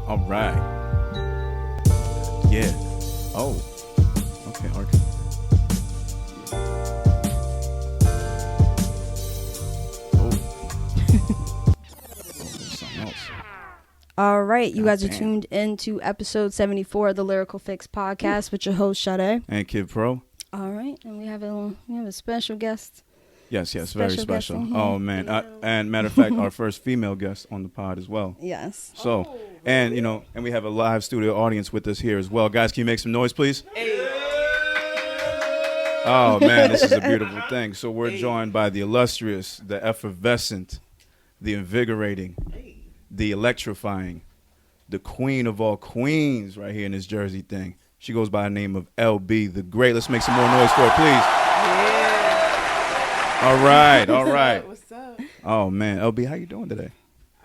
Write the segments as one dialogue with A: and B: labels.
A: All right. Yeah. Oh. Okay, Arkin. Something else.
B: All right, you guys are
A: damn.
B: tuned in to episode 74 of the Lyrical Fix Podcast with your host, STTP.
A: And Kid Pro.
B: All right, and we have a special guest.
A: Yes, very
B: Special guest
A: special.
B: in here.
A: Oh, man. And matter of fact, our first female guest on the pod as well.
B: Yes.
A: So, and, you know, and we have a live studio audience with us here as well. Guys, can you make some noise, please? Oh, man, this is a beautiful thing. So we're joined by the illustrious, the effervescent, the invigorating, the electrifying, the queen of all queens right here in this Jersey thing. She goes by the name of LBtheGREAT. Let's make some more noise for her, please.
C: Yeah.
A: All right.
C: What's up?
A: Oh, man. LB, how you doing today?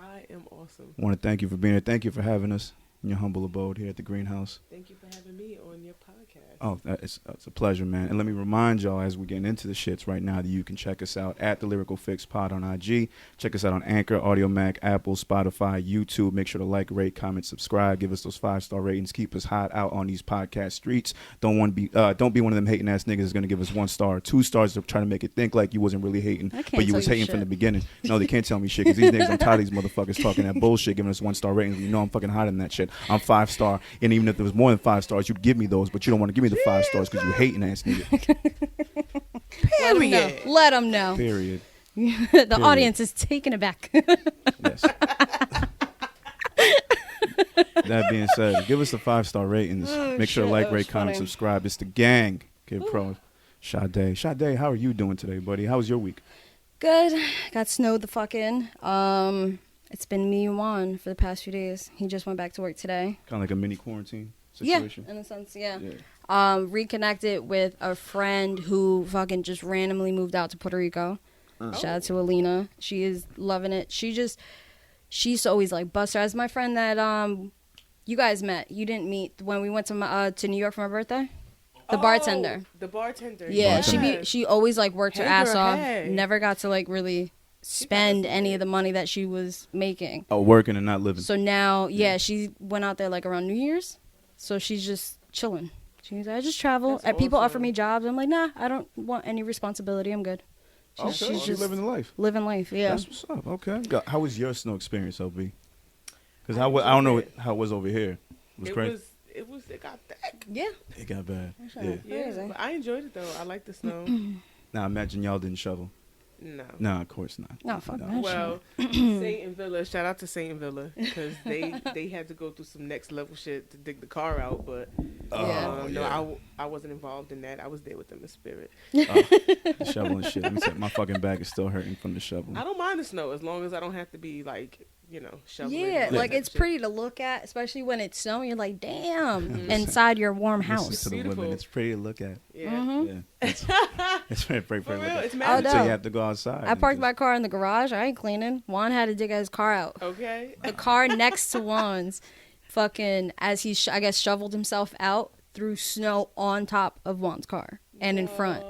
C: I am awesome.
A: I want to thank you for being here. Thank you for having us in your humble abode here at the greenhouse.
C: Thank you for having me on your podcast.
A: Oh, it's a pleasure, man. And let me remind y'all as we're getting into the shits right now that you can check us out at the Lyrical Fix Pod on IG. Check us out on Anchor, Audio Mac, Apple, Spotify, YouTube. Make sure to like, rate, comment, subscribe. Give us those 5-star ratings. Keep us hot out on these podcast streets. Don't be one of them hating ass niggas that's gonna give us 1 star or 2 stars to try to make it think like you wasn't really hating, but you was hating from the beginning. No, they can't tell me shit because these niggas, I'm tired of these motherfuckers talking that bullshit, giving us 1-star ratings. You know I'm fucking hot in that shit. I'm 5-star, and even if there was more than 5 stars, you'd give me those, but you don't want to give me the 5 stars because you hating ass nigga.
B: Let them know.
A: Period.
B: The audience is taken aback.
A: Yes. That being said, give us the 5-star ratings. Make sure to like, rate, comment, subscribe. It's the gang. Kid Pro. Sade, how are you doing today, buddy? How was your week?
B: Good. Got snowed the fuck in. It's been me and Juan for the past few days. He just went back to work today.
A: Kind of like a mini quarantine situation?
B: Yeah, in a sense, yeah. Reconnected with a friend who fucking just randomly moved out to Puerto Rico. Shout out to Alina. She is loving it. She used to always like bust her. As my friend that you guys met. You didn't meet when we went to New York for my birthday. The bartender.
C: The bartender.
B: Yeah,
A: Bartender.
B: she always like worked her ass off.
C: Hey.
B: Never got to like really spend any of the money that she was making.
A: Oh, working and not living.
B: So now, she went out there like around New Year's. So she's just chilling. She's like, I just travel.
C: That's
B: People
C: awesome.
B: offer me jobs. I'm like, nah, I don't want any responsibility. I'm good.
A: She's
B: just
A: living the life.
B: living life. Yeah.
A: That's what's up. Okay. How was your snow experience, LB? Because I don't know how it was over here. It was crazy.
C: It got thick.
B: Yeah.
A: It got bad.
B: Yeah.
C: Yeah,
B: Crazy.
C: but I enjoyed it though. I like the snow.
A: Now, imagine y'all didn't shovel.
C: No.
A: No, of course not.
B: No, fuck that.
C: Well, Saint and Villa. Shout out to Saint and Villa because they had to go through some next level shit to dig the car out. But no, I wasn't involved in that. I was there with them in spirit.
A: The shoveling shit. Let me tell you, my fucking back is still hurting from the shoveling.
C: I don't mind the snow as long as I don't have to be like shoveling.
B: Yeah,
C: and all
B: like
C: that
B: it's
C: shit.
B: pretty to look at, especially when it's snowing. You're like, damn, inside your warm house.
A: Listen to the
C: Beautiful.
A: women. It's pretty to look at.
C: Yeah.
B: Mm-hmm.
A: Yeah. It's very pretty to
C: For
A: look
C: real,
A: at.
C: it's
B: Oh,
C: magic.
B: no.
A: Until you have to go outside.
B: I parked my car in the garage. I ain't cleaning. Juan had to dig his car out.
C: Okay.
B: The car next to Juan's, fucking, as he, I guess, shoveled himself out, threw snow on top of Juan's car and in front.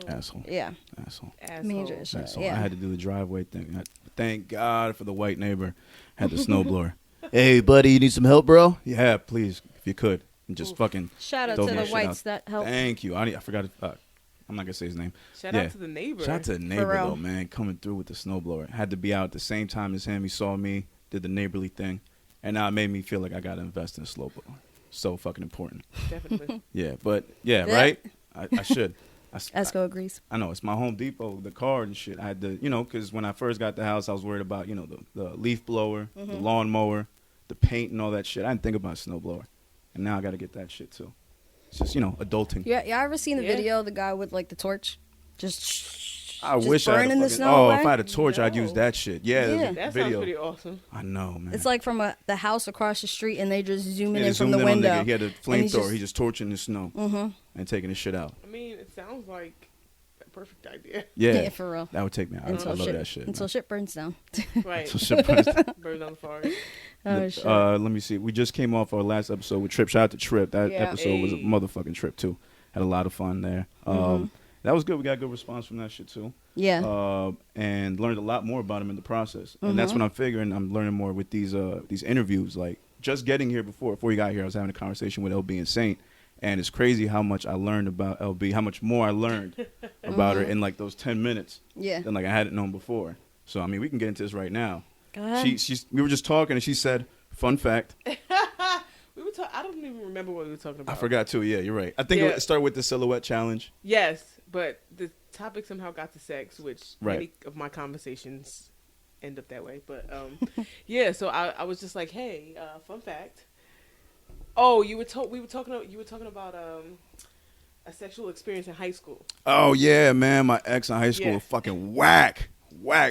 A: Asshole.
B: Yeah.
A: Asshole.
B: Major shit.
A: Asshole.
B: Yeah.
A: I had to do the driveway thing. Thank God for the white neighbor. Had the snowblower. Hey, buddy, you need some help, bro? Yeah, please, if you could. And just fucking
B: Shout out
A: throw
B: to
A: my
B: the
A: shit
B: whites
A: out.
B: that helped.
A: Thank you. I forgot. I'm not going to say his name.
C: Shout out to the neighbor.
A: Shout out to the neighbor,
B: real.
A: though, man. Coming through with the snowblower. Had to be out at the same time as him. He saw me, did the neighborly thing. And now it made me feel like I got to invest in a snowblower. So fucking important.
C: Definitely.
A: Yeah, but, right? I should.
B: Esco agrees.
A: I know. It's my Home Depot, the card and shit. I had to, because when I first got the house, I was worried about, the leaf blower, the lawnmower, the paint and all that shit. I didn't think about snowblower. And now I got to get that shit, too. It's just, adulting.
B: Yeah, y'all ever seen the video of the guy with like the torch?
A: I wish I had
B: burning
A: a
B: the
A: fucking,
B: snow away?
A: if I had a torch, I'd use that shit. Yeah, there's a
C: That sounds
A: video.
C: pretty awesome.
A: I know, man.
B: It's like from the house across the street, and they just zooming
A: Yeah,
B: in from
A: zoomed
B: the
A: in on
B: window.
A: nigga. He had a
B: And he's
A: flamethrower. He's just torching the snow and taking the shit out.
C: I mean, it sounds like a perfect idea.
A: Yeah,
B: for real.
A: that would take me out. I love that shit.
B: Until shit burns down.
C: Right.
A: So shit burns down.
C: Birds on the forest.
B: Oh, shit.
A: Let me see. We just came off our last episode with Trip. Shout out to Trip. That
B: Yeah.
A: episode was a motherfucking trip too. Had a lot of fun there. That was good. We got good response from that shit too.
B: Yeah.
A: And learned a lot more about him in the process. And that's when I'm figuring I'm learning more with these interviews, like just getting here before you got here, I was having a conversation with LB and Saint, and it's crazy how much I learned about LB, how much more I learned about her in like those 10 minutes than like I hadn't known before. So I mean, we can get into this right now.
B: Go ahead.
A: We were just talking, and she said, "Fun fact."
C: I don't even remember what we were talking about.
A: I forgot too. Yeah, you're right. I think it started with the silhouette challenge.
C: Yes, but the topic somehow got to sex, which many of my conversations end up that way. But yeah, so I was just like, hey, fun fact. Oh, we were talking about a sexual experience in high school.
A: Oh yeah, man, my ex in high school fucking whack,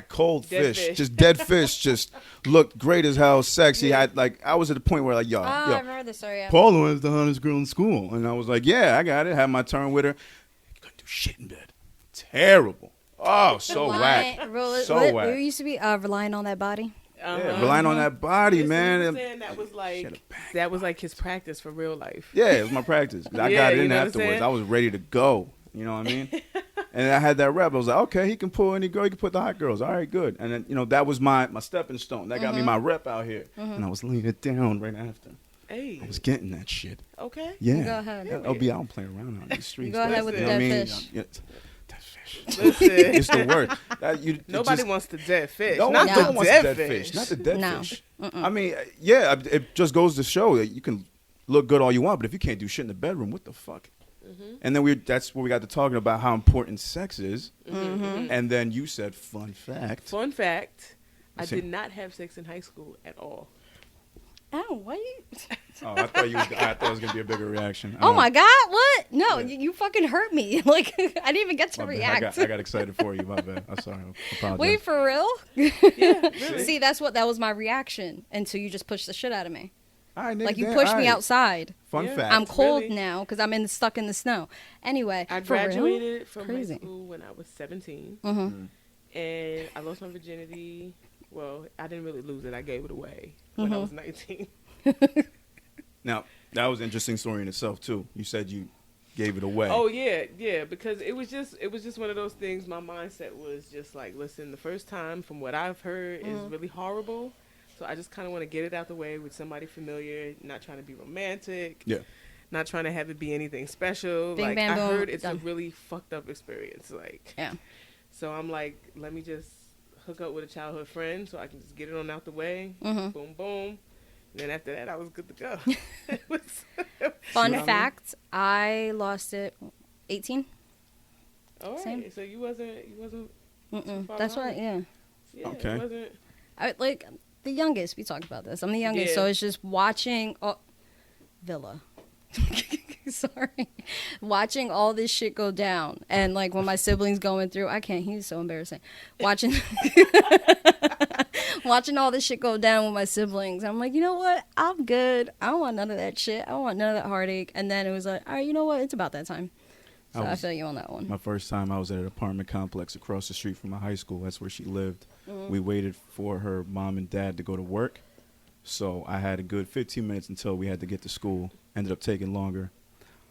A: cold fish, just dead fish, just looked great as hell, sexy. I was at the point where like, yo,
B: I remember this story. Yeah.
A: Paula was the hottest girl in school, and I was like, yeah, I got it. Had my turn with her. Couldn't do shit in bed. Terrible. Oh, so whack.
B: What used to be relying on that body.
A: Yeah, relying on that body, man.
C: That was like his practice for real life.
A: Yeah, it was my practice. I got it in afterwards. I was ready to go. You know what I mean? And I had that rep. I was like, okay, he can pull any girl. He can put the hot girls. All right, good. And then, that was my stepping stone. That got me my rep out here. And I was laying it down right after.
C: Hey.
A: I was getting that shit.
C: Okay.
A: Yeah.
B: Go ahead.
A: LB, I don't play around on these streets.
B: Go ahead with the dead fish.
A: Dead fish.
C: Listen.
A: It's the word.
C: Nobody wants the dead fish.
A: No one wants the dead fish. Not the dead fish.
B: Mm-mm.
A: I mean, yeah, it just goes to show that you can look good all you want, but if you can't do shit in the bedroom, what the fuck? And then that's where we got to talking about how important sex is. And then you said, fun fact.
C: Fun fact, I did not have sex in high school at all.
B: Oh, what?
A: Oh, I thought it was gonna be a bigger reaction.
B: Oh my God! What? No, you fucking hurt me. Like I didn't even get to react.
A: I got excited for you. My bad. I'm sorry. I apologize.
B: Wait, for real?
C: Yeah. Really?
B: See, that was my reaction until you just pushed the shit out of me.
A: All right, nigga,
B: like you pushed me outside.
A: Fun fact.
B: I'm cold now because I'm stuck in the snow. Anyway,
C: I graduated from
B: Crazy.
C: high school when I was 17,
B: Mm-hmm.
C: and I lost my virginity. Well, I didn't really lose it. I gave it away when I was 19.
A: Now, that was an interesting story in itself too. You said you gave it away.
C: Oh yeah, because it was just one of those things. My mindset was just like, listen, the first time, from what I've heard, is really horrible. So I just kind of want to get it out the way with somebody familiar, not trying to be romantic.
A: Yeah.
C: Not trying to have it be anything special.
B: Bing,
C: like
B: bam,
C: I
B: boom,
C: heard it's
B: done.
C: a really fucked up experience. Like,
B: Yeah.
C: So I'm like, let me just hook up with a childhood friend so I can just get it on out the way.
B: Mm-hmm.
C: Boom, boom. And then after that, I was good to go.
B: Fun fact: I lost it 18.
C: All right.
B: Same.
C: So you wasn't.
B: Mm-mm.
C: far
B: That's
C: behind.
B: why. Yeah.
C: Yeah,
A: Okay.
C: It wasn't.
B: I like the youngest. We talked about this. I'm the youngest, so it's just watching Villa. Sorry, watching all this shit go down, and like when my siblings going through, I can't. He's so embarrassing. Watching all this shit go down with my siblings. I'm like, you know what? I'm good. I don't want none of that shit. I don't want none of that heartache. And then it was like, all right, you know what? It's about that time. So I feel you on that one.
A: My first time, I was at an apartment complex across the street from my high school. That's where she lived. We waited for her mom and dad to go to work. So I had a good 15 minutes until we had to get to school. Ended up taking longer.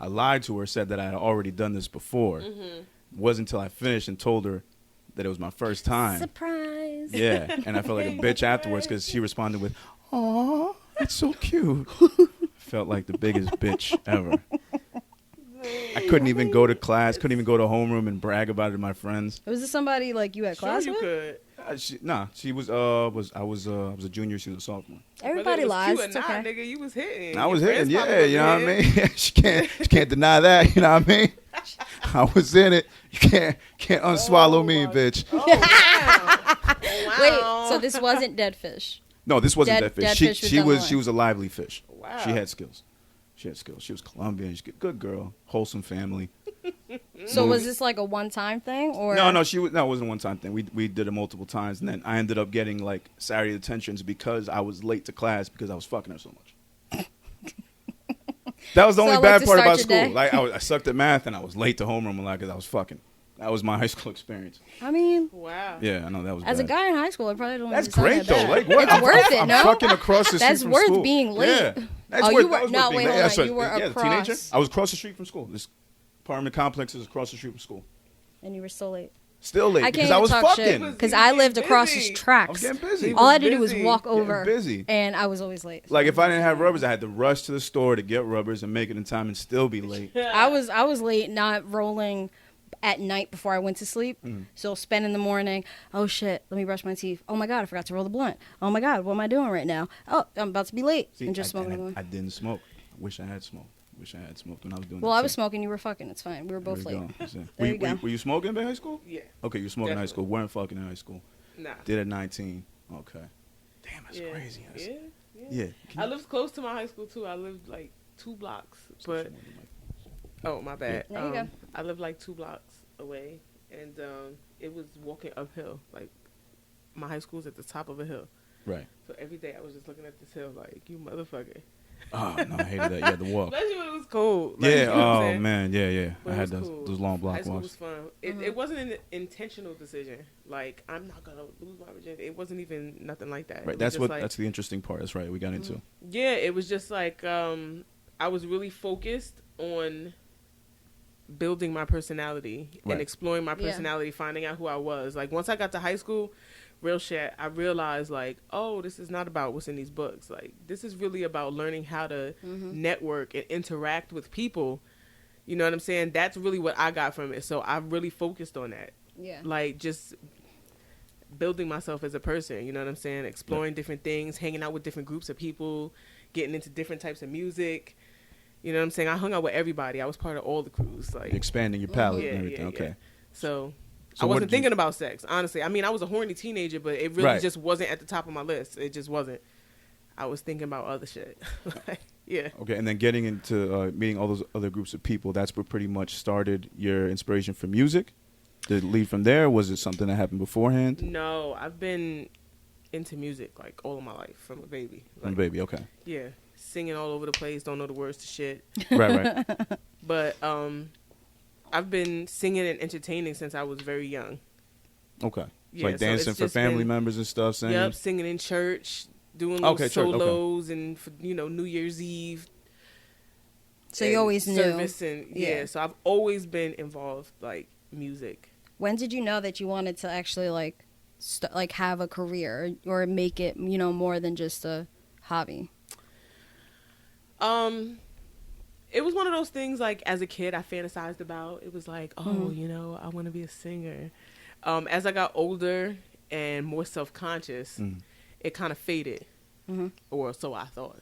A: I lied to her, said that I had already done this before. It wasn't until I finished and told her that it was my first time.
B: Surprise.
A: Yeah, and I felt like a bitch afterwards because she responded with, "Aw, that's so cute." Felt like the biggest bitch ever. I couldn't even go to class, couldn't even go to homeroom and brag about it to my friends.
B: Was this somebody like you at class
C: Sure, you
B: with?
C: could.
A: She was I was a junior, she was a sophomore.
B: Everybody
C: Whether it was
B: lies.
C: cute or
B: It's
C: not,
B: okay.
C: nigga, you was hitting.
A: I was
C: Your
A: hitting,
C: friends
A: yeah,
C: probably
A: you know what I
C: hitting.
A: mean? she can't deny that, you know what I mean? I was in it. You can't unswallow me, bitch.
C: Oh, wow.
B: Wait, so this wasn't dead fish.
A: No, this wasn't
B: Dead
A: that fish.
B: fish was
A: She
B: done
A: was
B: on.
A: she was a lively fish.
C: Wow.
A: She had skills. She was Colombian. She's a good girl, wholesome family.
B: So was this like a one-time thing, or
A: No, it wasn't a one-time thing. We did it multiple times, and then I ended up getting like Saturday detentions because I was late to class because I was fucking her so much. That was the
B: So
A: only
B: like
A: bad
B: to
A: part
B: start
A: about
B: your
A: school.
B: day?
A: Like I sucked at math, and I was late to homeroom a lot because I was fucking. That was my high school experience.
B: I mean,
C: Wow.
A: Yeah, I know that was.
B: as a
A: bad.
B: guy in high school, I probably don't.
A: That's
B: sound
A: great
B: that
A: though.
B: bad.
A: Like what?
B: It's worth it.
A: I'm
B: No,
A: fucking across the street
B: that's
A: from
B: worth
A: school.
B: being late.
A: Yeah. That's
B: Oh,
A: worth,
B: you were
A: that was
B: no.
A: worth
B: Wait,
A: being
B: hold
A: late.
B: on.
A: That's
B: You were
A: yeah,
B: across,
A: teenager. I was across the street from school. This apartment complex is across the street from school.
B: and you were so late.
A: Still late
B: I
A: because
B: can't
A: I was
B: talk
A: fucking.
B: shit because I lived across his
C: busy.
A: I was
B: tracks.
A: getting busy.
B: All I had to do was
C: busy.
B: walk
A: Getting
B: over,
A: busy.
B: and I was always late.
A: Like if I didn't have rubbers, I had to rush to the store to get rubbers and make it in time and still be late.
B: I was late, not rolling at night before I went to sleep. So spend in the morning. Oh shit, let me brush my teeth. Oh my god, I forgot to roll the blunt. Oh my god, what am I doing right now? Oh, I'm about to be late.
A: See,
B: and just smoking.
A: I didn't smoke. I wish I had smoked. Wish I had smoked when I was doing.
B: Well,
A: that
B: I was
A: too.
B: smoking. You were fucking. It's fine. We were both
A: There we
B: late.
A: go. That's it.
B: There
A: Were
B: you go.
A: Were you smoking in high school?
C: Yeah.
A: Okay, you were smoking in high
C: Definitely.
A: school. Weren't fucking in high school.
C: Nah.
A: Did at 19. Okay. Damn, that's
C: Yeah.
A: crazy. That's,
C: Yeah.
A: yeah.
C: I lived close to my high school too. I lived like 2 blocks, but oh my bad.
B: There you go.
C: I lived like 2 blocks away, and it was walking uphill. Like my high school's at the top of a hill,
A: Right.
C: so every day I was just looking at this hill like, you motherfucker.
A: Oh no, I hated that. You had to walk.
C: Especially when it was cold. Like,
A: Yeah.
C: you know what I'm
A: Oh
C: saying?
A: man. Yeah.
C: But
A: I
C: it
A: had
C: was cool.
A: those long block
C: High school
A: walks.
C: was fun. It wasn't an intentional decision. Like I'm not gonna lose my virginity. It wasn't even nothing like that. It
A: Right.
C: was
A: That's
C: just
A: what.
C: like,
A: That's the interesting part. That's right. We got into.
C: yeah, it was just like I was really focused on building my personality
A: Right.
C: and exploring my
B: Yeah.
C: personality, finding out who I was. Like once I got to high school, real shit, I realized like, oh, this is not about what's in these books. Like this is really about learning how to network and interact with people. You know what I'm saying? That's really what I got from it. So I really focused on that.
B: Yeah.
C: Like just building myself as a person, you know what I'm saying? Exploring different things, hanging out with different groups of people, getting into different types of music. You know what I'm saying? I hung out with everybody. I was part of all the crews. Like
A: Expanding your palate
C: yeah,
A: and everything.
C: yeah,
A: Okay.
C: yeah. So
A: So
C: I
A: what
C: wasn't
A: did you-
C: thinking about sex, honestly. I mean, I was a horny teenager, but it really
A: Right.
C: just wasn't at the top of my list. It just wasn't. I was thinking about other shit. Like, yeah.
A: Okay, and then getting into meeting all those other groups of people, that's what pretty much started your inspiration for music? Did it lead from there? Was it something that happened beforehand?
C: No, I've been into music like all of my life from a baby.
A: From
C: Like,
A: baby, okay.
C: yeah, singing all over the place, don't know the words to shit.
A: Right.
C: But I've been singing and entertaining since I was very young.
A: Okay.
C: Yeah,
A: Like
C: so
A: dancing
C: it's
A: for
C: just
A: family
C: been-
A: members and stuff, singing?
C: Yep, singing in church, doing little
A: Okay, church, okay.
C: solos and for, New Year's Eve.
B: So you
C: and
B: always knew.
C: service and
B: Yeah.
C: so I've always been involved like music.
B: When did you know that you wanted to actually like have a career or make it, more than just a hobby?
C: It was one of those things like as a kid I fantasized about. It was like, oh, I want to be a singer. As I got older and more self-conscious, it kind of faded, or so I thought.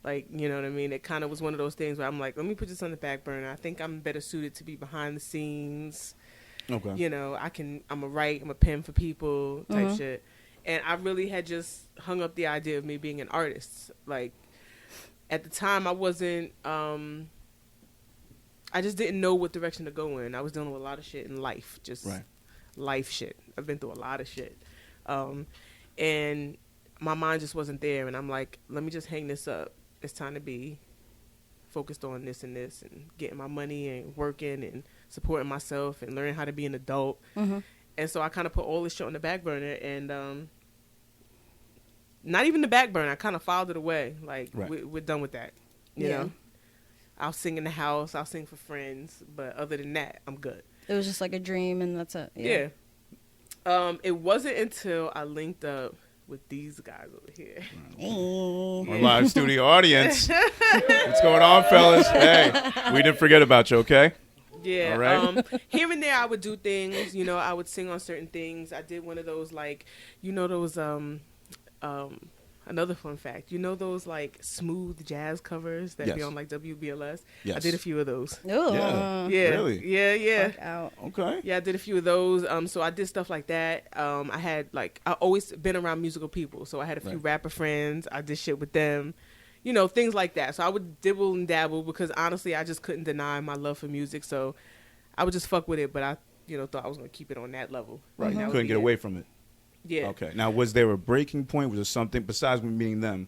C: Like, you know what I mean? It kind of was one of those things where I'm like, let me put this on the back burner. I think I'm better suited to be behind the scenes.
A: Okay.
C: I'm a write, I'm a pen for people type shit. And I really had just hung up the idea of me being an artist. Like, at the time, I wasn't, I just didn't know what direction to go in. I was dealing with a lot of shit in life, just life shit. I've been through a lot of shit. And my mind just wasn't there. And I'm like, let me just hang this up. It's time to be focused on this and this and getting my money and working and supporting myself and learning how to be an adult. And so I kind of put all this shit on the back burner and not even the back burner. I kind of filed it away. Like, we're done with that. You know? I'll sing in the house. I'll sing for friends. But other than that, I'm good.
B: It was just like a dream and that's it.
C: Yeah. It wasn't until I linked up with these guys over here.
A: Our live studio audience. What's going on, fellas? Hey, we didn't forget about you, okay?
C: Yeah.
A: All right.
C: Here and there I would do things, I would sing on certain things. I did one of those like, those another fun fact, those like smooth jazz covers that be on like WBLS?
A: Yes.
C: I did a few of those.
B: Ooh.
A: Yeah.
C: Yeah.
A: Really?
C: Yeah.
B: Fuck out.
A: Okay.
C: Yeah, I did a few of those. So I did stuff like that. I had I always been around musical people. So I had a few rapper friends. I did shit with them. Things like that. So I would dibble and dabble because honestly, I just couldn't deny my love for music. So I would just fuck with it. But I, thought I was going to keep it on that level.
A: Right.
C: That
A: You
C: would
A: couldn't
C: be
A: get
C: it.
A: away from it.
C: Yeah.
A: Okay. Now, was there a breaking point? Was there something, besides meeting them,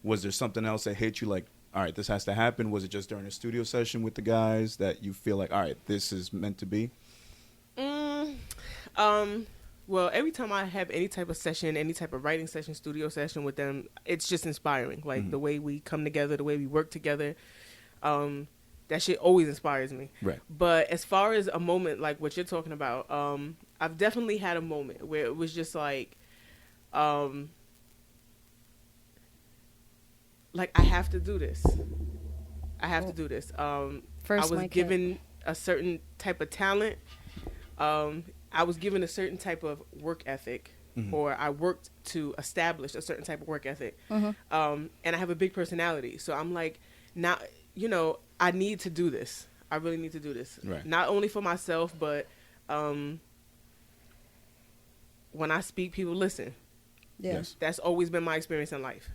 A: was there something else that hit you like, all right, this has to happen? Was it just during a studio session with the guys that you feel like, all right, this is meant to be?
C: Well, every time I have any type of session, any type of writing session, studio session with them, it's just inspiring. Like the way we come together, the way we work together. That shit always inspires me.
A: Right.
C: But as far as a moment like what you're talking about, I've definitely had a moment where it was just like I have to do this. I have to do this.
B: First,
C: I was given a certain type of talent. I was given a certain type of work ethic, or I worked to establish a certain type of work ethic. And I have a big personality. So I'm like, now, you know, I need to do this. I really need to do this.
A: Right.
C: Not only for myself, but when I speak, people listen.
B: Yes.
C: That's always been my experience in life.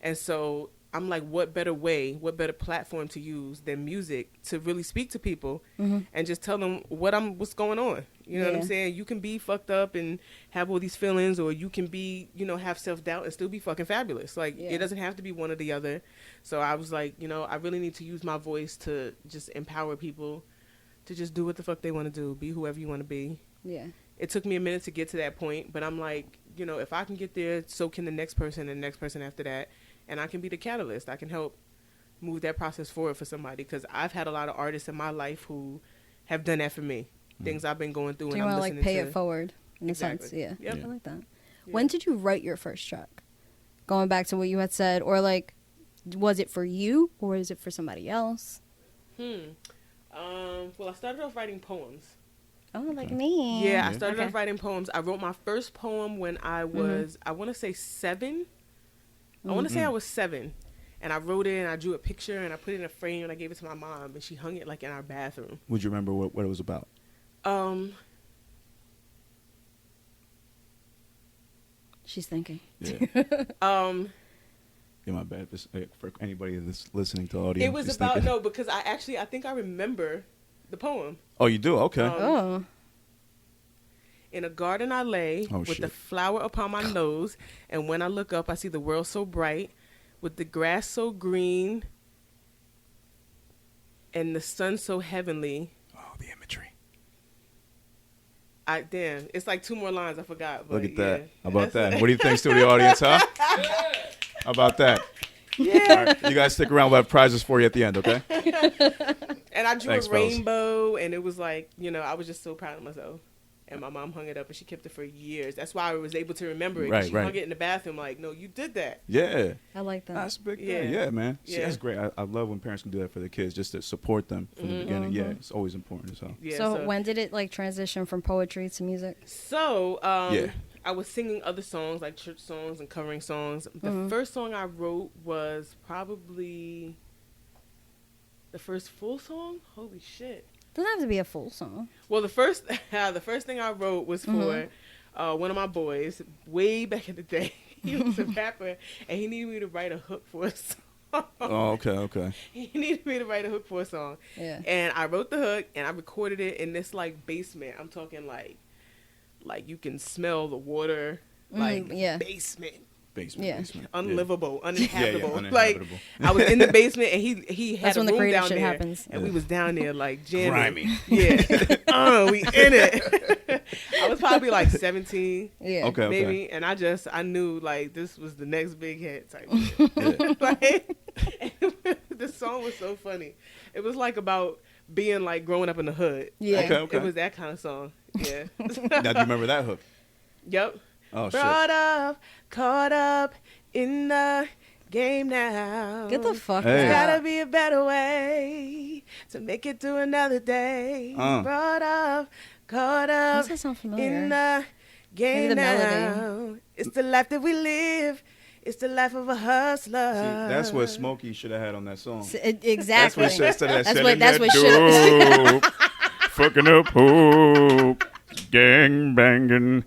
C: And so I'm like, what better way, platform to use than music to really speak to people and just tell them what's going on. You know what I'm saying? You can be fucked up and have all these feelings, or you can be, you know, have self-doubt and still be fucking fabulous. Like, it doesn't have to be one or the other. So I was like, you know, I really need to use my voice to just empower people to just do what the fuck they want to do, be whoever you want to be.
B: Yeah.
C: It took me a minute to get to that point, but I'm like, you know, if I can get there, so can the next person and the next person after that. And I can be the catalyst. I can help move that process forward for somebody, because I've had a lot of artists in my life who have done that for me. Things I've been going through.
B: So
C: and
B: you
C: I'm
B: want to
C: listening
B: like pay
C: to.
B: it forward in
C: Exactly.
B: a sense. Yeah.
C: Yep.
B: I like that.
C: Yeah.
B: When did you write your first track? Going back to what you had said, or like, was it for you or is it for somebody else?
C: Well, I started off writing poems.
B: Oh, like me.
C: Yeah, I started off writing poems. I wrote my first poem when I was, I want to say 7. I want to say I was 7. And I wrote it, and I drew a picture, and I put it in a frame, and I gave it to my mom, and she hung it like in our bathroom.
A: Would you remember what it was about?
B: She's thinking.
A: Yeah. Yeah, my bad. For anybody that's listening to the audio.
C: It was about, no, because I think I remember the poem.
A: Oh, you do? Okay.
C: In a garden I lay, with the flower upon my nose, and when I look up, I see the world so bright, with the grass so green, and the sun so heavenly.
A: Oh, the imagery.
C: Damn, it's like 2 more lines I forgot. But
A: Look at that.
C: yeah.
A: How about that? What do you think, studio audience, huh? How about that?
C: Yeah.
A: All right, you guys stick around. We'll have prizes for you at the end, okay?
C: And I drew
A: Thanks,
C: a
A: fellas.
C: rainbow, and it was like, you know, I was just so proud of myself. And my mom hung it up, and she kept it for years. That's why I was able to remember it.
A: Right,
C: She
A: right.
C: hung it in the bathroom like, no, you did that.
A: Yeah.
B: I like that.
A: That's a big
C: Yeah.
A: thing. Yeah, man. See,
C: Yeah.
A: that's great. I love when parents can do that for their kids, just to support them from the beginning. Yeah, it's always important as hell.
C: Yeah,
B: so when did it like transition from poetry to music?
C: So,
A: Yeah.
C: I was singing other songs, like church songs and covering songs. The first song I wrote was probably the first full song. Holy shit.
B: Doesn't have to be a full song.
C: Well, the first thing I wrote was for one of my boys way back in the day. He was a rapper, and he needed me to write a hook for a song.
A: Oh, okay.
C: He needed me to write a hook for a song.
B: Yeah.
C: And I wrote the hook, and I recorded it in this like basement. I'm talking like you can smell the water, like basement. Unlivable, uninhabitable.
A: uninhabitable.
C: Like I was in the basement, and he had
B: That's
C: a
B: when the
C: room
B: creative
C: down
B: shit
C: there,
B: happens.
C: and we was down there like jamming.
A: Grimy.
C: Yeah, we in it. I was probably like 17,
B: Yeah.
A: Okay.
C: maybe, and I knew like this was the next big hit type shit.
A: Yeah.
C: Like, the song was so funny. It was like about being like growing up in the hood.
B: Yeah.
A: Okay.
C: It was that kind of song. Yeah.
A: Now, do you remember that hook?
C: Yep.
A: Oh, shit.
C: Brought up, caught up in the game now.
B: Get the fuck
A: Hey.
B: out.
C: Gotta be a better way to make it through another day. Brought up, caught up
B: Does that sound familiar?
C: in the game
B: the
C: now.
B: melody.
C: It's the life that we live. It's the life of a hustler.
A: See, that's what Smokey should have had on that song.
B: Exactly.
A: That's what says to that.
B: That's what should.
A: Fucking up hoop, gang banging.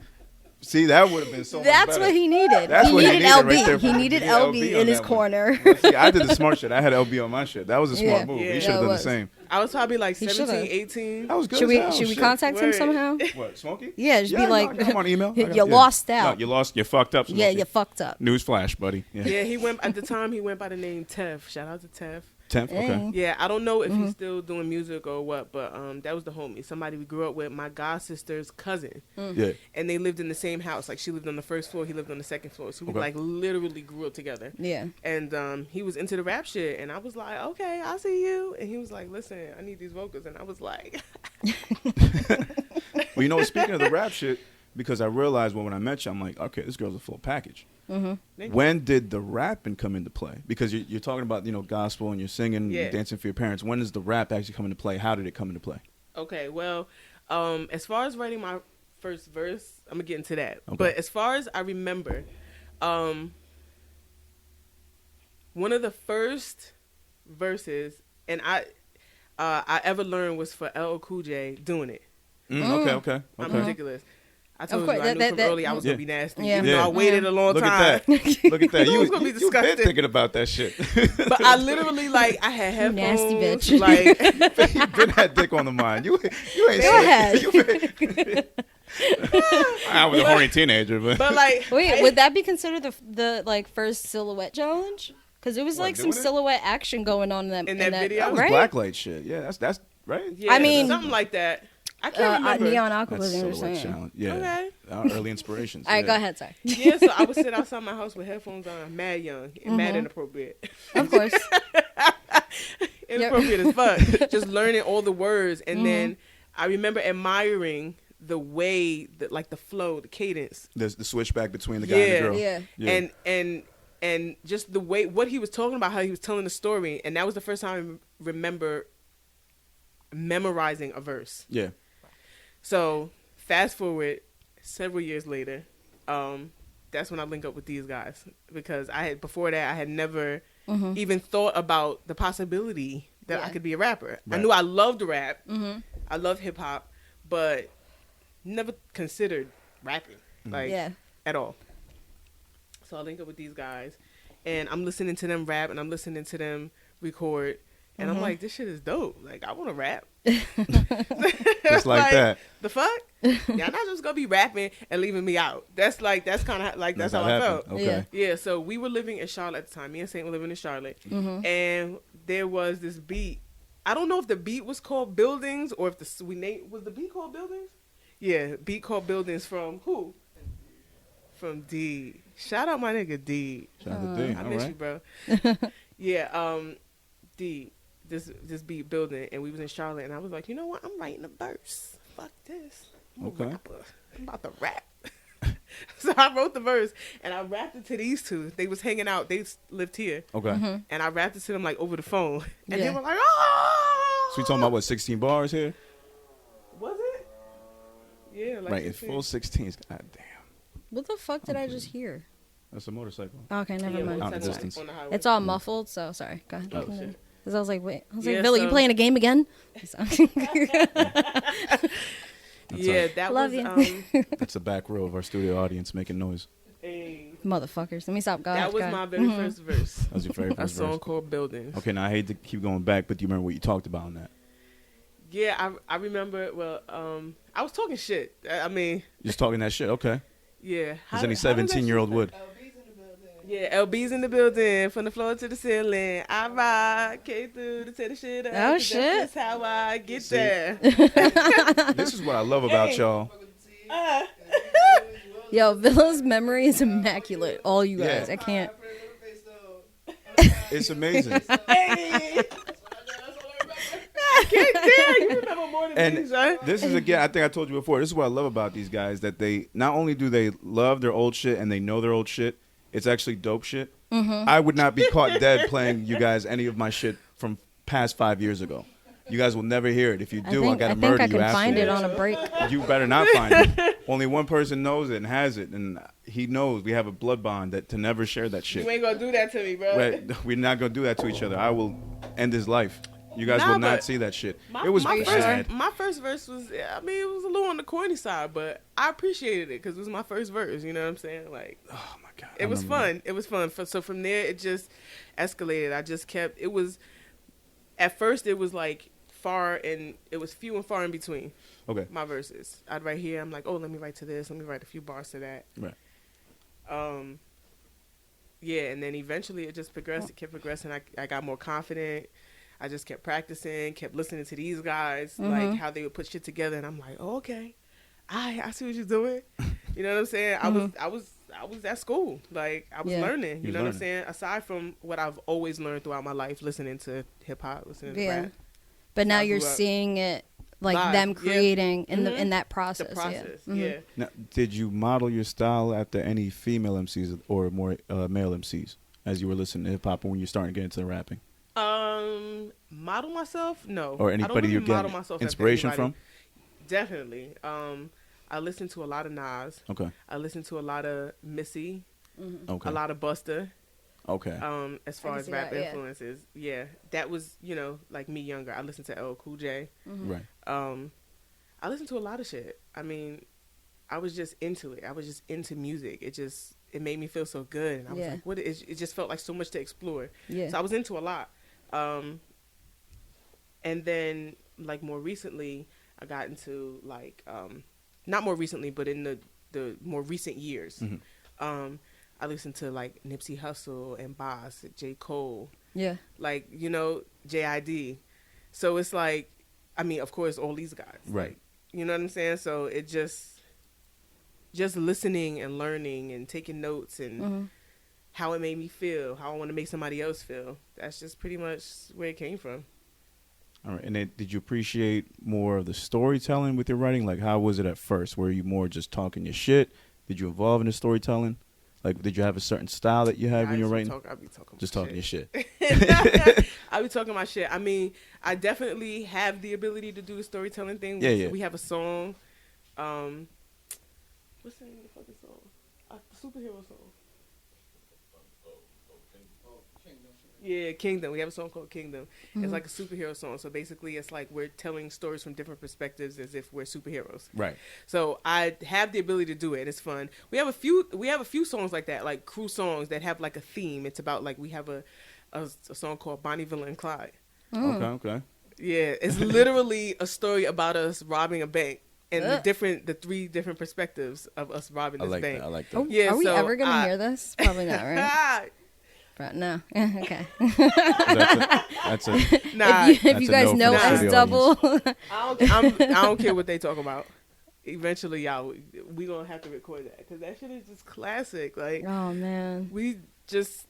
A: See, that would have been so much
B: That's
A: better.
B: what he needed.
A: That's
B: He
A: what
B: needed
A: right
B: LB.
A: there.
B: He needed
A: Yeah,
B: LB
A: on
B: in his
A: that one.
B: corner.
A: See, I did the smart shit. I had LB on my shit. That was a smart
B: Yeah.
A: move.
C: Yeah.
A: He should have
B: Yeah, it
A: done the
B: was.
A: same.
C: I was probably like
B: He
C: 17,
B: should've.
C: 18.
A: That was good.
B: Should we
A: as hell.
B: should we
A: Shit.
B: contact him
C: Word.
B: somehow?
A: What, Smokey?
B: Yeah, just be like,
A: come on email.
B: you lost out.
A: No, you lost. You fucked up.
B: Yeah,
A: Smokey.
B: you fucked up.
A: Newsflash, buddy. Yeah.
C: Yeah, he went at the time. He went by the name Tev. Shout out to Tev.
A: 10th. Okay.
C: Yeah, I don't know if he's still doing music or what, but that was the homie. Somebody we grew up with, my god sister's cousin,
A: Yeah.
C: and they lived in the same house. Like she lived on the first floor, he lived on the second floor, so we
A: Okay.
C: like literally grew up together.
B: Yeah.
C: And he was into the rap shit, and I was like, okay, I see you. And he was like, listen, I need these vocals, and I was like,
A: Well, you know, speaking of the rap shit, because I realized when I met you, I'm like, okay, this girl's a full package. When did the rapping come into play? Because you're talking about, you know, gospel and you're singing, you're dancing for your parents. When does the rap actually come into play? How did it come into play?
C: Okay, well, as far as writing my first verse, I'm gonna get into that. Okay. But as far as I remember, one of the first verses, and I ever learned was for LL Cool J doing it.
A: Okay.
C: I'm ridiculous. I told you I knew from early I was gonna be nasty. Even though I waited a long
A: time.
C: At
A: that. Look at that.
C: You was gonna be disgusting.
A: You've been thinking about that shit.
C: But I literally, like, I had headphones.
B: Nasty bitch.
C: Like,
A: you've been had dick on the mind. You ain't
B: Go ahead.
A: I was a horny teenager, but
C: like,
B: wait, would that be considered the like first silhouette challenge? Because it was like some silhouette action going on in that
C: video.
A: That was
B: right?
A: Blacklight shit. Yeah, that's right.
C: Yeah,
B: I mean,
C: something like that. I can't remember.
B: Neon Aqua
A: that's
B: was
A: silhouette challenge. Yeah.
C: Okay.
A: Our early inspirations.
B: All right, go ahead. Sorry.
C: Yeah, so I would sit outside my house with headphones on, mad young and mad inappropriate.
B: Of course.
C: Inappropriate as fuck. Just learning all the words, and then I remember admiring the way that, like, the flow, the cadence,
A: the switchback between the guy and the girl.
B: Yeah.
C: And just the way what he was talking about, how he was telling the story, and that was the first time I remember memorizing a verse.
A: Yeah.
C: So fast forward several years later, that's when I link up with these guys, because before that I had never even thought about the possibility that I could be a rapper. Right. I knew I loved rap, I love hip hop, but never considered rapping at all. So I link up with these guys, and I'm listening to them rap, and I'm listening to them record, and I'm like, this shit is dope. Like, I want to rap.
A: Just like that.
C: The fuck? Y'all not just gonna be rapping and leaving me out. That's kind of like that's how I felt.
A: Okay.
C: Yeah. So we were living in Charlotte at the time. Me and Saint were living in Charlotte, and there was this beat. I don't know if the beat was called Buildings or if was the beat called Buildings. Yeah, beat called Buildings from who? From D. Shout out my nigga D.
A: Shout out to D.
C: I miss you, bro. Yeah. D. This beat Building, and we was in Charlotte, and I was like, you know what? I'm writing a verse. Fuck this. I'm a rapper. I'm about to rap. So I wrote the verse, and I rapped it to these two. They was hanging out. They lived here.
A: Okay.
C: And I rapped it to them, like, over the phone, and they were like, oh.
A: So you talking about what, 16 bars here?
C: Was it? Yeah. Like
A: right. It's full 16s. God damn.
B: What the fuck did I just hear?
A: That's a motorcycle.
B: Okay, never mind.
A: Out in the distance.
B: It's all muffled, so sorry. Go ahead.
C: Oh, shit.
B: Because I was like, wait. I was like, Billy, you playing a game again?
C: Yeah, that
B: Love
C: was.
B: you.
A: That's the back row of our studio audience making noise.
B: Motherfuckers. Let me stop. God.
C: That was my very first verse.
A: That was your very first
C: verse. A song
A: verse.
C: called Buildings.
A: Okay, now I hate to keep going back, but do you remember what you talked about on that?
C: Yeah, I remember. Well, I was talking shit. I mean,
A: Just talking that shit. Okay.
C: Yeah.
A: As any 17-year-old would.
C: Yeah, LB's in the building, from the floor to the ceiling. I ride, K through to tear the shit up.
B: Oh, shit.
C: That's how I get there.
A: This is what I love about y'all.
B: Yo, Villa's memory is immaculate. All you guys. I can't.
A: It's amazing.
C: You remember more than me, son.
A: This is, again, I think I told you before, this is what I love about these guys, that they, not only do they love their old shit and they know their old shit, it's actually dope shit. I would not be caught dead playing you guys any of my shit from past 5 years ago. You guys will never hear it. If you do, I gotta murder you after.
B: I can find it on a break.
A: You better not find it. Only one person knows it and has it, and he knows we have a blood bond that to never share that shit.
C: You ain't gonna do that to me, bro.
A: Right. We're not gonna do that to each other. I will end his life. You guys will not see that shit. It was bad.
C: My first verse was, I mean, it was a little on the corny side, but I appreciated it because it was my first verse. You know what I'm saying? Like,
A: oh my god,
C: it was fun. It was fun. So from there, it just escalated. I just kept. It was at first it was like it was few and far in between.
A: Okay.
C: My verses. I'd write here. I'm like, oh, let me write to this. Let me write a few bars to that.
A: Right.
C: Yeah, and then eventually it just progressed. It kept progressing. I got more confident. I just kept practicing, kept listening to these guys, like how they would put shit together, and I'm like, oh, okay, I see what you're doing. You know what I'm saying? I was at school, like I was learning. You know what I'm saying? Aside from what I've always learned throughout my life, listening to hip hop, listening to rap.
B: But now you're seeing it like
C: live.
B: them creating in
C: Mhm.
B: in that process.
C: The process,
B: Yeah. Mhm.
C: yeah.
A: Now, did you model your style after any female MCs or more male MCs as you were listening to hip hop when you were starting to get into the rapping?
C: Model myself? No.
A: Or
C: I don't
A: anybody
C: really
A: you're
C: model
A: getting
C: myself
A: inspiration
C: after anybody.
A: from?
C: Definitely. I listen to a lot of Nas.
A: Okay.
C: I listen to a lot of Missy.
A: Okay.
C: A lot of Busta.
A: Okay.
C: As far
B: can
C: as
B: see
C: rap
B: that, yeah.
C: influences, yeah, that was like me younger. I listened to LL Cool J.
A: Right.
C: I listened to a lot of shit. I mean, I was just into it. I was just into music. It made me feel so good, and I was
B: Yeah.
C: like, it just felt like so much to explore.
B: Yeah.
C: So I was into a lot. And then like more recently, I got into like not more recently, but in the more recent years. I listened to like Nipsey Hussle and Boss, J. Cole,
B: Yeah.
C: like, JID. So it's like, I mean, of course, all these guys.
A: Right.
C: Like, you know what I'm saying? So it just listening and learning and taking notes and how it made me feel, how I want to make somebody else feel. That's just pretty much where it came from.
A: All right. And then did you appreciate more of the storytelling with your writing? Like, how was it at first? Were you more just talking your shit? Did you evolve into storytelling? Like, did you have a certain style that you had when you're writing?
C: I'll be talking
A: Just
C: my
A: talking your shit.
C: I be talking my shit. I mean, I definitely have the ability to do the storytelling thing.
A: Yeah.
C: We have a song. What's the name of the fucking song? The superhero song. Yeah, Kingdom. We have a song called Kingdom. It's like a superhero song. So basically, it's like we're telling stories from different perspectives as if we're superheroes.
A: Right.
C: So I have the ability to do it. It's fun. We have a few songs like that, like crew songs that have like a theme. It's about like we have a song called Bonneville and Clyde.
A: Okay.
C: Yeah, it's literally a story about us robbing a bank and the three different perspectives of us robbing this bank.
A: I like that.
B: Oh,
C: Yeah,
B: are we
C: so
B: ever gonna hear this? Probably not, right? But no. Okay.
A: That's a
C: Nah,
B: if you guys know
A: us
B: us double.
C: I don't care what they talk about. Eventually, y'all, we gonna have to record that because that shit is just classic. Like,
B: Oh man.
C: we just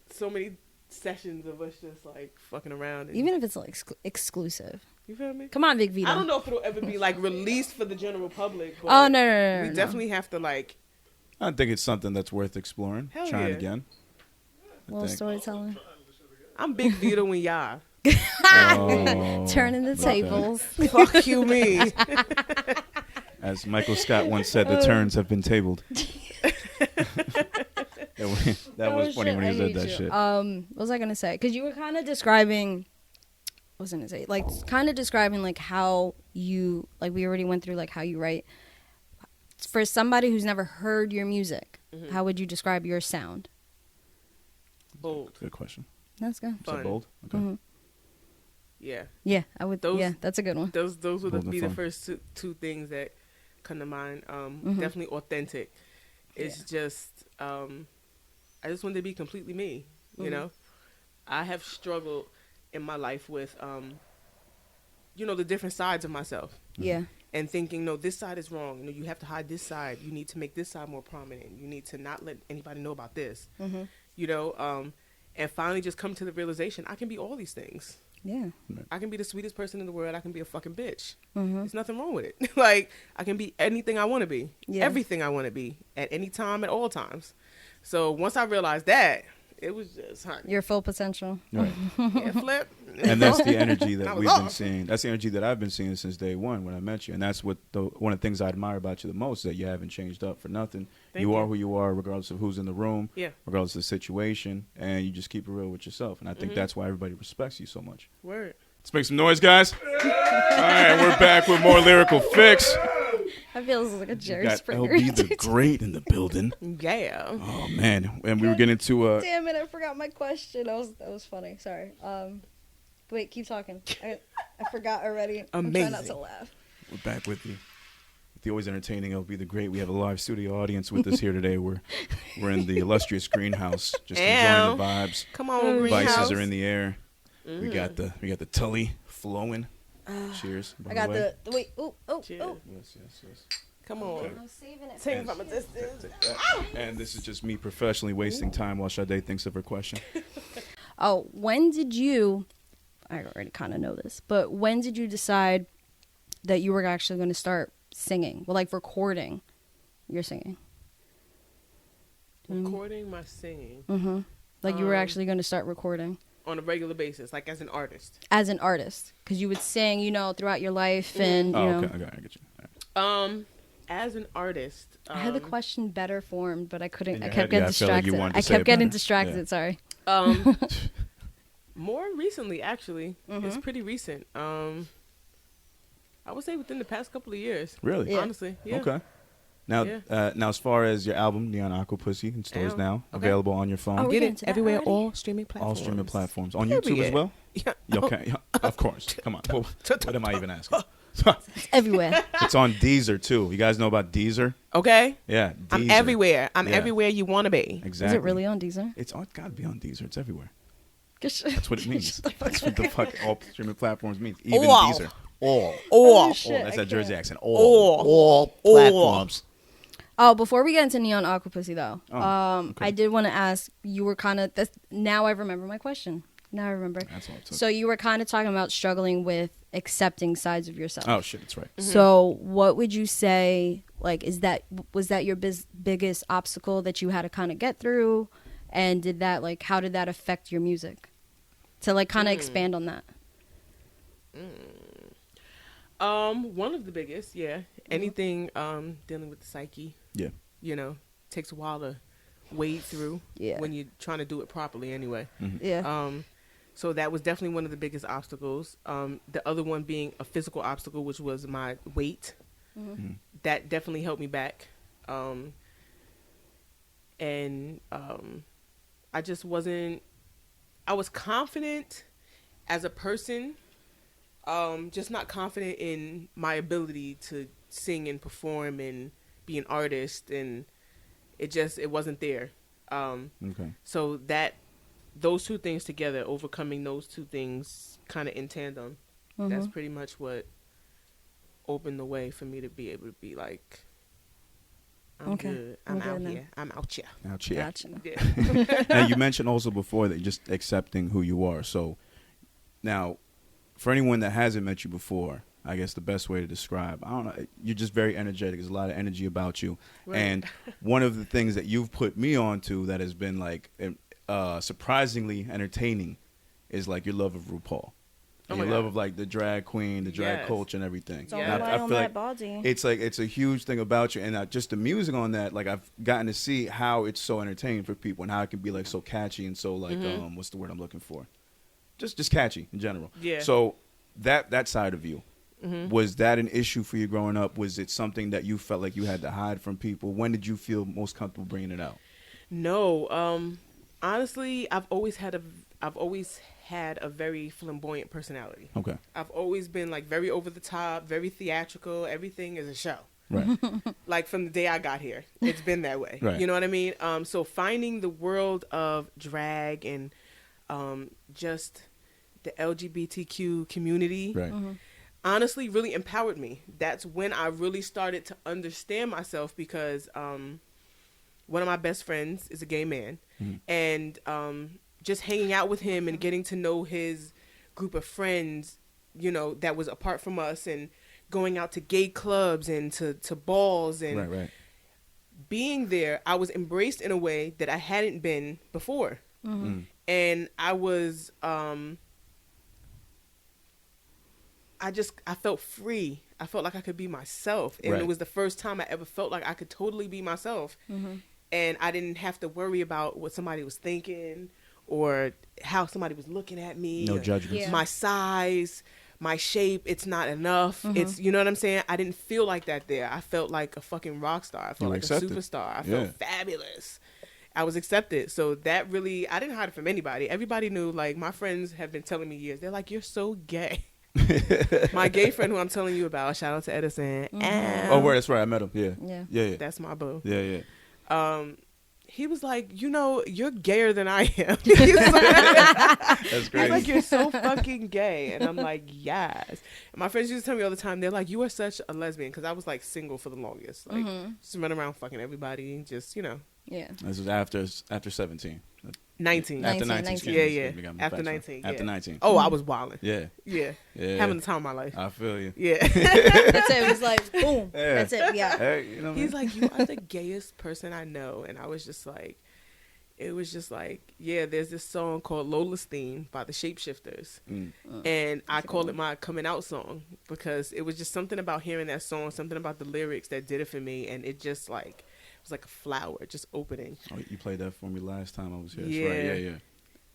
C: so many sessions of us just like fucking around. And,
B: Even if it's like exclusive.
C: you feel me?
B: Come on, Big Vito.
C: I don't know if it'll ever be like released for the general public. But
B: Oh no.
C: we definitely have to like.
A: I think it's something that's worth exploring.
C: Hell
A: Trying
C: yeah.
A: again.
B: Well, storytelling.
C: I'm Big Vito and y'all.
A: Oh,
B: Turning the
A: look at that.
B: tables.
C: Fuck you, me.
A: As Michael Scott once said, the turns have been tabled. That was funny when he said that shit.
B: What was I gonna say? Because you were kind of describing. What was I gonna say? Like, kind of describing like how you like. We already went through like how you write. For somebody who's never heard your music, how would you describe your sound?
C: Bold.
A: Good question.
B: That's good.
A: Is that
C: Fun.
A: bold? Okay.
C: Yeah.
B: Yeah, I would.
C: Those-
B: yeah, that's a good one.
C: Those would
A: Bold and
C: be the
A: fun.
C: first two things that come to mind. Definitely authentic. It's just I just wanted to be completely me. You know, I have struggled in my life with the different sides of myself.
B: Yeah.
C: And thinking, no, this side is wrong. You have to hide this side. You need to make this side more prominent. You need to not let anybody know about this. And finally just come to the realization, I can be all these things.
B: Yeah.
C: I can be the sweetest person in the world. I can be a fucking bitch. There's nothing wrong with it. Like, I can be anything I want to be.
B: Yeah.
C: Everything I want to be at any time, at all times. So once I realized that, it was just, honey,
B: Your full potential.
A: Right.
C: yeah, flip.
A: And that's the energy
C: I
A: that
C: was
A: we've been
C: off.
A: seeing. That's the energy that I've been seeing since day one when I met you. And that's what one of the things I admire about you the most, that you haven't changed up for nothing.
C: Thank
A: You
C: you.
A: are who you are, regardless of who's in the room,
C: Yeah.
A: regardless of the situation, and you just keep it real with yourself. And I think that's why everybody respects you so much.
C: Word.
A: Let's make some noise, guys. All right, we're back with more Lyrical Fix.
B: I feel this is like a Jerry
A: Got
B: Springer.
A: LBtheGREAT in the building.
C: Yeah.
A: Oh, man. And we were getting to
B: Damn it! I forgot my question. That was funny. Sorry. Wait, keep talking. I forgot already. I'm trying not
C: Amazing.
B: to laugh.
A: we're back with the always entertaining LBtheGREAT. We have a live studio audience with us here today. We're in the illustrious greenhouse, just enjoying the vibes.
C: Come on,
A: Vices
C: Greenhouse.
A: are in the air. We got the Tully flowing. Cheers. by
B: I got
A: way.
B: the wait. Oh.
C: Cheers.
A: Yes.
C: Come on.
B: I'm saving it.
C: Take it from a distance.
A: Take that. And this is just me professionally wasting time while Sade thinks of her question.
B: Oh, when did you? I already kind of know this, but when did you decide that you were actually going to start singing? Well, like recording your singing.
C: Recording my singing.
B: Mm-hmm. Like you were actually going to start recording.
C: On a regular basis, like as an artist.
B: As an artist. Because you would sing, you know, throughout your life and, you know.
A: Okay, I get you. All right.
C: As an artist.
B: I had the question better formed, but I couldn't. I
A: your
B: kept
A: head,
B: getting distracted. I kept getting distracted, sorry.
C: More recently, actually. It's pretty recent. I would say within the past couple of years.
A: Really?
B: Yeah.
C: Honestly, yeah.
A: Okay. Now, now, as far as your album, Neon AQUAPUSSY, in stores now, available on your phone.
B: Oh,
C: Get
B: it
C: everywhere,
B: already?
C: all streaming platforms.
A: All streaming platforms. On YouTube as well?
C: Yeah.
A: Okay, of course. Come on. What am I even asking?
B: It's everywhere.
A: It's on Deezer, too. You guys know about Deezer?
C: Okay.
A: Yeah, Deezer.
C: I'm everywhere. I'm everywhere you want to be.
A: Exactly.
B: Is it really on Deezer?
A: It's got to be on Deezer. It's everywhere.
B: That's
A: That's what it means. That's what the fuck all streaming platforms means. Even
C: All.
A: Deezer. All.
C: All.
B: shit.
A: That's
B: I
A: that Jersey
B: can't.
A: accent.
C: All
A: platforms.
B: Oh, before we get into Neon AQUAPUSSY, though,
A: okay.
B: I did want to ask, you were kind of, now I remember my question. Now I remember.
A: That's all it took.
B: So you were kind of talking about struggling with accepting sides of yourself.
A: Oh, shit, that's right.
B: So what would you say, like, was that your biggest obstacle that you had to kind of get through? And did that, like, how did that affect your music? To, like, kind of expand on that.
C: One of the biggest, anything dealing with the psyche.
A: Yeah.
C: You know, takes a while to wade through when you're trying to do it properly anyway.
B: Yeah.
C: So that was definitely one of the biggest obstacles. The other one being a physical obstacle, which was my weight. That definitely held me back. And I just wasn't, I was confident as a person, just not confident in my ability to sing and perform and be an artist, and it wasn't there.
A: Okay.
C: So those two things together, overcoming those two things kind of in tandem, that's pretty much what opened the way for me to be able to be like, I'm good. I'm out here. I'm out here.
A: Out here.
B: Gotcha.
C: Yeah.
A: Now, you mentioned also before that just accepting who you are. So now, for anyone that hasn't met you before, I guess the best way to describe, I don't know, you're just very energetic. There's a lot of energy about you.
C: Right.
A: And one of the things that you've put me onto that has been like surprisingly entertaining is like your love of RuPaul. And your love of like the drag queen, the drag culture and everything.
B: It's all
C: Yeah.
B: rely on that body.
A: It's like, it's a huge thing about you. And just the music on that, like I've gotten to see how it's so entertaining for people and how it can be like so catchy and so like, what's the word I'm looking for? Just catchy in general.
C: Yeah.
A: So that side of you, was that an issue for you growing up? Was it something that you felt like you had to hide from people? When did you feel most comfortable bringing it out?
C: No, honestly, I've always had a very flamboyant personality.
A: Okay.
C: I've always been like very over the top, very theatrical. Everything is a show.
A: Right.
C: Like from the day I got here, it's been that way.
A: Right.
C: You know what I mean? So finding the world of drag and just the LGBTQ community,
A: Right.
C: honestly really empowered me. That's when I really started to understand myself, because one of my best friends is a gay man, and just hanging out with him and getting to know his group of friends, you know, that was apart from us, and going out to gay clubs and to balls and
A: Right.
C: being there, I was embraced in a way that I hadn't been before. And I was, I felt free. I felt like I could be myself. And it was the first time I ever felt like I could totally be myself. And I didn't have to worry about what somebody was thinking or how somebody was looking at me.
A: No judgments.
B: Yeah.
C: My size, my shape, it's not enough. It's, you know what I'm saying? I didn't feel like that there. I felt like a fucking rock star. I felt like
A: accepted.
C: a superstar. I felt fabulous. I was accepted. So that really, I didn't hide it from anybody. Everybody knew, like, my friends have been telling me years. They're like, you're so gay. My gay friend who I'm telling you about, shout out to Edison.
A: Oh, word, that's right. I met him. Yeah.
C: That's my boo.
A: Yeah.
C: He was like, you know, you're gayer than I am.
A: That's
C: He's
A: great.
C: like, you're so fucking gay. And I'm like, yes. And my friends used to tell me all the time, they're like, you are such a lesbian. Because I was like single for the longest. Like, just running around fucking everybody. Just, you know.
B: Yeah.
A: This was after 17.
C: 19.
A: After 19.
B: 19.
A: Excuse
C: Yeah,
A: me,
C: yeah.
A: excuse me, got my
C: After
A: facts wrong.
C: 19.
A: After
C: yeah.
A: 19.
C: Oh, I was wilding.
A: Yeah.
C: Yeah.
A: Yeah.
C: Having the time of my life.
A: I feel you.
C: Yeah.
B: That's it. It was like, boom.
A: Yeah.
B: That's it. Yeah.
A: Hey, you know what I
C: He's
A: mean?
C: like, you are the gayest person I know. And I was just like, it was just like, yeah, there's this song called Lola's Theme by the Shapeshifters. And I call it my coming out song because it was just something about hearing that song, something about the lyrics that did it for me. And it just like, it was like a flower just opening.
A: Oh, you played that for me last time I was here.
C: Yeah.
A: That's right. Yeah.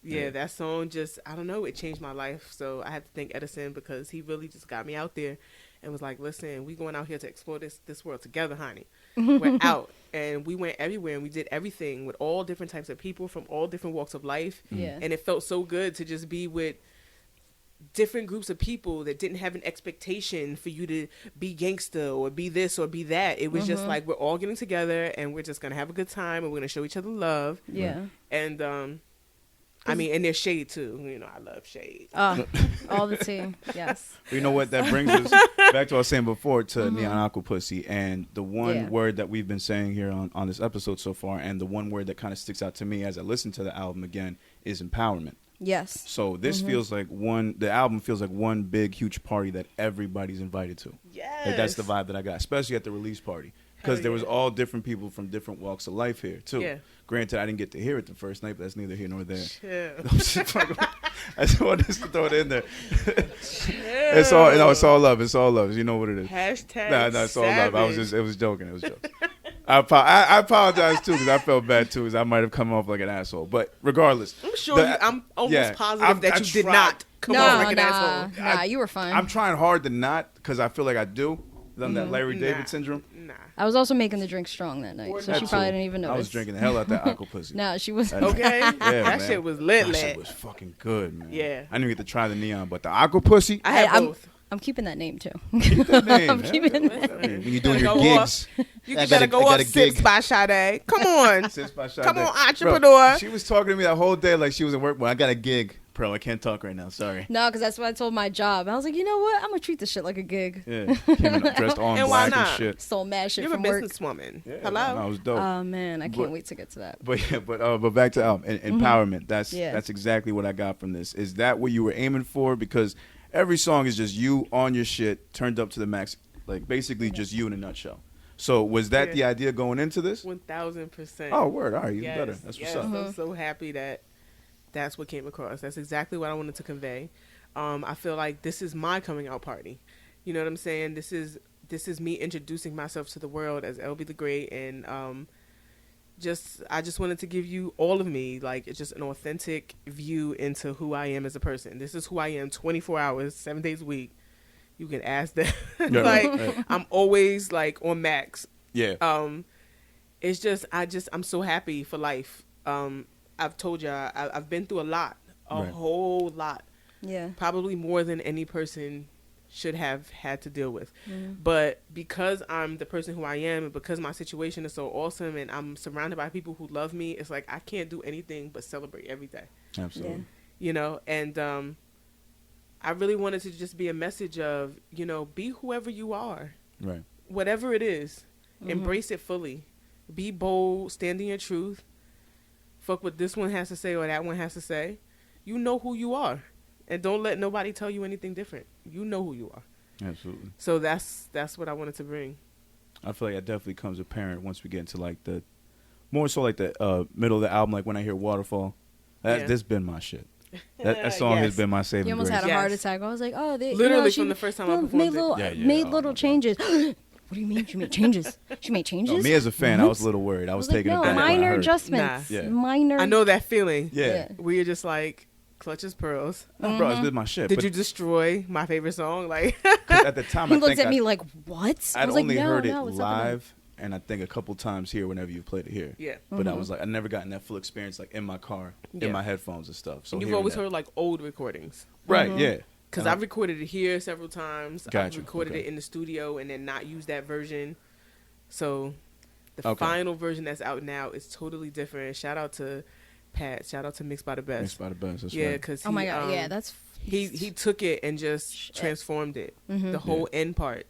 C: Yeah, that song just, I don't know, it changed my life. So I have to thank Edison because he really just got me out there and was like, listen, we going out here to explore this world together, honey. We're out. And we went everywhere and we did everything with all different types of people from all different walks of life.
B: Yeah.
C: And it felt so good to just be with different groups of people that didn't have an expectation for you to be gangster or be this or be that. It was just like, we're all getting together and we're just going to have a good time and we're going to show each other love.
B: Yeah.
C: And, I mean, and there's shade too. You know, I love shade.
B: All the tea. Yes.
A: You know what? That brings us back to what I was saying before to Neon AQUAPUSSY. And the one word that we've been saying here on this episode so far, and the one word that kind of sticks out to me as I listen to the album again, is empowerment.
B: Yes.
A: So this feels like the album feels like one big, huge party that everybody's invited to.
C: Yes.
A: Like that's the vibe that I got, especially at the release party. Because there was all different people from different walks of life here, too. Yeah. Granted, I didn't get to hear it the first night, but that's neither here nor there. I just wanted to throw it in there. It's all love. It's all love. You know what it is.
C: Hashtag
A: Nah, it's all love. It was joking. It was joking. I apologize, too, because I felt bad, too, because I might have come off like an asshole. But regardless.
C: I'm sure I'm almost positive that you did not come off like an asshole.
B: Nah, you were fine.
A: I'm trying hard to not, because I feel like I do. That Larry David syndrome.
C: Nah.
B: I was also making the drink strong that night, so she probably didn't even notice.
A: I was drinking the hell out that AQUAPUSSY.
B: Nah, she was.
C: Okay.
A: Yeah,
C: that shit was lit.
A: That shit was fucking good, man.
C: Yeah.
A: I didn't get to try the neon, but the AQUAPUSSY.
C: I had both.
B: I'm keeping that name too.
A: Keep that name.
B: I'm keeping that.
A: When you're doing your gigs.
C: You gotta go up Six by Sade. Come on.
A: Six by Sade.
C: Come on, entrepreneur.
A: Bro, she was talking to me that whole day like she was at work. Well, I got a gig. Bro, I can't talk right now. Sorry.
B: No, because that's what I told my job. I was like, you know what? I'm gonna treat this shit like a gig.
A: Yeah. Came in dressed all in
C: And why
A: black and
C: not?
A: shit.
B: Stole mad shit
C: You're a
B: from work.
C: businesswoman.
A: Yeah,
C: Hello.
A: I was dope.
B: Oh man, I can't wait to get to that.
A: But back to album empowerment. That's exactly what I got from this. Is that what you were aiming for? Because every song is just you on your shit, turned up to the max, like basically just you in a nutshell. So was that the idea going into this?
C: 1000%.
A: Oh, word. All right, even
C: yes,
A: better. That's what's up.
C: I'm so happy that that's what came across. That's exactly what I wanted to convey. I feel like this is my coming out party. You know what I'm saying? This is me introducing myself to the world as LBtheGREAT, and I just wanted to give you all of me. Like, it's just an authentic view into who I am as a person. This is who I am 24 hours, 7 days a week. You can ask that. I'm always like on max.
A: Yeah.
C: It's just I'm so happy for life. I've told you I've been through a whole lot.
B: Yeah.
C: Probably more than any person should have had to deal with. But because I'm the person who I am, and because my situation is so awesome, and I'm surrounded by people who love me, it's like I can't do anything but celebrate every day.
A: Absolutely.
B: Yeah.
C: You know, and I really wanted to just be a message of, you know, be whoever you are.
A: Right.
C: Whatever it is, embrace it fully. Be bold, stand in your truth. Fuck what this one has to say or that one has to say. You know who you are. And don't let nobody tell you anything different. You know who you are.
A: Absolutely.
C: So that's what I wanted to bring.
A: I feel like that definitely comes apparent once we get into like the more so like the middle of the album, like when I hear Waterfall. That's been my shit. That song has been my saving
B: You almost
A: grace.
B: had a heart attack. I was like, oh, they
C: literally from the first time I performed
B: made little changes. What do you mean she made changes? She made changes?
A: No, me as a fan, I was a little worried. I was taking it back.
B: Minor adjustments.
C: Nah.
A: Yeah.
B: Minor.
C: I know that feeling.
A: Yeah.
C: Where you're just like, clutch his pearls.
A: Bro, it's been my shit.
C: Did you destroy my favorite song? Like,
A: 'cause at the time,
B: He
A: I
B: looked
A: think
B: at me like, what?
A: I'd
B: I was
A: only
B: like,
A: heard it
B: what's
A: live, and I think a couple times here whenever you played it here.
C: yeah.
A: But I was like, I never gotten that full experience like in my car, in my headphones and stuff. So
C: And you've
A: hearing
C: always
A: that-
C: heard like old recordings.
A: right? Yeah.
C: Because I've recorded it here several times. I've
A: Gotcha,
C: recorded
A: okay.
C: it in the studio and then not used that version. So the
A: Okay.
C: final version that's out now is totally different. Shout out to Pat. Shout out to Mixed by the Best.
A: Mixed by the Best. That's
C: Yeah,
A: right.
C: because
B: Oh my God, yeah, that's...
C: he took it and just transformed it. The whole end part.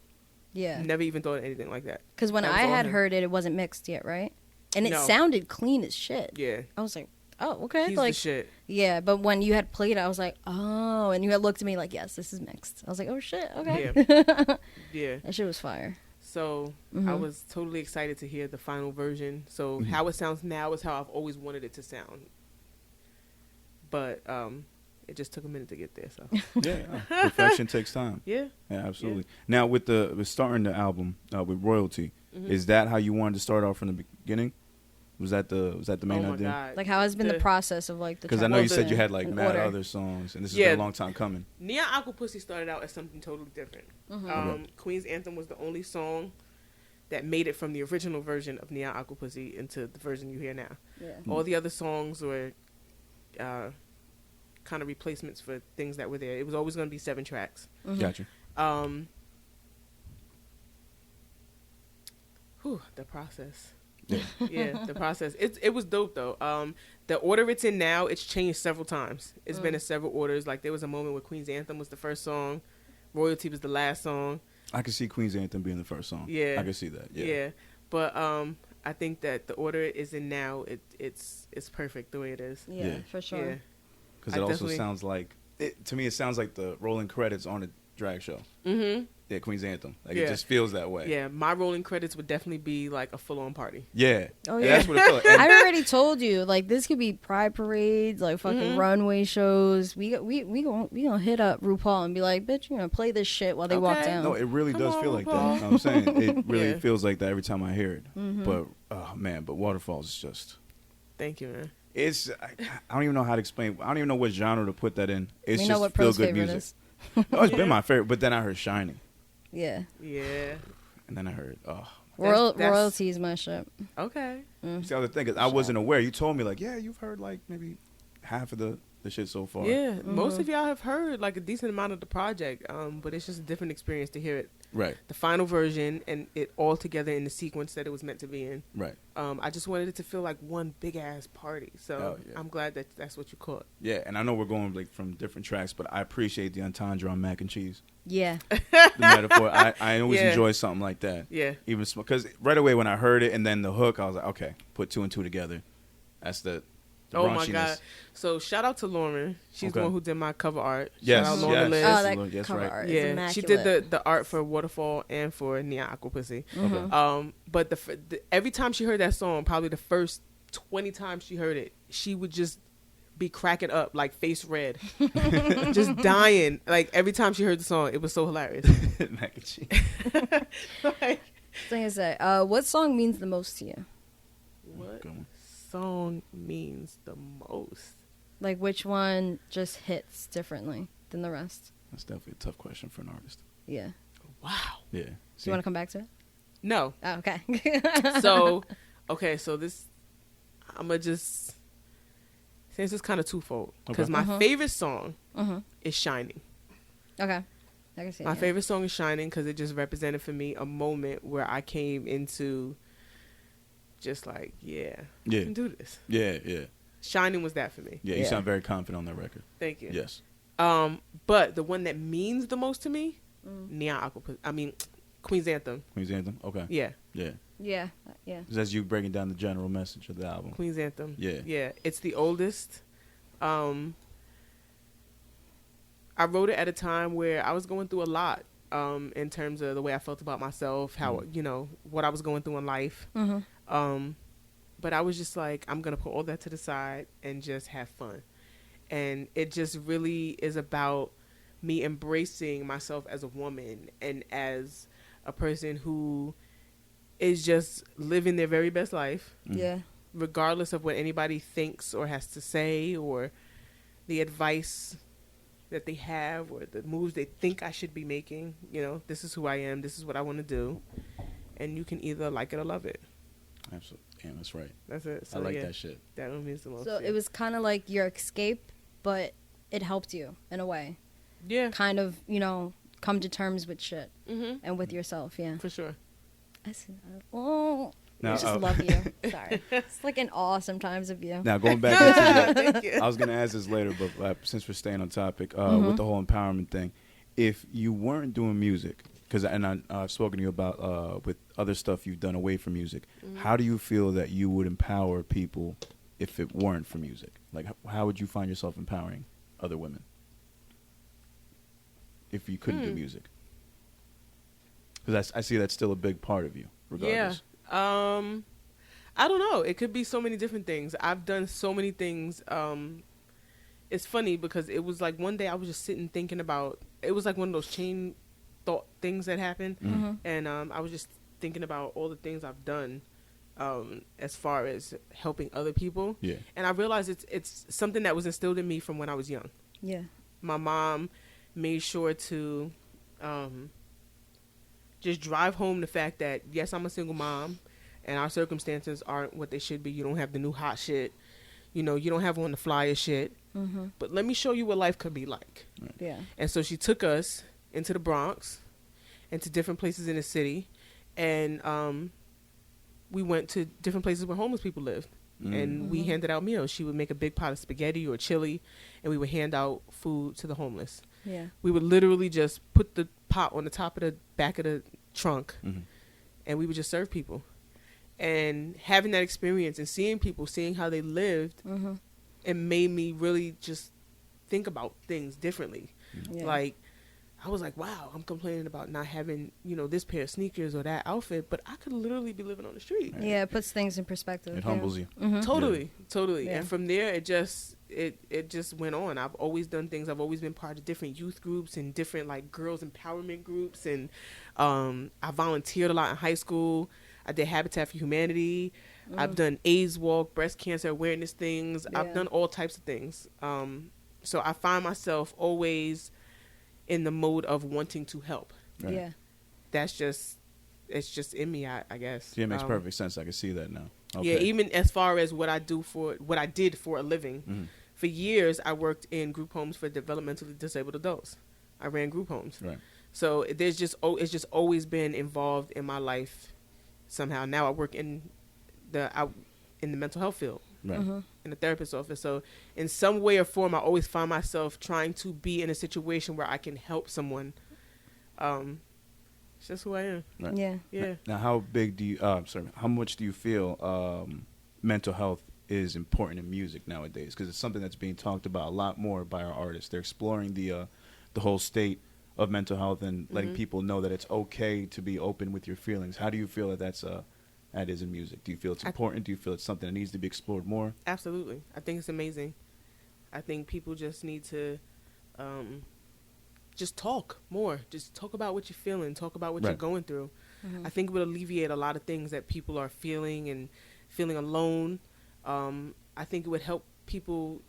B: Yeah.
C: Never even thought of anything like that.
B: Because when
C: That was
B: I
C: all
B: had
C: him.
B: heard it, it wasn't mixed yet, right? And it
C: No.
B: sounded clean as shit.
C: Yeah.
B: I was like, oh, okay.
C: He's
B: like,
C: the shit.
B: Yeah, but when you had played it, I was like, oh, and you had looked at me like, yes, this is mixed. I was like, oh shit, okay.
C: Yeah. Yeah.
B: That shit was fire.
C: So I was totally excited to hear the final version. So how it sounds now is how I've always wanted it to sound. But it just took a minute to get there. So
A: perfection takes time.
C: Yeah,
A: absolutely. Now with starting the album with royalty, is that how you wanted to start off from the beginning? Was that the main idea?
C: God.
B: Like, how has been the process of like the?
A: Because I know you said you had like mad
B: order.
A: other songs, and this has been a long time coming.
C: Neon AQUAPUSSY started out as something totally different. Queen's Anthem was the only song that made it from the original version of Neon AQUAPUSSY into the version you hear now. Yeah. All the other songs were kind of replacements for things that were there. It was always going to be 7 tracks.
A: Gotcha.
C: The process. Yeah, the process. It was dope though. The order it's in now, it's changed several times. It's been in several orders. Like, there was a moment where Queen's Anthem was the first song, Royalty was the last song.
A: I could see Queen's Anthem being the first song. Yeah, I could see that. Yeah.
C: But I think that the order is in now. It's perfect the way it is.
B: Yeah, for sure. Yeah.
A: Because it also sounds like to me. It sounds like the rolling credits on a drag show. Mm-hmm. Yeah, Queen's Anthem. Like, it just feels that way.
C: Yeah, my rolling credits would definitely be like a full-on party.
A: Yeah.
B: Oh, yeah.
A: That's what it feels like.
B: I already told you, like, this could be pride parades, like fucking runway shows. We gonna hit up RuPaul and be like, bitch, you know, play this shit while they walk down.
A: No, it really does feel like that. You know what I'm saying? It really feels like that every time I hear it. But, oh, man, but Waterfalls is just...
C: Thank you, man.
A: I don't even know how to explain. I don't even know what genre to put that in. It's
B: just what
A: feel good music. No, it's been my favorite, but then I heard Shining.
B: Yeah.
C: Yeah.
A: And then I heard,
B: Royalty is my shit.
C: Okay.
A: See, the other thing is, I wasn't aware. You told me, like, yeah, you've heard, like, maybe half of the shit so far.
C: Yeah. Most of y'all have heard, like, a decent amount of the project, but it's just a different experience to hear it.
A: Right.
C: The final version and it all together in the sequence that it was meant to be in.
A: Right.
C: I just wanted it to feel like one big-ass party. So I'm glad that that's what you caught.
A: Yeah, and I know we're going, like, from different tracks, but I appreciate the entendre on Mac and Cheese.
B: Yeah.
A: The metaphor. I always enjoy something like that.
C: Yeah.
A: Even because right away when I heard it and then the hook, I was like, okay, put 2 and 2 together. That's the
C: my God. So shout out to Lauren. She's the one who did my cover art.
A: Yes.
C: Shout out Lauren Liz.
B: Oh, that cover art is immaculate.
C: She did the art for Waterfall and for Neon AQUAPUSSY. Okay. But every time she heard that song, probably the first 20 times she heard it, she would just be cracking up, like face red, just dying. Like, every time she heard the song, it was so hilarious.
A: Mac and cheese.
C: Like,
B: thing is that, what song means the most to you?
C: What song means the most?
B: Like, which one just hits differently than the rest?
A: That's definitely a tough question for an artist.
B: Yeah.
C: Wow.
A: Yeah.
B: Do you want to come back to it?
C: No.
B: Oh, okay.
C: So this, I'm going to just... This is kind of twofold, because
A: Okay.
C: my favorite song is Shining.
B: Okay. I can see
C: My favorite song is Shining because it just represented for me a moment where I came into just like, I can do this.
A: Yeah.
C: Shining was that for me.
A: Yeah, you sound very confident on that record.
C: Thank you.
A: Yes.
C: But the one that means the most to me, Neon AQUAPUSSY. I mean, Queen's Anthem.
A: Queen's Anthem? Okay.
C: Yeah.
B: Yeah.
A: That's you breaking down the general message of the album.
C: Queen's Anthem.
A: Yeah.
C: Yeah. It's the oldest. I wrote it at a time where I was going through a lot in terms of the way I felt about myself, how, what I was going through in life. But I was just like, I'm going to put all that to the side and just have fun. And it just really is about me embracing myself as a woman and as a person who is just living their very best life.
B: Yeah.
C: Regardless of what anybody thinks or has to say or the advice that they have or the moves they think I should be making. This is who I am. This is what I want to do. And you can either like it or love it.
A: Absolutely. Yeah, that's right.
C: That's it. So,
A: I like that shit.
C: That one means the most.
B: So it was kind of like your escape, but it helped you in a way.
C: Yeah.
B: Kind of, come to terms with shit and with yourself. Yeah.
C: For sure.
B: I see that. Oh, I just love you. Sorry. It's like in awe sometimes of you.
A: Now, going back into that, I was going to ask this later, but since we're staying on topic with the whole empowerment thing, if you weren't doing music, because I've spoken to you about with other stuff you've done away from music, how do you feel that you would empower people if it weren't for music? Like, how would you find yourself empowering other women if you couldn't do music? Because I see that's still a big part of you, regardless.
C: Yeah. I don't know. It could be so many different things. I've done so many things. It's funny because it was like one day I was just sitting thinking about, it was like one of those chain thought things that happened. And I was just thinking about all the things I've done as far as helping other people.
A: Yeah.
C: And I realized it's something that was instilled in me from when I was young.
B: Yeah.
C: My mom made sure to just drive home the fact that, yes, I'm a single mom and our circumstances aren't what they should be. You don't have the new hot shit. You know, you don't have on the flyer shit. But let me show you what life could be like.
A: Right.
B: Yeah.
C: And so she took us into the Bronx and to different places in the city. And we went to different places where homeless people lived. And we handed out meals. She would make a big pot of spaghetti or chili, and we would hand out food to the homeless.
B: Yeah.
C: We would literally just put the pot on the top of the back of the trunk, and we would just serve people. And having that experience and seeing people, seeing how they lived, it made me really just think about things differently.
B: Yeah.
C: Like, I was like, wow, I'm complaining about not having, you know, this pair of sneakers or that outfit, but I could literally be living on the street.
B: Yeah, it puts things in perspective.
A: It humbles you.
C: Totally.
B: Yeah.
C: And from there, it just went on. I've always done things. I've always been part of different youth groups and different like girls empowerment groups. And I volunteered a lot in high school. I did Habitat for Humanity. I've done AIDS walk, breast cancer awareness things.
B: Yeah.
C: I've done all types of things. So I find myself always in the mode of wanting to help.
A: Right.
B: Yeah.
C: It's just in me, I guess.
A: Yeah, it makes perfect sense. I can see that now. Okay.
C: Yeah, even as far as what I did for a living. For years, I worked in group homes for developmentally disabled adults. I ran group homes.
A: Right.
C: So it's just always been involved in my life somehow. Now I work in the mental health field.
A: Right.
C: In the therapist's office. So in some way or form, I always find myself trying to be in a situation where I can help someone. It's just who I am.
A: Right.
B: Yeah.
C: Yeah.
A: Now, how much do you feel mental health is important in music nowadays? Because it's something that's being talked about a lot more by our artists. They're exploring the whole state of mental health and letting people know that it's okay to be open with your feelings. How do you feel that that is in music? Do you feel it's important? Do you feel it's something that needs to be explored more?
C: Absolutely. I think it's amazing. I think people just need to just talk more. Just talk about what you're feeling. Talk about what you're going through. I think it would alleviate a lot of things that people are feeling and feeling alone. I think it would help people,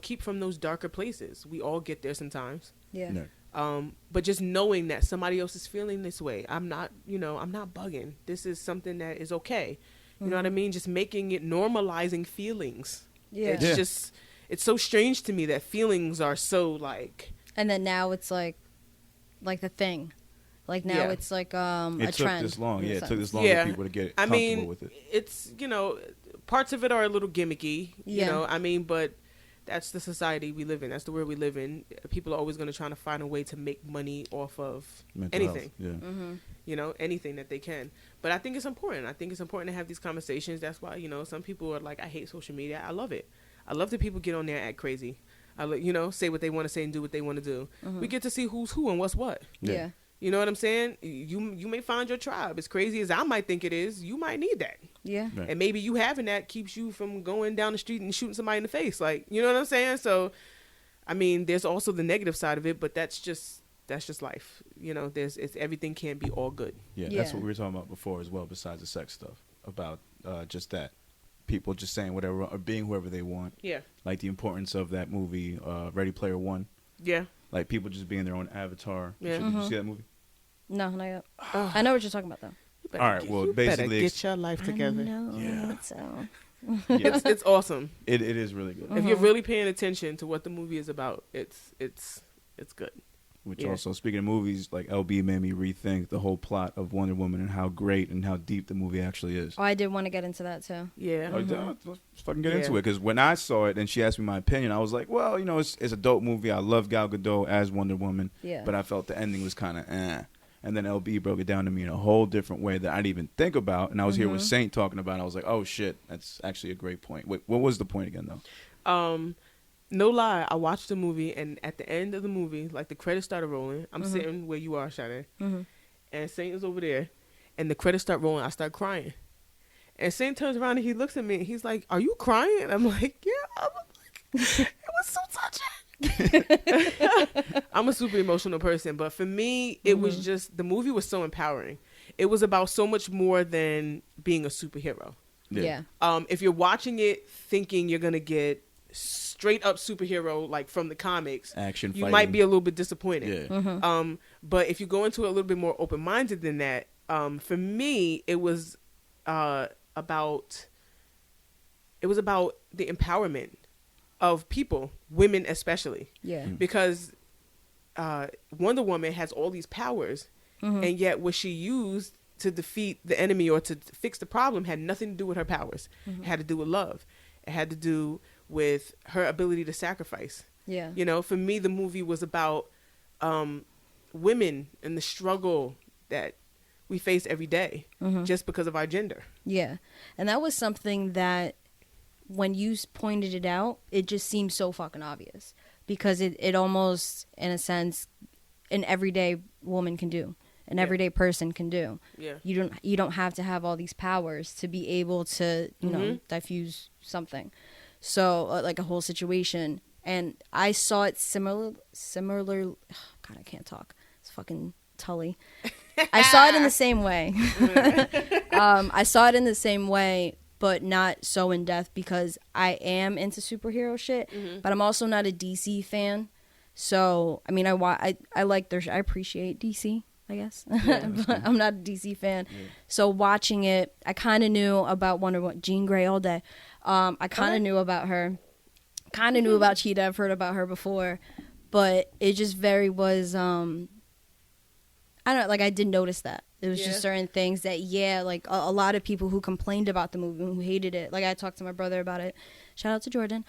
C: keep from those darker places. We all get there sometimes.
B: Yeah.
C: But just knowing that somebody else is feeling this way, I'm not bugging. This is something that is okay. You know what I mean? Just making it normalizing feelings.
B: Yeah.
C: It's so strange to me that feelings are so like.
B: And then now it's like the thing. Like now it's like a trend.
A: It took this long. Yeah, it took this long for people to get
C: I
A: comfortable
C: mean,
A: with it.
C: It's, parts of it are a little gimmicky,
B: Yeah.
C: but that's the society we live in. That's the world we live in. People are always going to try to find a way to make money off of
A: Mental
C: anything.
A: health. Yeah.
C: Anything that they can. But I think it's important. I think it's important to have these conversations. That's why, some people are like, I hate social media. I love it. I love that people get on there and act crazy. Say what they want to say and do what they want to do. We get to see who's who and what's what.
B: Yeah.
C: You know what I'm saying? You may find your tribe. As crazy as I might think it is, you might need that.
B: Yeah.
A: Right.
C: And maybe you having that keeps you from going down the street and shooting somebody in the face. Like, you know what I'm saying? So, I mean, there's also the negative side of it, but that's just life. Everything can't be all good.
A: Yeah,
B: Yeah.
A: that's what we were talking about before as well, besides the sex stuff, about just that. People just saying whatever or being whoever they want.
C: Yeah.
A: Like the importance of that movie, Ready Player One.
C: Yeah.
A: Like people just being their own avatar.
C: Yeah.
A: Did you see that movie?
B: No, not yet. I know what you're talking about though.
A: All right, well,
C: you
A: basically
C: better get your life together.
B: I know.
A: Yeah.
B: So.
A: Yeah.
C: It's awesome.
A: It is really good.
C: If you're really paying attention to what the movie is about, it's good.
A: Which
C: Yeah.
A: also, speaking of movies, like LB made me rethink the whole plot of Wonder Woman and how great and how deep the movie actually is.
B: Oh, I did want to get into that too.
C: Yeah.
A: Let's fucking get into
C: Yeah.
A: it, because when I saw it and she asked me my opinion, I was like, well, it's a dope movie. I love Gal Gadot as Wonder Woman,
B: Yeah.
A: but I felt the ending was kind of eh. And then LB broke it down to me in a whole different way that I didn't even think about. And I was here with Saint talking about it. I was like, oh, shit, that's actually a great point. Wait, what was the point again, though?
C: No lie, I watched the movie, and at the end of the movie, like the credits started rolling. I'm sitting where you are, Sade. And Saint is over there, and the credits start rolling. I start crying. And Saint turns around and he looks at me, and he's like, are you crying? And I'm like, yeah. I'm like, it was so touching. I'm a super emotional person, but for me, it was just, the movie was so empowering. It was about so much more than being a superhero.
B: Yeah.
C: If you're watching it thinking you're going to get straight up superhero like from the comics,
A: action
C: you
A: fighting.
C: Might be a little bit disappointed.
A: Yeah.
C: But if you go into it a little bit more open-minded than that, for me, it was about the empowerment of people, women especially.
B: Yeah.
C: Because Wonder Woman has all these powers, and yet what she used to defeat the enemy or to fix the problem had nothing to do with her powers. It had to do with love. It had to do with her ability to sacrifice.
B: Yeah.
C: You know, for me, the movie was about women and the struggle that we face every day just because of our gender.
B: Yeah. And that was something that when you pointed it out, it just seemed so fucking obvious because it almost, in a sense, an everyday woman can do. An everyday person can do.
C: Yeah.
B: You don't have to have all these powers to be able to, you know, diffuse something. So like a whole situation. And I saw it similar. God, I can't talk. It's fucking Tully. I saw it in the same way. I saw it in the same way, but not so in depth because I am into superhero shit, but I'm also not a DC fan. So I mean, I like I appreciate DC, I guess, but I'm not a DC fan. Yeah. So watching it, I kind of knew about Wonder Woman, Jean Grey all day. I kind of knew about her, kind of knew about Cheetah. I've heard about her before, but it just was. I don't know, like I did notice that. It was just certain things that, like a lot of people who complained about the movie, who hated it. Like I talked to my brother about it. Shout out to Jordan.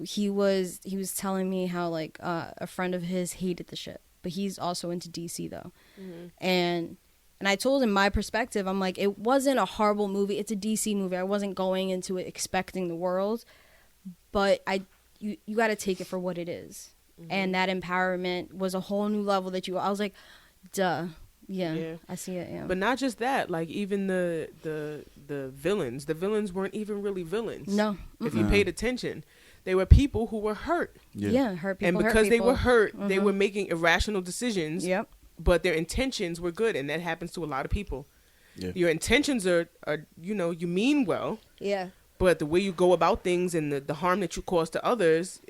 B: He was telling me how like a friend of his hated the shit, but he's also into DC though. And I told him my perspective. I'm like, it wasn't a horrible movie. It's a DC movie. I wasn't going into it expecting the world, but you got to take it for what it is. And that empowerment was a whole new level that I was like, duh. Yeah, I see it. Yeah.
C: But not just that, like even the villains weren't even really villains.
B: No.
C: If you paid attention, they were people who were hurt.
B: Yeah, hurt people.
C: And because they were hurt, they were making irrational decisions.
B: Yep.
C: But their intentions were good, and that happens to a lot of people. Yeah. Your intentions are you mean well.
B: Yeah.
C: But the way you go about things and the harm that you cause to others,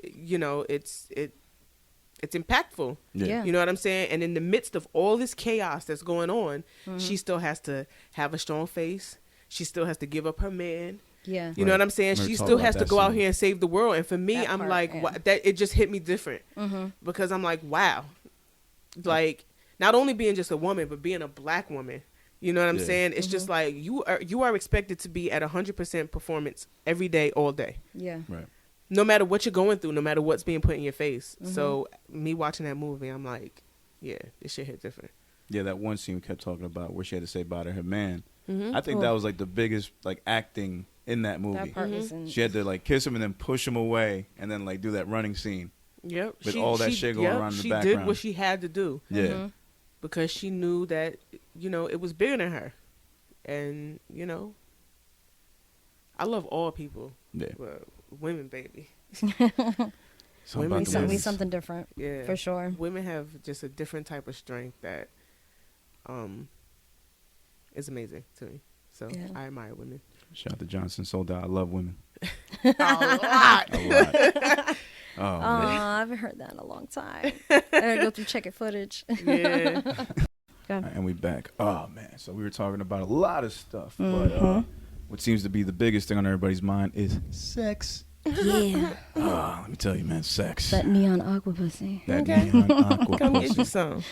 C: it's impactful.
B: Yeah.
C: You know what I'm saying? And in the midst of all this chaos that's going on, she still has to have a strong face. She still has to give up her man.
B: Yeah.
C: You know what I'm saying? She still has to go out here and save the world. And for me, I'm like, that it just hit me different. Because I'm like, wow. Like, not only being just a woman, but being a black woman. You know what I'm saying? It's just like, you are expected to be at 100% performance every day, all day.
B: Yeah.
A: Right.
C: No matter what you're going through, no matter what's being put in your face. So me watching that movie, I'm like, yeah, this shit hit different.
A: Yeah, that one scene we kept talking about where she had to say bye to her man. I think that was like the biggest like acting in that movie.
B: That part was
A: she had to like kiss him and then push him away and then like do that running scene.
C: Yep.
A: With all that shit going around in the background.
C: She did what she had to do.
A: Yeah.
C: Because she knew that, it was bigger than her. And, I love all people.
A: Yeah.
C: But women, baby.
B: Women something different. Yeah. For sure.
C: Women have just a different type of strength that is amazing to me. So I admire women.
A: Shout out to Johnson Soldout. I love women.
C: A lot.
A: Oh, man.
B: I haven't heard that in a long time. I gotta go through checking footage.
C: Yeah.
A: And we back. Oh, man. So we were talking about a lot of stuff. But what seems to be the biggest thing on everybody's mind is sex.
B: Yeah.
A: Let me tell you, man, sex.
B: That neon AQUAPUSSY.
A: That neon AQUAPUSSY.
C: Come get you some.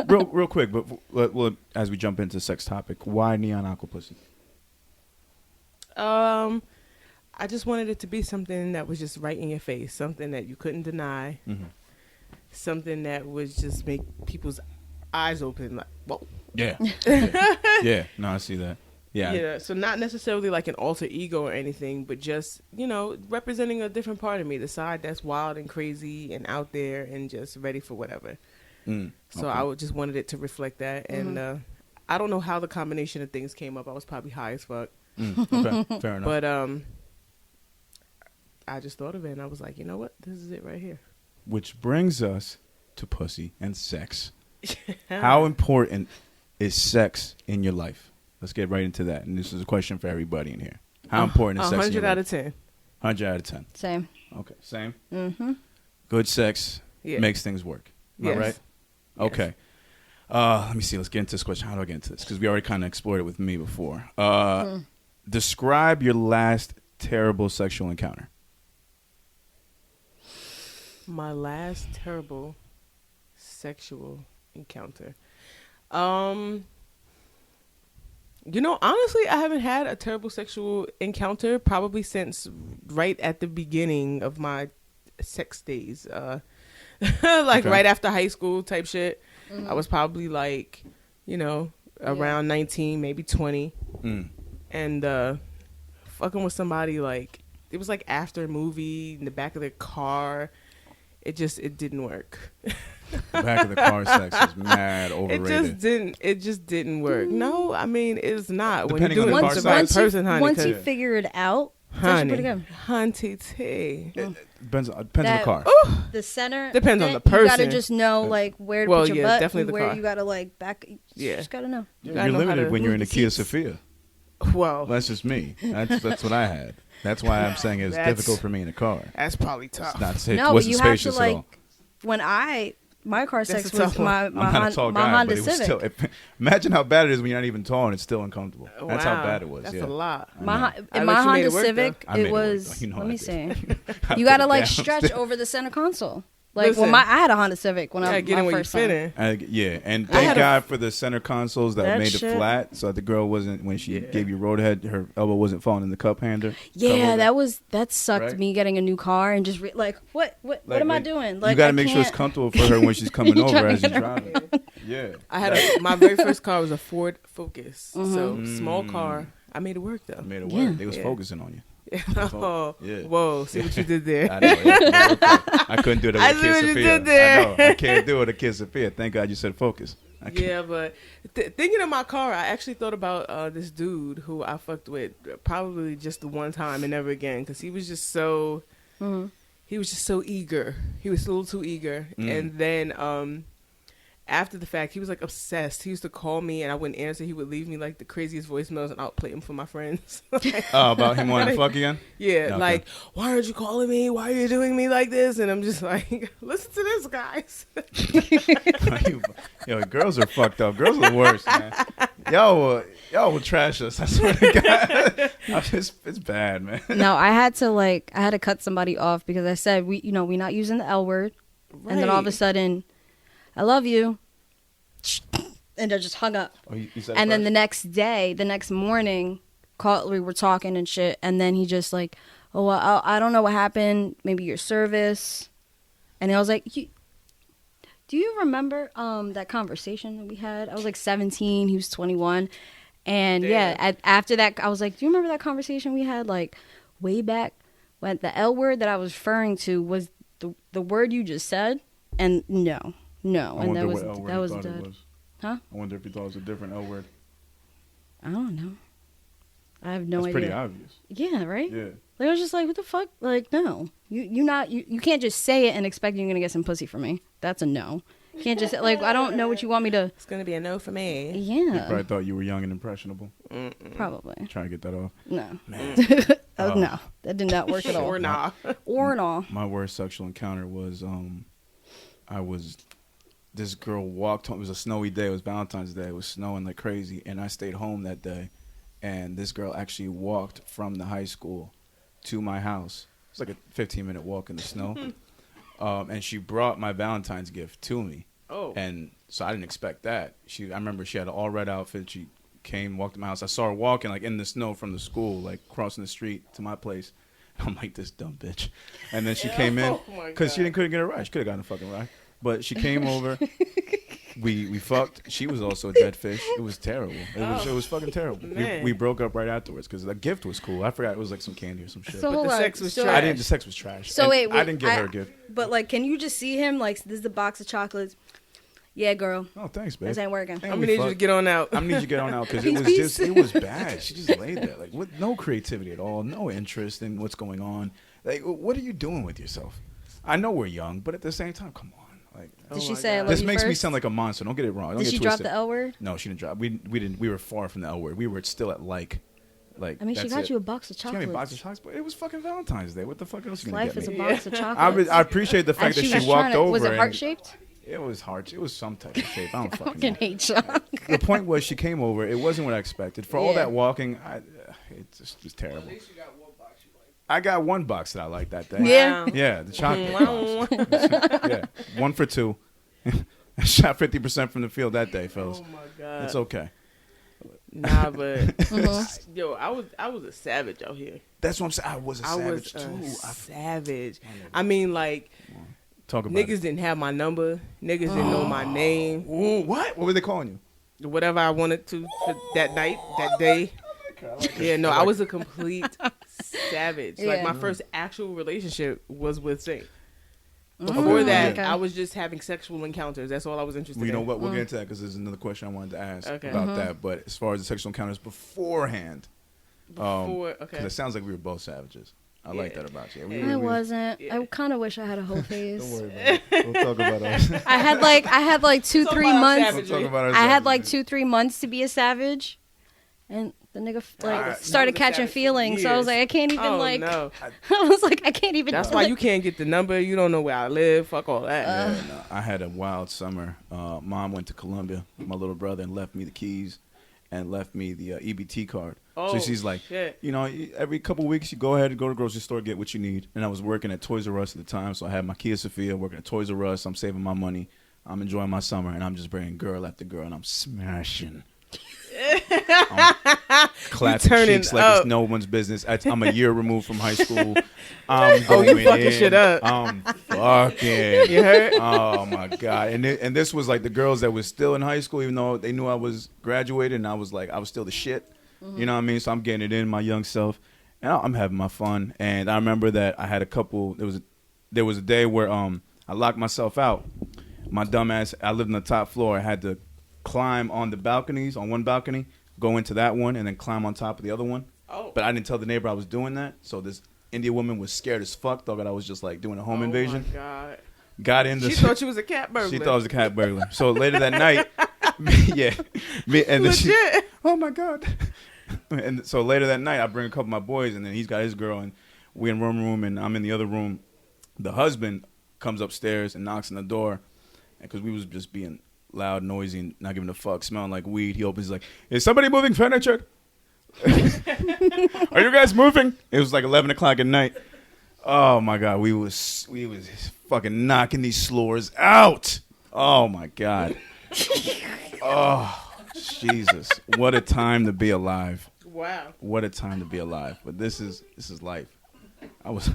A: real quick, but as we jump into sex topic, why neon AQUAPUSSY?
C: I just wanted it to be something that was just right in your face, something that you couldn't deny, something that would just make people's eyes open, like, whoa.
A: Yeah. Yeah. No, I see that. Yeah.
C: So not necessarily like an alter ego or anything, but just, representing a different part of me, the side that's wild and crazy and out there and just ready for whatever. So I just wanted it to reflect that. And I don't know how the combination of things came up. I was probably high as fuck.
A: Okay, fair enough.
C: But I just thought of it, and I was like, you know what? This is it right here.
A: Which brings us to pussy and sex. How important is sex in your life? Let's get right into that. And this is a question for everybody in here. How important is sex in your
C: 100 out
A: life?
C: of 10.
A: 100 out of 10.
B: Same.
A: Okay, same?
B: Mm-hmm.
A: Good sex makes things work. Am I right?
C: Yes.
A: Okay. Let me see. Let's get into this question. How do I get into this? Because we already kind of explored it with me before. Describe your last terrible sexual encounter.
C: My last terrible sexual encounter. Honestly, I haven't had a terrible sexual encounter probably since right at the beginning of my sex days. Right after high school type shit. I was probably like, around 19, maybe 20. And fucking with somebody, like, it was like after a movie in the back of their car. It didn't work.
A: The back of the car sex is mad overrated.
C: It just didn't work. No, I mean, it's not.
A: Depending
C: when you're
A: on
C: doing
A: the
C: it
A: car
C: with the
A: size.
C: right person, honey.
B: Once you figure it out, it's actually pretty good.
C: Hunty T.
A: Depends on the car.
B: The center
C: Depends on the
B: You gotta
C: person.
B: just know like where to
C: Well,
B: put your
C: yeah,
B: butt,
C: definitely
B: and
C: the
B: where
C: car.
B: you gotta like back. You just gotta know.
C: You
A: You're
C: gotta know how
A: limited
C: to
A: when you're in a
C: move the
A: Kia
C: seats.
A: Sophia.
C: Well,
A: That's just me. That's what I had. That's why I'm saying it's
C: That's-
A: difficult for me in a car.
C: that's probably tough.
A: It's not safe.
B: No, but
A: wasn't
B: you have to
A: spacious at all.
B: like when my car
C: That's
B: sex
C: a
B: was
C: tough one.
B: my
A: I'm not a tall guy,
B: Honda
A: but it was
B: Civic.
A: still. Imagine how bad it is when you're not even tall and it's still uncomfortable. That's how
C: Wow,
A: bad it was.
C: That's
A: yeah.
C: a lot.
A: I know.
B: My
C: I
B: in
C: bet
B: my
C: you made
B: Honda
C: it work,
B: Civic,
A: though. I made
B: it
A: it work,
B: was.
A: though. You know
B: let
A: I
B: me
A: did.
B: see.
A: I
B: You
A: put
B: gotta
A: it
B: like
A: down
B: stretch
A: still.
B: over the center console. Like
C: Listen.
B: I had a Honda Civic when
C: Yeah,
B: I
C: get in
B: my
C: where you
B: first
C: fit
B: time.
C: in.
A: Yeah, and
C: I
A: thank
C: had
A: God for the center consoles that
B: That
A: made it
B: shit.
A: flat, so the girl wasn't when she
C: Yeah.
A: gave you roadhead, her elbow wasn't falling in the cup holder.
B: Yeah, that sucked
A: Right?
B: me getting a new car and just what
A: Like,
B: am I doing? Like
A: you got
B: I
A: to make sure it's
B: can't-
A: comfortable for her when she's coming
B: You
A: over
B: trying to
A: as you're
B: get
A: driving. Yeah,
C: I had my very first car was a Ford Focus,
B: Mm-hmm.
C: so small car. I made it work though.
A: I made it
B: Yeah.
A: work. They was
C: Yeah.
A: focusing on you.
C: Oh,
A: Yeah.
C: whoa! See what you did there.
A: I know. Yeah, I couldn't do that with
C: I
A: a
C: see
A: Kia
C: what you
A: Sophia.
C: did there.
A: I know. I can't do it with a Kia Sophia. Thank God you said focus. I can't.
C: Yeah, but thinking of my car, I actually thought about this dude who I fucked with probably just the one time and never again because he was just so he was just so eager. He was a little too eager, and then after the fact, he was like obsessed. He used to call me and I wouldn't answer. He would leave me like the craziest voicemails and I'll play them for my friends.
A: About him wanting to fuck again?
C: Yeah,
A: Okay.
C: like, why aren't you calling me? Why are you doing me like this? And I'm just like, listen to this, guys.
A: Yo, girls are fucked up. Girls are the worst, man. Y'all will trash us. I swear to God. It's bad, man.
B: No, I had to cut somebody off because I said we're not using the L word, and then all of a
C: Right.
B: sudden, I love you, and I just hung up.
A: Oh, you said
B: And
A: it
B: then
A: first?
B: the next morning, we were talking and shit, and then he just like, oh, well, I don't know what happened. Maybe your service, and I was like, do you remember that conversation that we had? I was like 17, he was 21, and
C: Damn.
B: after that, I was like, do you remember that conversation we had like way back when the L word that I was referring to was the word you just said, and no,
A: I
B: and
A: wonder
B: that was
A: what L word
B: that
A: you
B: was
A: thought it
B: dead.
A: was.
B: Huh?
A: I wonder if you thought it was a different L word.
B: I don't know. I have no
A: That's
B: idea.
A: pretty obvious.
B: Yeah, right?
A: Yeah.
B: Like I was just like, what the fuck? Like, no. You can't just say it and expect you're gonna get some pussy from me. That's a no. You can't just like I don't know what you want me to.
C: It's gonna be a no for me.
A: You
B: Yeah,
A: probably thought you were young and impressionable.
B: probably.
A: Trying to get that off.
B: No,
A: Man.
B: no, that did not work at all.
C: Or not.
B: Or at all.
A: My worst sexual encounter was this girl walked home. It was a snowy day. It was Valentine's Day. It was snowing like crazy, and I stayed home that day. And this girl actually walked from the high school to my house. It's like a 15-minute walk in the snow. And she brought my Valentine's gift to me.
C: Oh.
A: And so I didn't expect that. I remember she had an all red outfit. She came, walked to my house. I saw her walking like in the snow from the school, like crossing the street to my place. I'm like, this dumb bitch. And then she came in
C: Oh my
A: because she
C: God.
A: couldn't get a ride. She could have gotten a fucking ride. But she came over We fucked. She was also a dead fish. It was terrible. It was fucking terrible. We broke up right afterwards because the gift was cool. I forgot it was like some candy or some shit.
B: So
C: But
B: hold
C: the
B: on.
C: sex was
B: So-
C: trash.
A: The sex was trash.
B: So
A: And
B: wait,
A: I didn't get her a gift.
B: But like, can you just see him? Like, this is the box of chocolates. Yeah, girl.
A: Oh, thanks, babe.
B: This ain't working.
A: And
C: I'm
A: we
C: gonna need you to
A: fucked.
C: get on out.
A: I'm gonna need you to get on out because it was bad. She just laid there like with no creativity at all, no interest in what's going on. Like, what are you doing with yourself? I know we're young, but at the same time, come on. Like,
B: Did she
C: my
B: say I
C: God.
B: love
A: this
B: you
A: makes me
B: first?
A: sound like a monster. Don't get it wrong. Don't
B: Did
A: get
B: she
A: twisted.
B: drop the L word?
A: No, she didn't drop. We didn't. We were far from the L word. We were still at like.
B: I mean, she
A: that's
B: got
A: it.
B: you a box of
A: She got
B: chocolates.
A: me a box of chocolates, but it was fucking Valentine's Day. What the fuck else you gonna
B: Life
A: get
B: is a
A: me?
B: box of chocolates.
A: I appreciate the fact that
B: was
A: she walked
B: trying to-
A: over.
B: Was it
A: and-
B: heart shaped?
A: It was heart. It was some type of shape. I don't fucking
B: Fucking
A: know.
B: hate y'all.
A: The point was, she came over. It wasn't what I expected. For all
B: Yeah.
A: that walking, it just was terrible. I got one box that I liked that day.
B: Yeah.
A: Yeah, the chocolate box. Yeah, 1 for 2. I shot 50% from the field that day, fellas.
C: Oh my God.
A: It's okay.
C: Nah, but yo, I was a savage out here.
A: That's what I'm saying. I was a savage
C: I
A: too.
C: was a savage. I mean, like,
A: Talk about
C: niggas didn't have my number. Niggas didn't know my name.
A: Ooh, what? What were they calling you?
C: Whatever I wanted to for that night, that day. Yeah, no, I was a complete savage. Like,
B: Yeah.
C: my first actual relationship was with Saint. Before that, I was just having sexual encounters. That's all I was interested
A: Well, you know
C: in.
A: what? We'll get into that because there's another question I wanted to ask
C: Okay.
A: about that. But as far as the sexual encounters beforehand,
C: Before, okay.
A: because it sounds like we were both savages. I like
C: Yeah.
A: that about you.
C: Yeah.
B: I wasn't.
C: Yeah.
B: I kind of wish I had a whole
A: Don't
B: face.
A: worry about it. We'll talk about us.
B: I had like 2-3
C: Talk about
B: months.
C: savagery.
A: We'll talk about our
B: I had like
A: savages.
B: 2-3 months to be a savage, and the nigga like
A: Alright.
B: started
C: I was a
B: catching
C: savage for
B: feelings. So I was
C: years.
B: like, I can't even
C: Oh,
B: like.
C: no.
B: I was like, I can't even.
C: That's why you can't get the number. You don't know where I live. Fuck all that.
A: Yeah, no, I had a wild summer. Mom went to Colombia with my little brother and left me the keys and left me the EBT card. So
C: Oh,
A: she's like,
C: shit.
A: you know, every couple weeks you go ahead and go to the grocery store, get what you need. And I was working at Toys R Us at the time, so I had my Kia Sophia working at Toys R Us. I'm saving my money. I'm enjoying my summer, and I'm just bringing girl after girl, and I'm smashing. I'm clapping
C: turning
A: cheeks like
C: up.
A: it's no one's business. I'm a year removed from high school. I'm
C: Oh, you
A: going
C: fucking
A: in.
C: shit up.
A: I'm fucking.
C: You heard?
A: Oh my god! And this was like the girls that was still in high school, even though they knew I was graduated, and I was still the shit. You know what I mean? So I'm getting it in my young self, and I'm having my fun. And I remember that I had a couple. There was a day where I locked myself out. My dumb ass. I lived on the top floor. I had to climb on the balconies, on one balcony, go into that one, and then climb on top of the other one.
C: Oh.
A: But I didn't tell the neighbor I was doing that. So this Indian woman was scared as fuck, thought that I was just like doing a home invasion.
C: Oh my God.
A: Got in the.
C: She thought you was a cat burglar.
A: She thought I was a cat burglar. So later that night, and then she,
C: Legit.
A: oh my god. And so later that night, I bring a couple of my boys, and then he's got his girl, and we in one room, and I'm in the other room. The husband comes upstairs and knocks on the door, and because we was just being loud, noisy, and not giving a fuck, smelling like weed, he opens, he's like, "Is somebody moving furniture? Are you guys moving?" It was like 11 o'clock at night. Oh my god, we was fucking knocking these floors out. Oh my god. Oh Jesus, what a time to be alive.
C: Wow.
A: What a time to be alive. But this is life. I was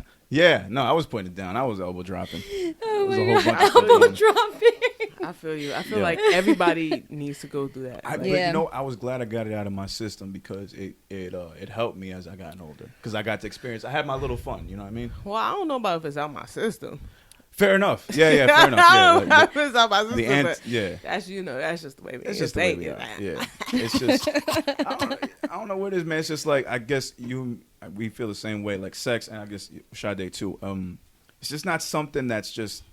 A: putting it down. I was elbow dropping.
B: Oh
A: was
B: my
A: a whole
B: God.
A: bunch of
B: Elbow
A: stuff.
B: dropping.
C: I feel you. I feel
A: Yeah.
C: like everybody needs to go through that.
A: But
B: Yeah.
A: you know, I was glad I got it out of my system because it helped me as I got older. Because I got to experience. I had my little fun. You know what I mean?
C: Well, I don't know about if it's out my system.
A: Fair enough. Yeah, fair enough.
C: I
A: Yeah,
C: don't know
A: like,
C: if it's out my system. but
A: yeah.
C: that's that's just the way we
A: It's just the way we are. Yeah, it's just I don't know what it is, man. It's just like I guess we feel the same way, like sex, and I guess Sade too. It's just not something that's just.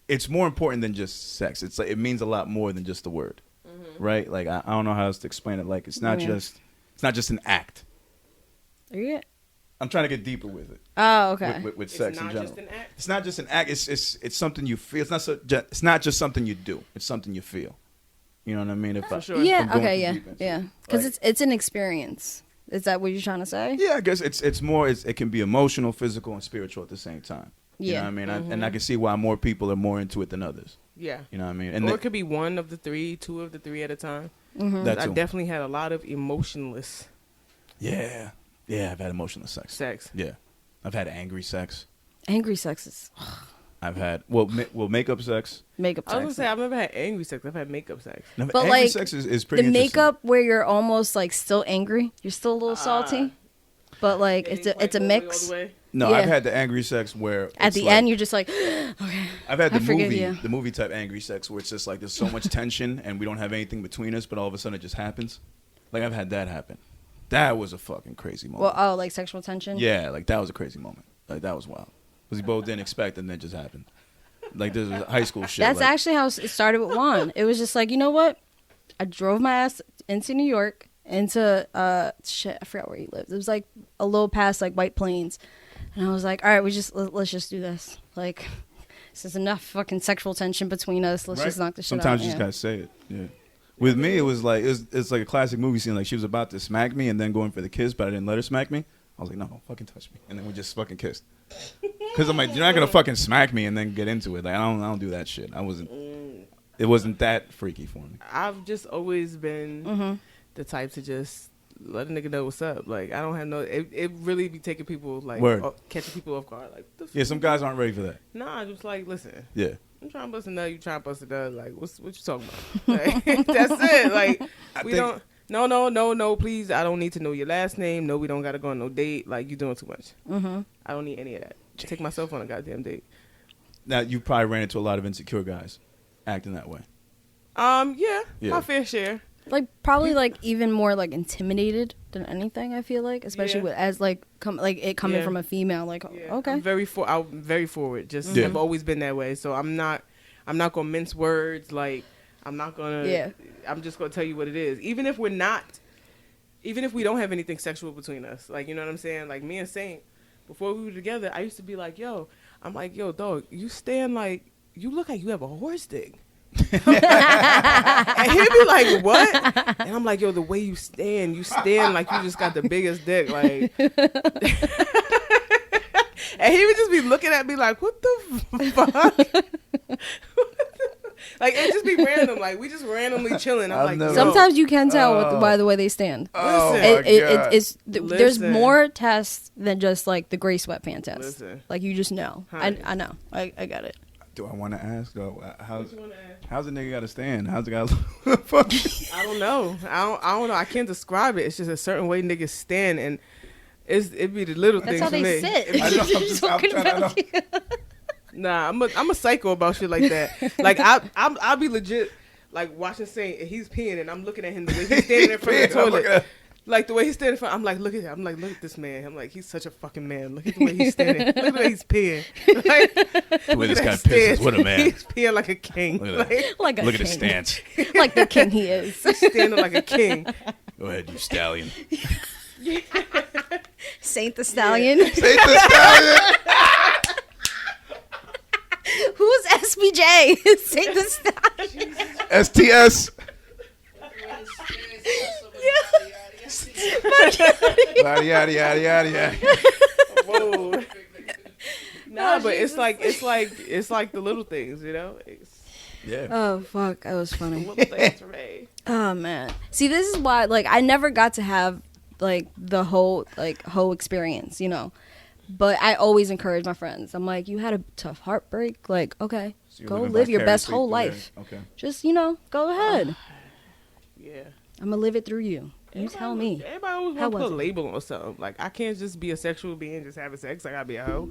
A: It's more important than just sex. It's like it means a lot more than just the word, right? Like I don't know how else to explain it. Like it's not just an act.
B: Are you?
A: I'm trying to get deeper with it.
B: Oh, okay.
A: With sex in
C: not
A: general.
C: just an act.
A: It's not just an act. It's something you feel. It's not just something you do. It's something you feel. You know what I mean?
C: For sure.
A: I'm
B: Yeah.
A: going
B: Okay.
A: too
B: Yeah.
A: deep into
B: Yeah.
A: it.
B: Because
A: Like-
B: it's an experience. Is that what you're trying to say?
A: Yeah, I guess it's more. It can be emotional, physical, and spiritual at the same time. You
B: Yeah.
A: know what I mean? And I can see why more people are more into it than others.
C: Yeah.
A: You know what I mean? And
C: Or it could be one of the three, two of the three at a time.
A: that
C: I
A: too.
C: definitely had a lot of emotionless
A: Yeah, I've had emotional sex.
C: sex.
A: Yeah, I've had angry sex.
B: Angry sex is.
A: I've had makeup sex.
B: Makeup
C: I was
B: sex.
C: gonna say I've never had angry sex. I've had makeup sex.
A: No,
B: But,
A: angry
B: like,
A: sex is pretty
B: The
A: interesting.
B: makeup where you're almost like still angry, you're still a little salty, but like
C: It
B: it's
C: ain't
B: a
C: quite
B: mix.
C: all the way.
A: No,
B: Yeah.
A: I've had the angry sex where
B: At
A: it's
B: the
A: like-
B: end, you're just like, okay.
A: I've had
B: I forgive you.
A: the movie type angry sex where it's just like there's so much tension and we don't have anything between us, but all of a sudden it just happens. Like I've had that happen. That was a fucking crazy moment.
B: Well, like sexual tension.
A: Yeah, like that was a crazy moment. Like that was wild because we both didn't expect it and then it just happened. Like this was high school shit.
B: That's
A: like,
B: actually how it started with Juan. It was just like, you know what? I drove my ass into New York, into shit. I forgot where he lived. It was like a little past like White Plains, and I was like, all right, let's just do this. Like, this is enough fucking sexual tension between us. Let's just knock the shit
A: Sometimes
B: out.
A: you just gotta say it. Yeah. With me, it was like it's like a classic movie scene. Like she was about to smack me and then going for the kiss, but I didn't let her smack me. I was like, no, don't fucking touch me, and then we just fucking kissed. Because I'm like, you're not gonna fucking smack me and then get into it. Like I don't do that shit. It wasn't that freaky for me.
C: I've just always been the type to just let a nigga know what's up. Like I don't have no. It really be taking people like catching people off guard. Like
A: Yeah, some guys aren't ready for that.
C: Nah, just like listen.
A: Yeah.
C: I'm trying to bust a nut. You trying to bust a nut? Like what you talking about? Like, that's it. Like don't. No, please. I don't need to know your last name. No, we don't got to go on no date. Like, you doing too much. I don't need any of that. Take myself on a goddamn date.
A: Now, you probably ran into a lot of insecure guys acting that way.
C: Yeah. My fair share.
B: Like, probably, like, even more, like, intimidated than anything, I feel like. Especially with, as, like, it coming from a female. Like, okay.
C: I'm very forward. Just have always been that way. So I'm not going to mince words. Like, I'm not going to, I'm just going to tell you what it is. Even if we don't have anything sexual between us. Like, you know what I'm saying? Like, me and Saint, before we were together, I used to be like, yo, dog, you stand like, you look like you have a horse dick. And he'd be like, what? And I'm like, yo, the way you stand like you just got the biggest dick. Like, and he would just be looking at me like, what the fuck? Like, it just be random. Like, we just randomly chilling. I'm like,
B: sometimes you can tell by the way they stand. There's more tests than just like the gray sweatpant test.
C: Listen.
B: Like, you just know. I know. I got it.
A: Do I want to ask though? How's the nigga got to stand? How's the guy look?
C: I don't know. I don't know. I can't describe it. It's just a certain way niggas stand, and it be the little things for me.
B: That's how they sit.
C: Nah, I'm a psycho about shit like that. Like I'll be legit like watching Saint and he's peeing and I'm looking at him the way he's standing in front of the toilet. Like the way he's standing in front, I'm like, look at him. I'm like, look at this man. I'm like, he's such a fucking man. Look at the way he's standing. Look at the way he's peeing. Like,
A: the way this guy pisses. What a man.
C: He's peeing like a king.
A: Look at his stance.
B: Like the king he is.
C: He's standing like a king.
A: Go ahead, you stallion.
B: Saint the Stallion.
A: Saint the Stallion.
B: Who's SBJ? Saint the Stallion.
A: STS. Yada yada yada.
C: Whoa. Nah, but it's like the little things, you know.
A: Yeah.
B: Oh fuck, that was funny.
C: The little things for me.
B: Oh man. See, this is why like I never got to have like the whole experience, you know. But I always encourage my friends. I'm like, you had a tough heartbreak. Like, okay,
A: So
B: go live your best whole life.
A: Okay.
B: Just, go ahead.
C: Yeah.
B: I'm going to live it through you. You tell me.
C: Everybody always want to put a label on something. Like, I can't just be a sexual being just having sex. I got to be a hoe.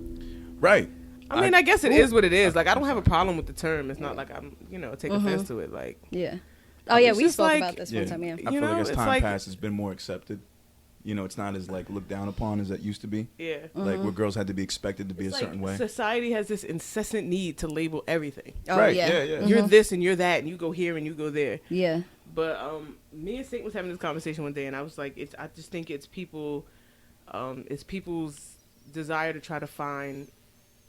A: Right.
C: I mean, I guess it is what it is. Like, I don't have a problem with the term. It's not like I'm, take offense to it. Like,
B: yeah. Oh, yeah, we
C: just
B: spoke
C: like-
B: about this one time, yeah.
A: I feel like as
C: it's
A: time
C: like-
A: passes, it's been more accepted. It's not as like looked down upon as it used to be.
C: yeah.
A: Like where girls had to be expected to be
C: It's
A: a certain
C: like
A: way.
C: society has this incessant need to label everything.
B: Oh,
A: Right,
B: yeah.
A: yeah.
C: You're this and you're that, and you go here and you go there.
B: Yeah.
C: But me and Saint was having this conversation one day, and I was like, I just think it's people's desire to try to find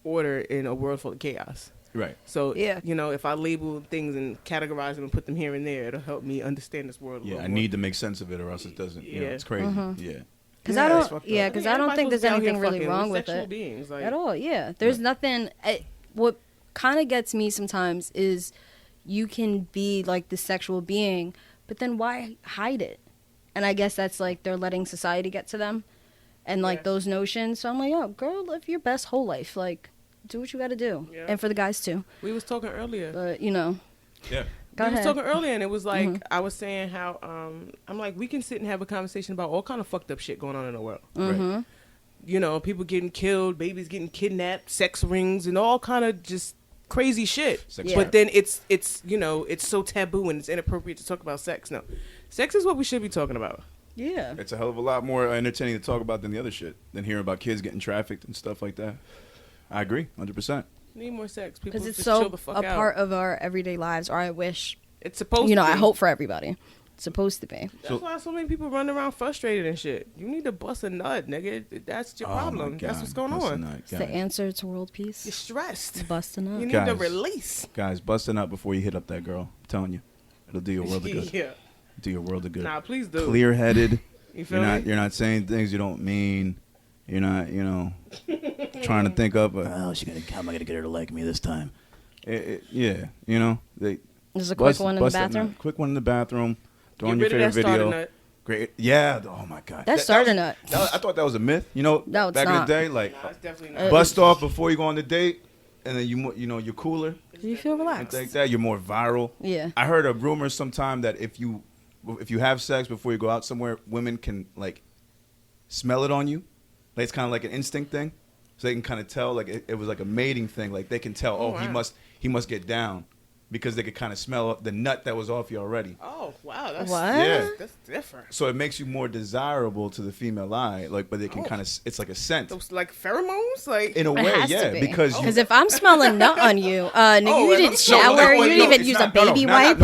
C: order in a world full of chaos.
A: Right.
C: So,
B: Yeah.
C: if I label things and categorize them and put them here and there, it'll help me understand this world a
A: Yeah,
C: little
A: I
C: more.
A: need to make sense of it, or else it doesn't.
C: Yeah.
A: It's crazy. Yeah.
B: Because
A: Yeah,
B: I
A: that's
B: don't,
A: fucked
B: yeah,
A: up.
B: because I don't think there's anything really wrong with
C: sexual
B: it.
C: Beings, like,
B: At all, yeah. There's nothing, what kind of gets me sometimes is you can be like the sexual being, but then why hide it? And I guess that's like they're letting society get to them and like those notions. So I'm like, oh, girl, live your best whole life. Like, do what you got to do.
C: Yeah.
B: And for the guys too.
C: We was talking earlier.
B: But, you know.
A: Yeah.
B: Go
C: we
B: ahead.
C: was talking earlier, and it was like, I was saying how, I'm like, we can sit and have a conversation about all kind of fucked up shit going on in the world.
A: Right.
C: You know, people getting killed, babies getting kidnapped, sex rings, and all kind of just crazy shit.
B: Yeah.
C: But then it's you know, it's so taboo and it's inappropriate to talk about sex. No, sex is what we should be talking about.
B: Yeah.
A: It's a hell of a lot more entertaining to talk about than the other shit, than hearing about kids getting trafficked and stuff like that. I agree, 100%.
C: Need more sex. People
B: Because it's
C: just
B: so
C: chill the fuck
B: a
C: out.
B: part of our everyday lives, or I wish.
C: It's supposed
B: You know,
C: to be.
B: I hope for everybody. It's supposed to be.
C: That's why so many people run around frustrated and shit. You need to bust a nut, nigga. That's your problem.
A: my
C: That's
A: God.
C: what's going
A: Bust a
C: on.
A: nut,
B: It's the
A: guys.
B: answer to world peace.
C: You're stressed.
B: Busting
C: You
B: up.
C: need
A: Guys.
C: to release.
A: Guys, busting up before you hit up that girl. I'm telling you. It'll do you a world of good.
C: Yeah.
A: Do you a world of good.
C: Nah, please do.
A: Clear-headed.
C: You feel me?
A: You're not saying things you don't mean. You're not, you know, trying to think up, how am I going to get her to like me this time? Yeah, you know.
B: There's a quick one in the bathroom.
A: Quick one in the bathroom. Throw on
C: Get
A: your
C: rid of
A: favorite
C: that
A: video.
C: starter nut.
A: Great. Yeah. Oh, my God.
B: That's starter nut.
A: I thought that was a myth. You know,
B: No, it's
A: back in
B: not.
A: the day, like,
C: Nah, it's definitely not.
A: bust off before you go on the date, and then you know, you're cooler.
B: You feel
A: And
B: relaxed.
A: like that, you're more viral.
B: Yeah.
A: I heard a rumor sometime that if you have sex before you go out somewhere, women can like smell it on you. Like it's kind of like an instinct thing, so they can kind of tell. Like it was like a mating thing. Like they can tell. Oh,
C: wow.
A: he must get down, because they could kind of smell the nut that was off you already.
C: Oh, wow. That's,
B: What?
A: Yeah.
C: That's different.
A: So it makes you more desirable to the female eye. Like, but they can
C: Oh.
A: kind of. It's like a scent.
C: Those, like, pheromones? Like,
A: In a
B: It
A: way,
B: has
A: yeah,
B: to be.
A: because
B: Because if I'm smelling nut on you, nigga,
C: Oh,
B: you
C: and
B: didn't
C: I'm
B: shower, you didn't even
A: it's
B: use
A: not-
B: a baby wipe.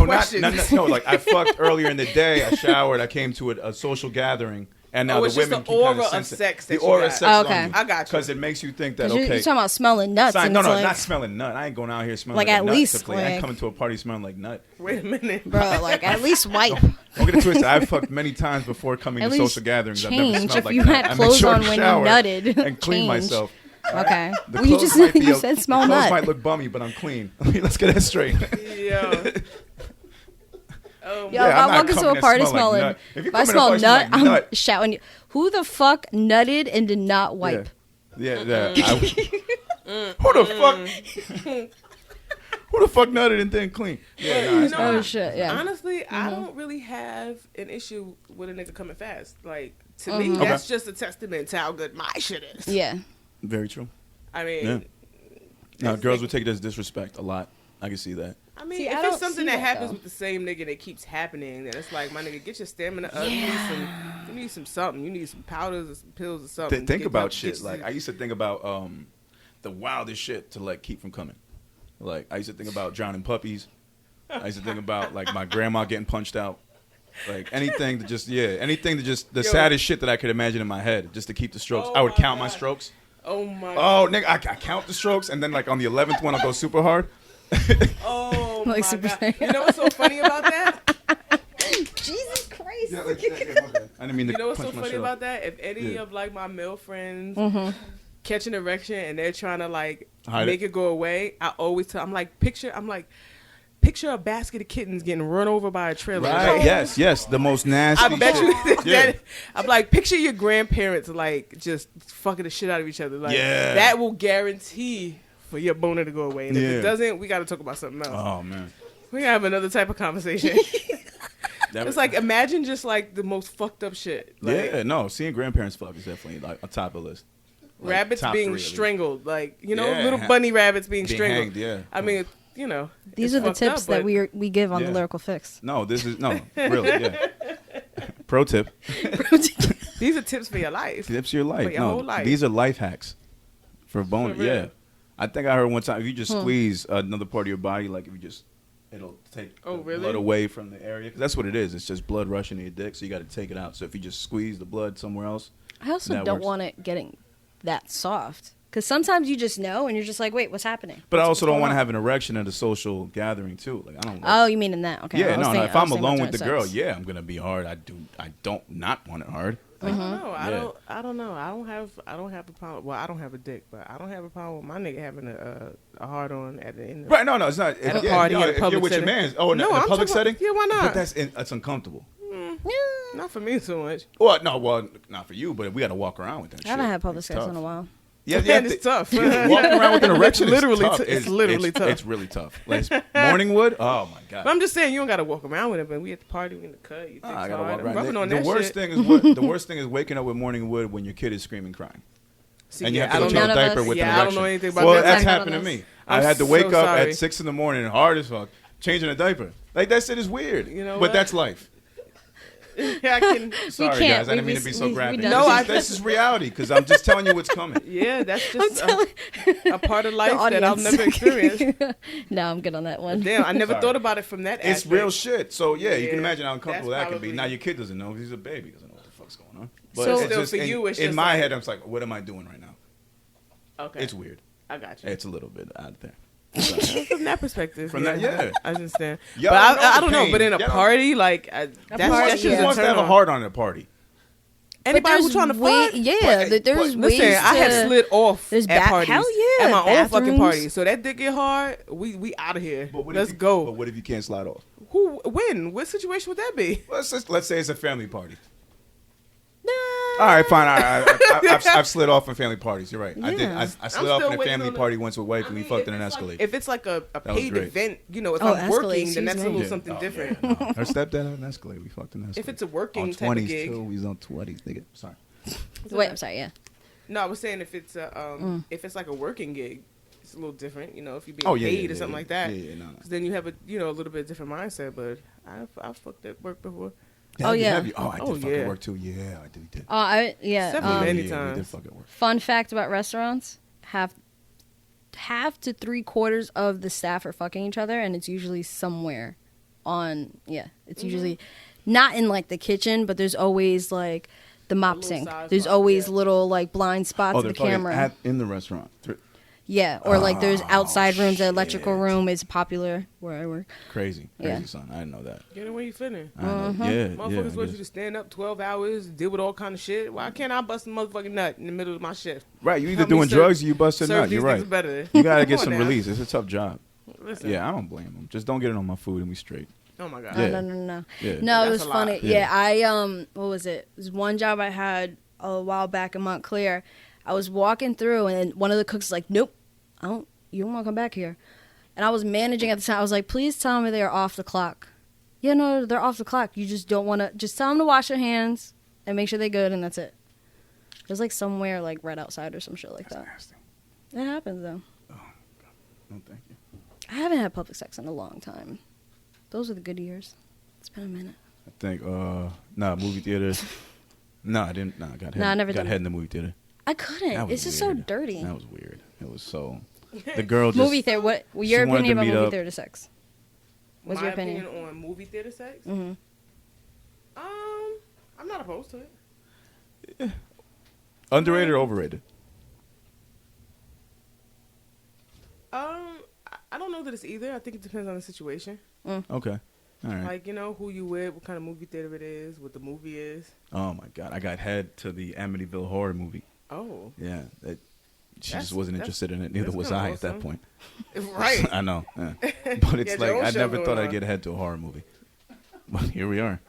A: No, like I fucked earlier in the day. I showered. I came to a social gathering, and now
C: Oh,
A: the
C: it's just
A: women
C: the
A: can kind
C: aura
A: of
C: of
A: sense
C: sex
A: the
C: that you
A: aura
C: got.
A: of sex
B: Oh, okay.
A: on you.
C: I got you.
A: Because it makes you think that
B: You're
A: okay.
B: talking about smelling nuts.
A: Sorry,
B: and
A: no,
B: it's like,
A: not smelling nut. I ain't going out here smelling
B: Like,
A: like,
B: at
A: a nut
B: least,
A: to play. I ain't
B: like-
A: coming to a party smelling like nut.
C: wait a minute.
B: bro, like at least wipe.
A: Don't get it twisted. I've fucked many times before coming
B: At
A: to
B: least
A: social gatherings. I've never
B: change
A: smelled
B: if
A: like
B: you
A: nut.
B: had
A: I make
B: clothes
A: sure
B: on
A: to
B: when you
A: shower
B: nutted.
A: and clean
B: Change.
A: myself.
B: Okay.
A: The
B: Well, you
A: clothes
B: just
A: might be
B: you
A: a-
B: said
A: the
B: smell
A: clothes
B: nut.
A: might look bummy, but I'm clean. Let's get that straight.
C: Yo.
B: Yo,
A: Yeah,
B: if
A: I'm
B: I
A: not
B: walk into
A: coming
B: a
A: to
B: party
A: smell like
B: smelling,
A: nut. If you
B: if I
A: come in a
B: smell
A: party
B: nut,
A: smelling
B: I'm
A: nut-
B: shouting. Who the fuck nutted and did not wipe?
A: Yeah. Who the fuck nutted and then clean? Yeah,
C: But,
A: nah,
C: you
A: it's
C: know,
A: not.
B: Oh shit, yeah.
C: Honestly, I don't really have an issue with a nigga coming fast. Like, to me,
B: Mm-hmm.
C: that's just a testament to how good my shit is.
B: Yeah.
A: Very true.
C: I mean,
A: Yeah. Now,
C: it's
A: girls
C: like-
A: would take it as disrespect a lot. I can see that.
C: I mean,
B: See,
C: if
B: I
C: it's
B: don't
C: something
B: see
C: that
B: that,
C: happens
B: though.
C: with the same nigga that keeps happening, then it's like, my nigga, get your stamina up.
B: Yeah.
C: You need some something. You need some powders or some pills or something.
A: Think
C: Get
A: about
C: your-
A: shit.
C: get
A: Like
C: your-
A: I used to think about the wildest shit to like keep from coming. Like I used to think about drowning puppies. I used to think about like my grandma getting punched out. Like anything to just the saddest shit that I could imagine in my head just to keep the strokes.
C: Oh
A: I would
C: my
A: count my
C: God.
A: strokes.
C: Oh my.
A: Oh nigga, I count the strokes and then like on the 11th one I'll go super hard.
C: Oh
B: Like
C: my
B: Super
C: God.
B: Saiyan.
C: You know what's so funny about that?
B: Jesus Christ.
A: I didn't mean to
C: You know what's so
A: punch
C: funny
A: myself.
C: about that? If any
A: Yeah.
C: of like my male friends
B: Mm-hmm.
C: catch an erection and they're trying to like
A: Hide
C: make it go away, I always tell. I'm like, picture a basket of kittens getting run over by a trailer.
A: Right.
C: Like,
A: Yes. The most nasty.
C: I bet
A: shit.
C: you that.
A: Yeah.
C: I'm like, picture your grandparents like just fucking the shit out of each other. Like
A: Yeah.
C: that will guarantee for your boner to go away. And if
A: Yeah.
C: it doesn't, we got to talk about something else.
A: Oh man.
C: We gotta have another type of conversation. It's like, imagine just like the most fucked up shit. Like,
A: yeah, no, seeing grandparents fuck is definitely like on top of the list. Like,
C: rabbits
A: top
C: being
A: 3 at least.
C: strangled, like, you know,
A: Yeah,
C: little bunny rabbits being strangled.
A: hanged, yeah.
C: I mean, you know,
B: These
C: it's
B: are the
C: fucked
B: tips
C: up,
B: that
C: but-
B: we give on the
A: Yeah.
B: Lyrical Fix.
A: No, this is really, yeah. Pro tip.
C: These are tips for your life.
A: Tips your life.
C: For your
A: No,
C: whole life.
A: these are life hacks for bone.
C: For real.
A: Yeah. I think I heard one time if you just squeeze another part of your body, like if you just, it'll take the
C: really?
A: blood away from the area. 'Cause that's what it is. It's just blood rushing to your dick, so you got to take it out. So if you just squeeze the blood somewhere else,
B: I also
A: That
B: don't
A: works.
B: want it getting that soft. Because sometimes you just know and you're just like, wait, what's happening?
A: but I
B: What's
A: also don't
B: going
A: want to
B: on?
A: have an erection at a social gathering too. Like I don't.
B: Oh, you mean in that? Okay.
A: yeah,
B: I was
A: no.
B: thinking-
A: If
B: I
A: I'm
B: was thinking
A: alone
B: about
A: with the
B: during
A: girl,
B: sex.
A: yeah, I'm gonna be hard. I don't not want it hard.
C: I don't know. I
A: Yeah.
C: don't know. I don't have a problem. Well, I don't have a dick, but I don't have a problem with my nigga having a hard on at the end.
A: Right? No, it's not.
C: At a
A: yeah,
C: party,
A: no,
C: at a
A: if you're
C: public
A: with
C: setting.
A: your man. Oh,
C: No,
A: in a
C: I'm
A: public
C: talking
A: setting.
C: about- yeah, why not?
A: But that's uncomfortable.
C: Not for me so much.
A: Well, not for you, but we got to walk around with that.
B: I haven't
A: shit.
B: had public
A: It's
B: sex
A: tough.
B: in a while.
A: Yeah,
C: Man, it's tough.
A: Walking around with an erection is
C: literally
A: tough.
C: it's literally tough.
A: It's really tough. Like morning wood. Oh my god.
C: But I'm just saying, you don't gotta walk around with it. But we at the party, we in the cut. You think
A: I gotta walk around.
C: rubbing on
A: The
C: that
A: worst
C: shit.
A: thing is what? The worst thing is waking up with morning wood when your kid is screaming, crying.
C: See,
A: And you
C: yeah,
A: have to
C: I
A: go
C: don't
A: change
C: know.
A: a diaper with an
C: Yeah,
A: erection.
C: I don't know anything about
A: Well,
C: that.
A: that's
B: None of
A: happened to
B: us.
A: me.
C: I'm
A: I had to wake
C: so
A: up
C: sorry.
A: at 6 in the morning, hard as fuck, changing a diaper. Like that shit is weird.
C: You know
A: but
C: what?
A: that's life.
C: I can.
A: Sorry,
B: can't.
A: guys. I didn't mean to be so
B: We
A: graphic.
B: done.
C: No,
A: This is reality because I'm just telling you what's coming.
C: Yeah, that's just a part of life
B: The
C: that I'll
B: audience.
C: never experience.
B: No, I'm good on that one.
C: Damn, I never
A: Sorry.
C: thought about it from that
A: It's
C: aspect.
A: real shit. So yeah, you can
C: Yeah,
A: imagine how uncomfortable
C: that's
A: that can be.
C: probably-
A: Now your kid doesn't know because he's a baby. He doesn't know what the fuck's going on. But
B: So-
A: it's
C: Still,
A: just
C: for you, it's
A: in
C: just
A: my
C: like-
A: head, I'm just like, what am I doing right now?
C: Okay,
A: It's weird.
C: I got you.
A: It's a little bit out there.
C: From that perspective,
A: From that, yeah.
C: I understand.
A: Y'all
C: But
A: know
C: I
A: the
C: don't know.
A: pain.
C: But in a
A: Y'all-
C: party, like that's
B: party,
C: that's
A: Who
C: just
A: wants
C: a
A: to have
C: turn
A: a
C: on.
A: heart on at a party?
C: Anybody who's trying to fuck.
B: Yeah,
A: But-
B: there's
A: but-
B: ways
C: Listen, I have
B: to-
C: slid off
B: There's
C: at parties.
B: hell yeah,
C: At my own fucking
B: bathrooms.
C: party. So that dick get hard, we out of here.
A: But what if
C: Let's
A: you-
C: go.
A: But what if you can't slide off?
C: Who? When? What situation would that be?
A: Let's say it's a family party.
B: Nah.
A: All right, fine. I've slid off in family parties. You're right. I did.
B: Yeah.
A: I slid
C: I'm
A: off
C: still
A: in a
C: waiting
A: family
C: on the-
A: party once with wife, and we fucked in an
C: if it's
A: Escalade.
C: If it's like a
A: was
C: paid
A: great.
C: event, you know, if
B: Oh,
C: I'm
B: Escalade,
C: working, then that's a
B: excuse me.
C: little something different.
A: Yeah, no. Her stepdad had an Escalade. We fucked in an Escalade.
C: If it's a working
A: on
C: type of
A: 20s
C: gig.
A: too. We was on 20s, nigga. Sorry.
B: Wait, I'm sorry. Yeah.
C: No, I was saying if it's a if it's like a working gig, it's a little different. You know, if you're being
A: Oh yeah,
C: paid
A: yeah,
C: or something
A: yeah,
C: like that.
A: Yeah, no.
C: 'Cause then you have a a little bit different mindset. But I've fucked at work before.
B: Oh, yeah.
A: Have you? Oh, I did
C: Oh,
A: fuck
C: yeah.
A: at work too. Yeah, I did.
B: Yeah.
C: Several many
A: We did
C: times.
A: fuck at work.
B: Fun fact about restaurants: half to 3/4 of the staff are fucking each other, and it's usually somewhere on. Yeah, it's usually not in like the kitchen, but there's always like the mop
C: little
B: sink.
C: side
B: There's
C: spot,
B: always
C: yeah.
B: little like blind spots
A: Oh,
B: of
A: they're
B: the
A: fucking
B: camera.
A: in the restaurant.
B: Yeah, or like there's outside rooms. The
A: shit.
B: electrical room is popular where I work.
A: Crazy,
B: Yeah.
A: son. I didn't know that.
C: Get it where you feeling.
A: I know. Yeah,
C: Motherfuckers
A: yeah. I
C: want you
A: guess.
C: to stand up 12 hours, deal with all kind of shit. Why can't I bust a motherfucking nut in the middle of my shift?
A: Right, you either
C: Help me
A: doing
C: serve-
A: drugs or you busting
C: serve
A: nut.
C: these
A: You're right.
C: niggas better.
A: You gotta
C: Come
A: get
C: on
A: some
C: now.
A: release. It's a tough job.
C: Listen.
A: Yeah, I don't blame them. Just don't get it on my food and we straight.
C: Oh my god.
A: Yeah.
B: No.
A: Yeah.
B: No, it
C: That's
B: was
C: a lot.
B: funny.
A: Yeah.
B: Yeah, I what was it? It was one job I had a while back in Montclair. I was walking through and then one of the cooks was like, "Nope, you don't want to come back here." And I was managing at the time. I was like, "Please tell me they are off the clock." Yeah, no, they're off the clock. You just don't want to. Just tell them to wash their hands and make sure they're good, and that's it. It was like somewhere like right outside or some shit like that.
A: Nasty.
B: It happens though.
A: No, thank you.
B: I haven't had public sex in a long time. Those were the good years. It's been a minute.
A: I think, movie theater. No, I didn't. No, I got head.
B: I never
A: got
B: did
A: head in the movie theater.
B: I couldn't.
A: That was
B: It's just so
A: weird.
B: dirty.
A: That was weird. It was so. The girl just.
B: Movie theater. What your
A: she wanted
B: opinion
A: to
B: about
A: meet
B: movie
A: up.
B: theater sex? What's
C: My
B: your opinion?
C: on movie theater sex?
B: Mm-hmm.
C: I'm not opposed to it.
A: Underrated or overrated?
C: I don't know that it's either. I think it depends on the situation.
A: Okay. All right.
C: Like, you know, who you with, what kind of movie theater it is, what the movie is.
A: Oh my God, I got head to the Amityville horror movie.
C: Oh.
A: Yeah, she
C: That's-
A: just wasn't
C: that's-
A: interested in it. Neither
C: that's
A: was
C: kinda
A: I at that
C: awesome.
A: point.
C: Right.
A: I know. Yeah. But it's
C: Get
A: like
C: your own
A: I
C: show
A: never
C: going
A: thought I'd
C: on.
A: get head to a horror movie. But here we are.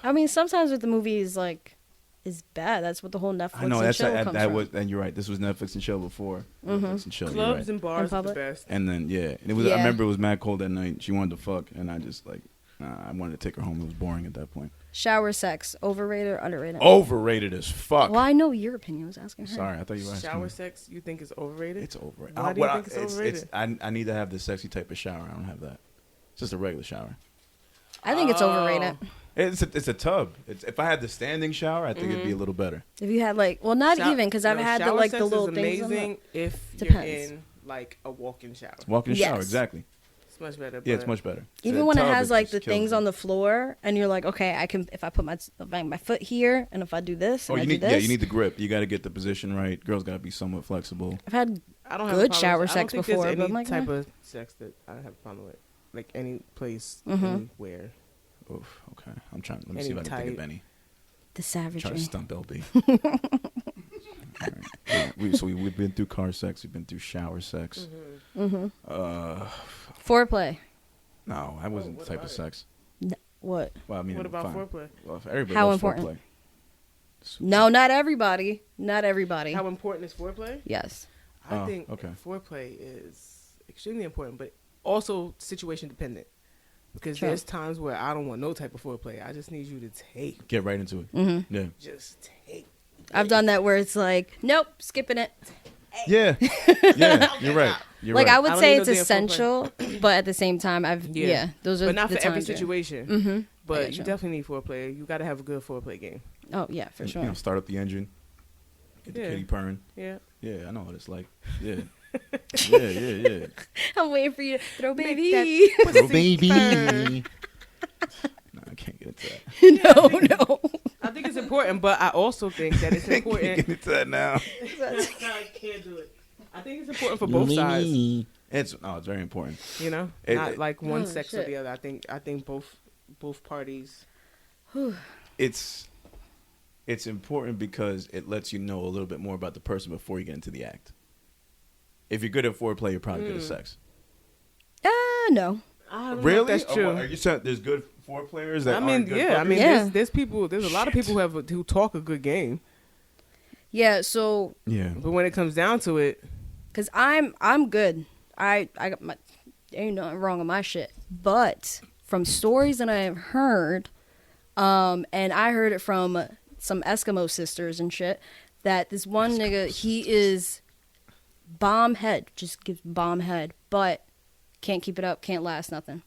C: I mean,
B: sometimes with the movies, like, is bad. That's what the whole Netflix
A: I know
B: and
A: that's
B: chill
A: that
B: comes
A: was,
B: from.
A: and you're right. This was Netflix and chill before Netflix and chill. You're
C: clubs
A: right.
C: and bars
B: In
C: are the
B: public?
C: best.
A: And then and it was. I
B: Yeah.
A: remember it was mad cold that night. She wanted to fuck, and I just like, I wanted to take her home. It was boring at that point.
B: Shower sex, overrated or underrated?
A: Overrated as fuck.
B: Well, I know your opinion. I was asking her.
A: Sorry, I thought you were asking.
C: Shower
A: me.
C: sex, you think is overrated?
A: It's overrated.
C: Why do you think it's overrated?
A: I need to have the sexy type of shower. I don't have that. It's just a regular shower.
B: I think it's overrated.
A: It's a tub. If I had the standing shower, I think it'd be a little better.
B: If you had like, well, not even because I've had the
C: shower
B: like
C: sex
B: the little
C: is
B: things. on
C: amazing
B: the-
C: if
B: Depends.
C: you're in like a walk-in shower.
A: Walk-in shower,
B: Yes.
A: exactly.
C: It's much better.
A: Yeah, it's
C: but
A: much better.
B: Even
A: The
B: when it
A: tub,
B: has like the
A: just kills
B: things
A: me.
B: on the floor, and you're like, okay, I can if I put my foot here, and if I do this, and
A: Oh,
B: I
A: you
B: do
A: need
B: this.
A: you need the grip. You got to get the position right. Girls got to be somewhat flexible.
B: I've had
C: I don't have
B: good
C: a problem
B: shower
C: with-
B: sex
C: I don't think
B: before,
C: there's
B: but
C: any
B: I'm like,
C: type of sex that I have a problem with. Like any place, anywhere.
A: Oof. Okay, I'm trying. Let me
C: Any
A: see if I can think of
C: type.
A: any.
B: the
A: Try to
B: savagery.
A: stump LB. All right. Yeah, we've been through car sex. We've been through shower sex.
B: Foreplay.
A: No, I wasn't the
C: what
A: type
C: about
A: of
C: it?
A: sex.
B: What?
A: Well, I mean,
C: What about
A: fine.
C: foreplay?
A: Well, everybody
B: How
A: loves
B: important?
A: foreplay.
B: No, not everybody. Not everybody.
C: How important is foreplay?
B: Yes.
C: I think foreplay is extremely important, but also situation dependent. Because there's times where I don't want no type of foreplay. I just need you to take.
A: Get right into it.
B: Mm-hmm.
A: Yeah.
C: Just take.
B: I've done that where it's like, nope, skipping it.
A: Yeah. Yeah. You're right. You're
B: like
A: right.
B: I would say it's essential, but at the same time, those are
C: but not
B: the
C: for every
B: times where-
C: situation.
B: Mm-hmm.
C: But you definitely need foreplay. You got to have a good foreplay game.
B: Oh yeah, for sure.
A: You know, start up the engine. Get the kitty purring.
C: Yeah.
A: Yeah, I know what it's like. Yeah. Yeah.
B: I'm waiting for you to throw baby.
A: Throw baby. No, I can't get into that.
B: No.
C: I think it's important, but I also think that it's important.
A: Get into that now.
C: I can't do it. I think it's important for both sides.
A: It's very important.
C: You know, not like one sex or the other. I think both parties.
A: It's important because it lets you know a little bit more about the person before you get into the act. If you're good at foreplay, you're probably good at sex.
B: No.
A: Really?
C: That's true.
A: Are you saying there's good foreplayers that aren't good
C: yeah. I mean,
A: fuckers?
C: there's a lot of people who talk a good game.
B: Yeah. So.
A: Yeah.
C: But when it comes down to it,
B: because I'm good. I got my ain't nothing wrong with my shit. But from stories that I have heard, and I heard it from some Eskimo sisters and shit, that this one nigga, he is bomb head, just gives bomb head, but can't keep it up, can't last nothing.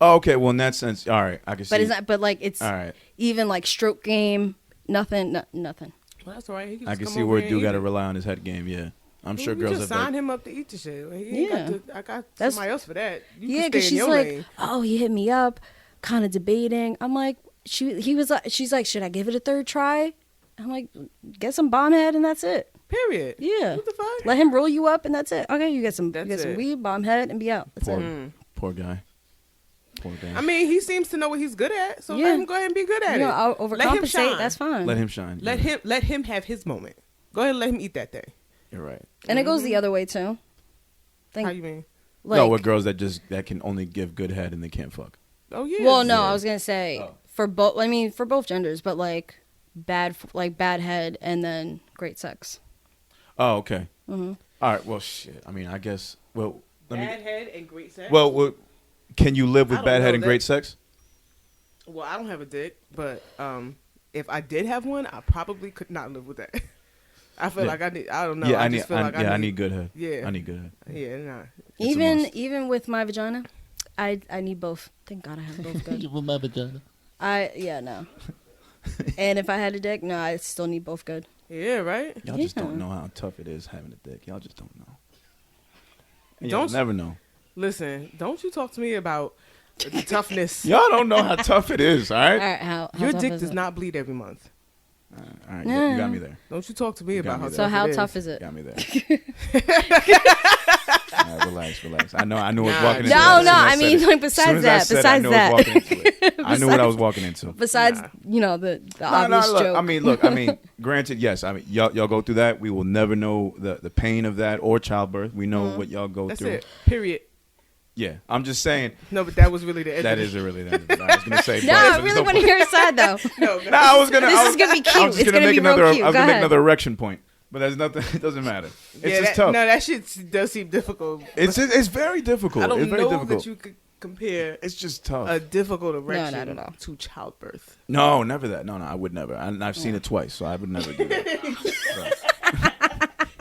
A: Oh, okay. Well, in that sense, all right, I can see.
B: But it's not. But like it's
A: all right.
B: Even like stroke game, nothing. Well,
C: that's all right.
A: I can see where dude got to rely on his head game. Yeah, I'm sure girls
C: just
A: have
C: sign him up to eat the shit. I got
B: That's,
C: somebody else for that.
B: You because she's like, lane. Oh, he hit me up, kind of debating. I'm like, she's like, should I give it a third try? I'm like, get some bomb head and that's it.
C: Period.
B: Yeah.
C: What the fuck?
B: Let him roll you up and that's it. Okay, you get some weed, bomb head, and be out. That's
A: Poor guy. Poor guy.
C: I mean, he seems to know what he's good at, so let him go ahead and be good at it.
B: I'll overcompensate. That's fine.
A: Let him shine.
C: Let him have his moment. Go ahead and let him eat that thing.
A: You're right.
B: And it goes the other way too.
C: How you mean?
A: Like, no, with girls that can only give good head and they can't fuck.
C: Oh yeah.
B: Well, no, I was gonna say for both. I mean, for both genders, but like bad head and then great sex.
A: Oh, okay. Mm-hmm. All right. Well, shit. I mean, I guess. Well,
C: bad head and great sex.
A: Well, can you live with bad head and great sex?
C: Well, I don't have a dick, but if I did have one, I probably could not live with that. I feel like I need. I don't know.
A: Yeah,
C: I
A: need good head.
C: Yeah,
A: I need good head.
C: Yeah, nah.
B: Even with my vagina, I need both. Thank God I have both good.
D: With my vagina.
B: No. And if I had a dick, no, I still need both good.
C: Yeah, right.
A: Y'all just don't know how tough it is having a dick. Y'all just don't know. Y'all never know.
C: Listen, don't you talk to me about the toughness.
A: Y'all don't know how tough it is. All right.
B: All right. How
C: your dick does not bleed every month.
A: All right, you got me there.
C: Don't you talk to me about how tough it is.
B: So how tough is it?
A: Got me there. Relax. I knew I was walking into.
B: No. I mean, like besides that.
A: I knew what I was walking into.
B: Besides, the obvious joke.
A: I mean, granted, yes. I mean, y'all go through that. We will never know the pain of that or childbirth. We know what y'all go through.
C: That's it. Period.
A: Yeah, I'm just saying.
C: No, but that was really the end.
A: That is really the end. I was gonna say.
B: No, I really want to hear his side though.
A: I was gonna.
B: This is gonna be cute. It's gonna be real cute.
A: I was gonna make another erection point, but there's nothing. It doesn't matter. It's just tough.
C: No, that shit does seem difficult.
A: It's very difficult.
C: I don't
A: it's very
C: know
A: difficult.
C: that you could compare.
A: It's just tough.
C: A difficult erection
B: not at all.
C: to childbirth.
A: No, never that. No, I would never. I've seen it twice, so I would never do that.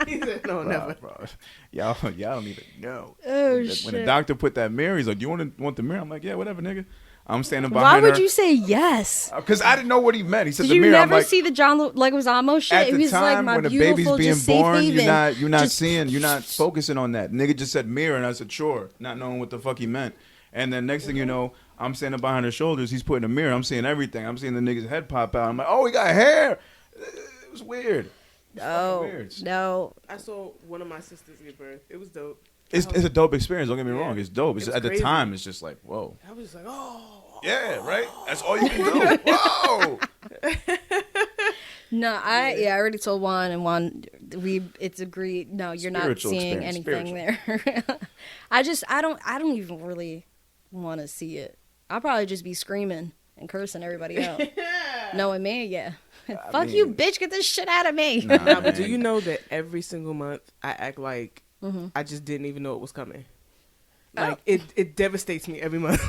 C: He said, no, never.
A: Bro. Y'all don't even know.
B: Oh, shit.
A: When the doctor put that mirror, he's like, "Do you want the mirror?" I'm like, "Yeah, whatever, nigga." I'm standing behind
B: her. Why
A: her.
B: would you say yes?
A: Because I didn't know what he meant. He said
B: Did
A: the
B: you
A: mirror.
B: never
A: I'm like,
B: see the John Leguizamo shit?
A: at
B: It
A: the
B: was
A: time
B: like my
A: when the
B: beautiful,
A: baby's being born,
B: you're
A: not focusing on that. Nigga just said mirror, and I said sure, not knowing what the fuck he meant. And then next thing you know, I'm standing behind her shoulders. He's putting a mirror. I'm seeing everything. I'm seeing the nigga's head pop out. I'm like, oh, he got hair. It was weird.
B: No.
C: I saw one of my sisters give birth. It was dope.
A: It's a dope experience. Don't get me wrong. It's dope. At
C: crazy.
A: The time, it's just like, whoa.
C: I was just like, oh.
A: Yeah, right? That's all you can do. Whoa.
B: No, I already told Juan, and Juan, it's agreed. No, you're
A: Spiritual
B: not seeing
A: experience.
B: anything there. I don't even really want to see it. I'll probably just be screaming and cursing everybody out. Knowing me, yeah. Fuck you, bitch! Get this shit out of me.
C: Nah, but do you know that every single month I act like I just didn't even know it was coming? Like it devastates me every month.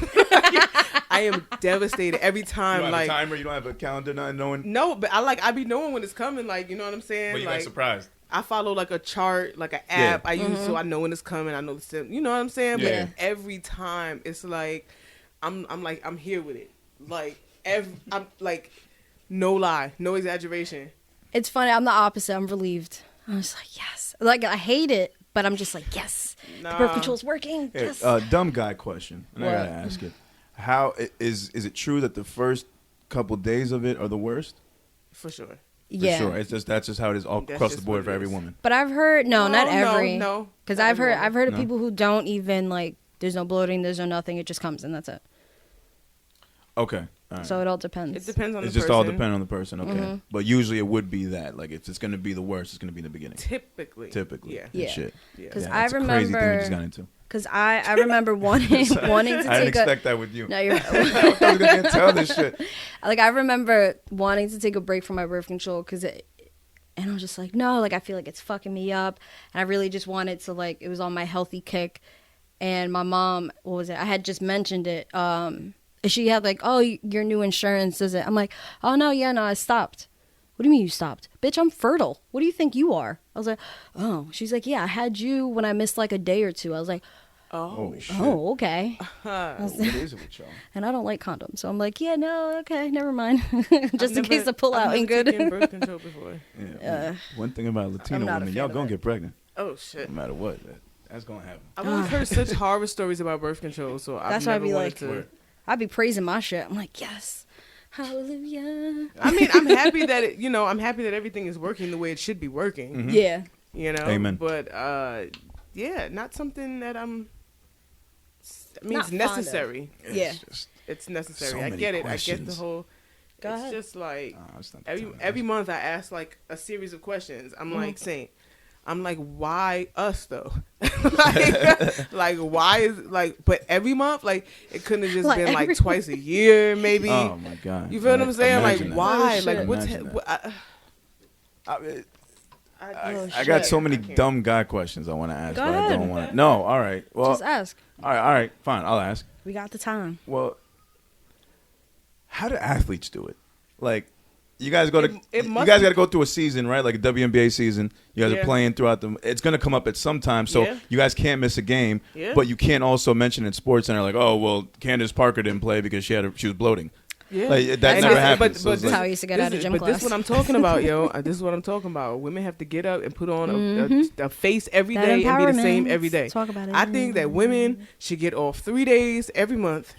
C: I am devastated every time.
A: You don't
C: like
A: have a timer, you don't have a calendar, not knowing.
C: No, but I be knowing when it's coming. Like, you know what I'm saying?
A: But you're
C: like
A: surprised.
C: I follow like a chart, like an app I use, so I know when it's coming. I know the you know what I'm saying?
A: Yeah.
C: But every time it's like I'm here with it. Like I'm like, no lie, no exaggeration.
B: It's funny. I'm the opposite. I'm relieved. I'm just like, yes. Like, I hate it, but I'm just like, yes. The birth control's working.
A: Here,
B: Yes.
A: dumb guy question. And I gotta ask it. How is it true that the first couple days of it are the worst?
C: For sure.
B: Yeah.
A: For sure. That's just how it is all
C: That's
A: across the
C: just
A: board
C: what
A: for
C: it
A: every
C: is.
A: woman.
B: But I've heard not every.
C: No.
B: Because
C: Not
B: I've heard
C: everyone.
B: of people who don't even like. There's no bloating. There's no nothing. It just comes and that's it.
A: Okay. All right.
B: So it all depends.
C: It depends on
A: It's
C: the
A: just
C: person.
A: all dependent on the person. Okay. But usually it would be that. Like, if it's going to be the worst, it's going to be in the beginning.
C: Typically.
A: Typically.
C: Yeah.
B: Yeah.
A: Shit.
B: Because
A: Yeah,
B: I
A: that's a crazy thing we
B: remember.
A: just got into.
B: Because I remember wanting to
A: I didn't
B: take a.
A: expect that with you.
B: No, you're.
A: I thought I was going to tell this shit.
B: Like, I remember wanting to take a break from my birth control because and I was just like, no, like, I feel like it's fucking me up. And I really just wanted to, like, it was on my healthy kick. And my mom, what was it? I had just mentioned it. She had like, oh, your new insurance, is it? I'm like, oh, no, I stopped. What do you mean you stopped? Bitch, I'm fertile. What do you think you are? I was like, oh. She's like, yeah, I had you when I missed like a day or two. I was like,
A: Holy shit.
B: oh, okay.
A: What is it with y'all?
B: And I don't like condoms. So I'm like, yeah, no, okay, never mind. Just in case the pull out ain't
C: I've never
B: good.
C: taken birth control before.
A: Yeah. One thing about Latino
B: not a
A: women,
B: fan
A: y'all
B: of
A: gonna
B: it.
A: get pregnant.
C: Oh shit.
A: No matter what. That's gonna happen.
C: I've always heard such horror stories about birth control, so
B: That's
C: I've
B: why I'd
C: never
B: be
C: wanted
B: like,
C: to.
B: I'd be praising my shit. I'm like, yes, hallelujah.
C: I mean, I'm happy that I'm happy that everything is working the way it should be working.
A: Mm-hmm.
B: Yeah.
C: You know,
A: Amen.
C: But yeah, not something that I'm. I mean,
B: Not
C: it's
B: fond of.
C: necessary.
B: Yeah.
C: It's necessary.
A: So
C: I
A: many
C: get it. I get the
A: questions.
C: whole.
B: Go
C: it's
B: ahead.
C: just like
A: It's not the time to
C: every
A: ask.
C: month I ask like a series of questions. I'm
B: Mm-hmm.
C: like Saint. I'm like, why us though? like why is like? But every month, like it couldn't have just
B: Like,
C: been
B: every
C: like twice a year, maybe.
A: Oh my god.
C: You feel what I'm saying? Like
A: Imagine that.
C: why?
B: Oh,
C: Like
B: shit.
C: what's
A: Imagine that.
C: what,
A: I got so many
C: can't.
A: dumb guy questions I want to ask,
B: Go
A: but I
B: ahead.
A: don't want to. No, all right. Well,
B: Just ask.
A: all right, fine. I'll ask.
B: We got the time.
A: Well, how do athletes do it? Like, you guys go to
C: It
A: you
C: must
A: guys
C: be-
A: got to go through a season, right? Like a WNBA season. You guys
C: Yeah.
A: are playing throughout the. It's gonna come up at some time, so
C: Yeah.
A: you guys can't miss a game.
C: Yeah.
A: But you can't also mention in Sports Center like, oh well, Candace Parker didn't play because she was bloating.
C: Yeah,
A: Like, that never happens. So it's
B: That's
A: like-
B: how I used to get out of gym
C: But
B: class.
C: this is what I'm talking about, yo. This is what I'm talking about. Women have to get up and put on a face every
B: That
C: day and be the
B: empowerment.
C: same every day.
B: Talk about it.
C: I think that women should get off 3 days every month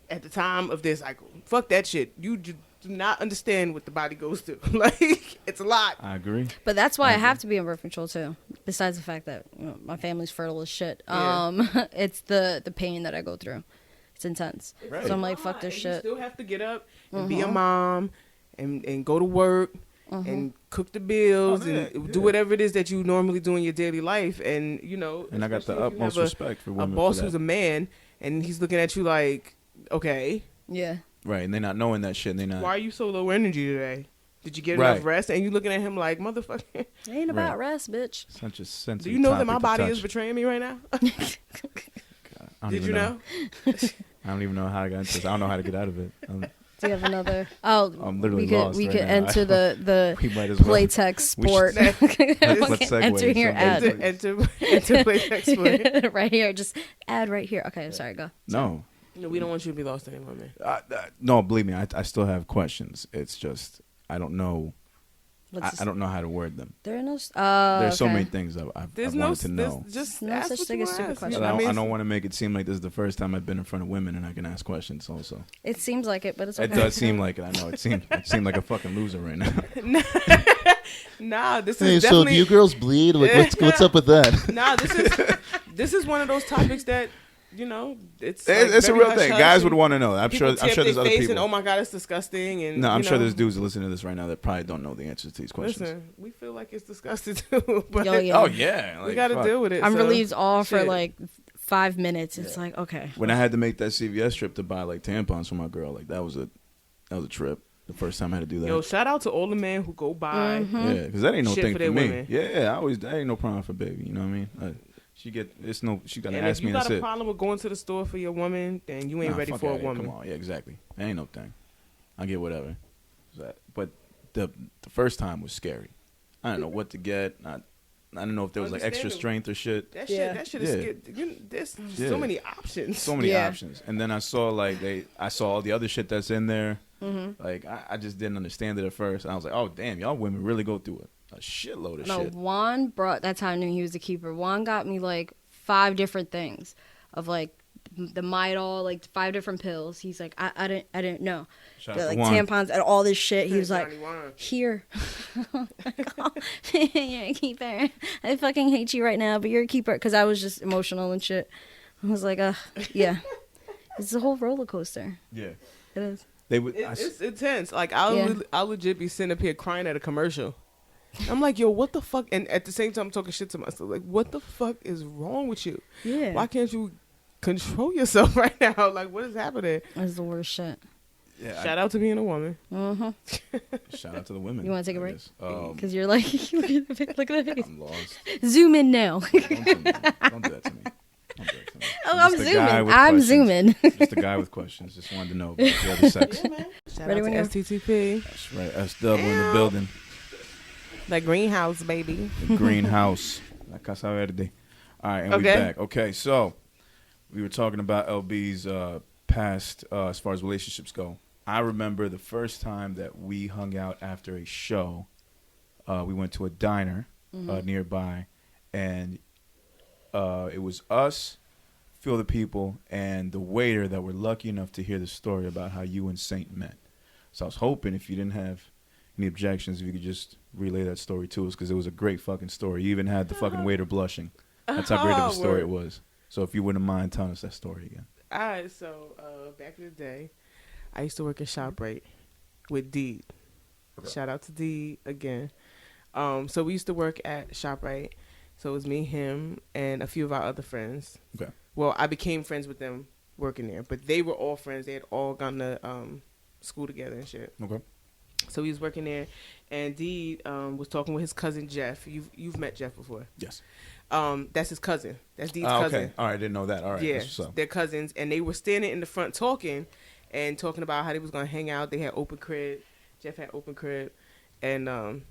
C: at the time of their cycle. Fuck that shit. You do not understand what the body goes through. Like, it's a lot.
A: I agree.
B: But that's why I have to be on birth control too. Besides the fact that my family's fertile as shit.
C: Yeah.
B: It's the pain that I go through. It's intense.
A: Right.
B: So I'm like, fuck this
C: And
B: shit.
C: You still have to get up and be a mom and go to work and cook the bills and do whatever it is that you normally do in your daily life. And,
A: And I got the
C: especially if you
A: utmost
C: have
A: respect for
C: a
A: women.
C: boss
A: for
C: who's
A: that.
C: a man and he's looking at you like, okay,
B: Yeah.
A: Right, and they're not knowing that shit. And they're not.
C: why are you so low energy today? Did you get
A: Right.
C: enough rest? And you looking at him like, motherfucker,
B: It ain't about
A: Right.
B: rest, bitch.
A: Such a sensitive.
C: do you know that my
A: topic to
C: body
A: touch.
C: is betraying me right now?
A: I don't
C: Did
A: even
C: you know?
A: I don't even know how I got into this. I don't know how to get out of it.
B: Do you have another? Oh,
A: I'm literally
B: we could
A: lost
B: we
A: right
B: could
A: now.
B: enter the
A: We might as well.
B: Playtex
A: We
B: sport.
A: should- Let's segue.
B: Enter here
A: Somebody-
B: ad
C: Enter play text play.
B: right here. Just ad right here. Okay, sorry. Go.
A: No,
C: No, we don't want you to be lost anymore, man.
A: no. Believe me, I still have questions. It's just I don't know.
B: Let's
A: I don't know how to word them.
B: There are no.
A: There's so
B: okay.
A: many things I've
C: There's
A: wanted to
C: there's
A: know.
C: just
B: No
C: ask
B: such
C: what
B: thing
C: you
B: as
C: wanna
B: stupid
C: ask.
B: questions.
A: But
C: I
A: I don't want to make it seem like this is the first time I've been in front of women and I can ask questions. Also,
B: It seems like it, but it's okay.
A: it does seem like it. I know it seemed like a fucking loser right now.
C: Nah, this
D: Hey,
C: is
D: so
C: definitely.
D: do you girls bleed? Like, what's up with that?
C: Nah, this is one of those topics that it's
A: It's a
C: very
A: real
C: hush
A: thing.
C: hush
A: Guys
C: and
A: would want to know. I'm
C: people
A: sure
C: tip
A: there's
C: their
A: other
C: face
A: people.
C: And, oh my god, it's disgusting. And
A: No, I'm
C: you
A: sure
C: know,
A: there's dudes that listen to this right now that probably don't know the answers to these questions.
C: Listen, we feel like it's disgusting too, but
B: Yo, yeah.
A: Oh yeah,
C: we
A: like,
C: got to
A: fuck.
C: deal with it.
B: I'm
C: so,
B: relieved all for
C: shit.
B: like 5 minutes. It's like okay.
A: When I had to make that CVS trip to buy like tampons for my girl, like that was a trip. the first time I had to do that.
C: Yo, shout out to all the men who go by.
A: Yeah, because that ain't no
C: Shit
A: thing
C: for
A: for
C: their
A: me.
C: women.
A: Yeah, that ain't no problem for baby. You know what I mean? She gotta
C: And
A: ask
C: if
A: me
C: you
A: and
C: got
A: that's
C: a
A: it.
C: problem with going to the store for your woman, then you ain't ready
A: fuck
C: for a
A: outta here.
C: woman.
A: Come on, yeah, exactly. That ain't no thing. I get whatever. But the first time was scary. I didn't know what to get. I didn't know if there was like extra strength or shit.
C: That
B: Yeah.
C: shit is scary. There's so many options.
A: So many
B: Yeah.
A: options. And then I saw I saw all the other shit that's in there.
B: Mm-hmm.
A: Like I just didn't understand it at first. And I was like, oh damn, y'all women really go through a shitload of
B: No,
A: shit.
B: Juan brought. That's how I knew he was a keeper. Juan got me like 5 different things of like the Midol, like 5 different pills. He's like, I didn't know.
A: Shout
B: The,
A: out to
B: like
A: Juan.
B: tampons and all this shit. He was like,
C: Johnny Juan.
B: here. You're a keeper. I fucking hate you right now, but you're a keeper. Because I was just emotional and shit. I was like, yeah. It's a whole roller coaster.
A: Yeah.
B: It is.
A: They would.
C: It's intense. Like
B: Yeah.
C: I'll legit be sitting up here crying at a commercial. I'm like, yo, what the fuck? And at the same time, I'm talking shit to myself. Like, what the fuck is wrong with you?
B: Yeah.
C: Why can't you control yourself right now? Like, what is happening?
B: That's the worst shit.
A: Yeah,
C: Shout out to being a woman.
A: shout out to the women.
B: You wanna take a
A: I
B: break?
A: guess.
B: Because you're like, look at the face.
A: I'm lost.
B: Zoom in now.
A: Don't do that to me. Don't do that to me.
B: Oh, I'm
A: just a guy
B: zooming.
A: with
B: I'm
A: questions.
B: zooming.
A: Just a guy with questions. Just wanted to know about the other sex.
C: Shout
B: Ready
C: out
B: when
C: to
B: you are.
C: STTP.
A: That's right. STTP in the building.
C: The greenhouse, baby.
A: The greenhouse. La Casa Verde. All right, and we
C: Okay.
A: back. Okay, so we were talking about LB's past as far as relationships go. I remember the first time that we hung out after a show. We went to a diner nearby, and it was us, a few other people, and the waiter that were lucky enough to hear the story about how you and Saint met. So I was hoping if you didn't have any objections, if you could just relay that story to us, because it was a great fucking story. You even had the fucking waiter blushing. That's how great of a story it was. So if you wouldn't mind telling us that story again.
C: All right, so back in the day, I used to work at ShopRite with Dee. Shout out to Dee again. So we used to work at ShopRite. So it was me, him, and a few of our other friends.
A: Okay.
C: Well, I became friends with them working there, but they were all friends. They had all gone to school together and shit.
A: Okay.
C: So he was working there, and Dee was talking with his cousin Jeff. You've met Jeff before.
A: Yes.
C: That's his cousin. That's Dee's cousin.
A: Okay. All right. I didn't know that. All right.
C: Yeah,
A: That's what's up.
C: they're cousins, and they were standing in the front talking about how they was gonna hang out. They had open crib. Jeff had open crib, and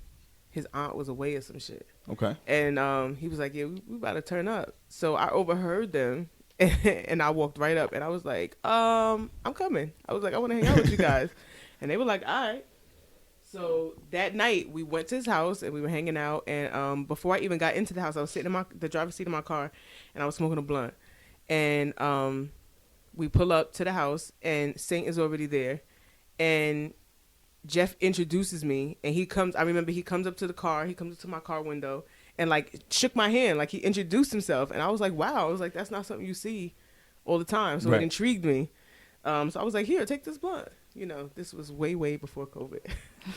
C: his aunt was away or some shit.
A: Okay.
C: And he was like, "Yeah, we about to turn up." So I overheard them, and I walked right up, and I was like, "I'm coming." I was like, "I want to hang out with you guys," and they were like, "All right." So that night we went to his house and we were hanging out. And before I even got into the house, I was sitting in the driver's seat of my car, and I was smoking a blunt. And we pull up to the house, and Saint is already there, and Jeff introduces me, and he comes. I remember he comes up to the car. He comes up to my car window and like shook my hand, like he introduced himself. And I was like, wow. I was like, that's not something you see all the time. So
A: Right.
C: it intrigued me. So I was like, here, take this blunt. You know, this was way before COVID.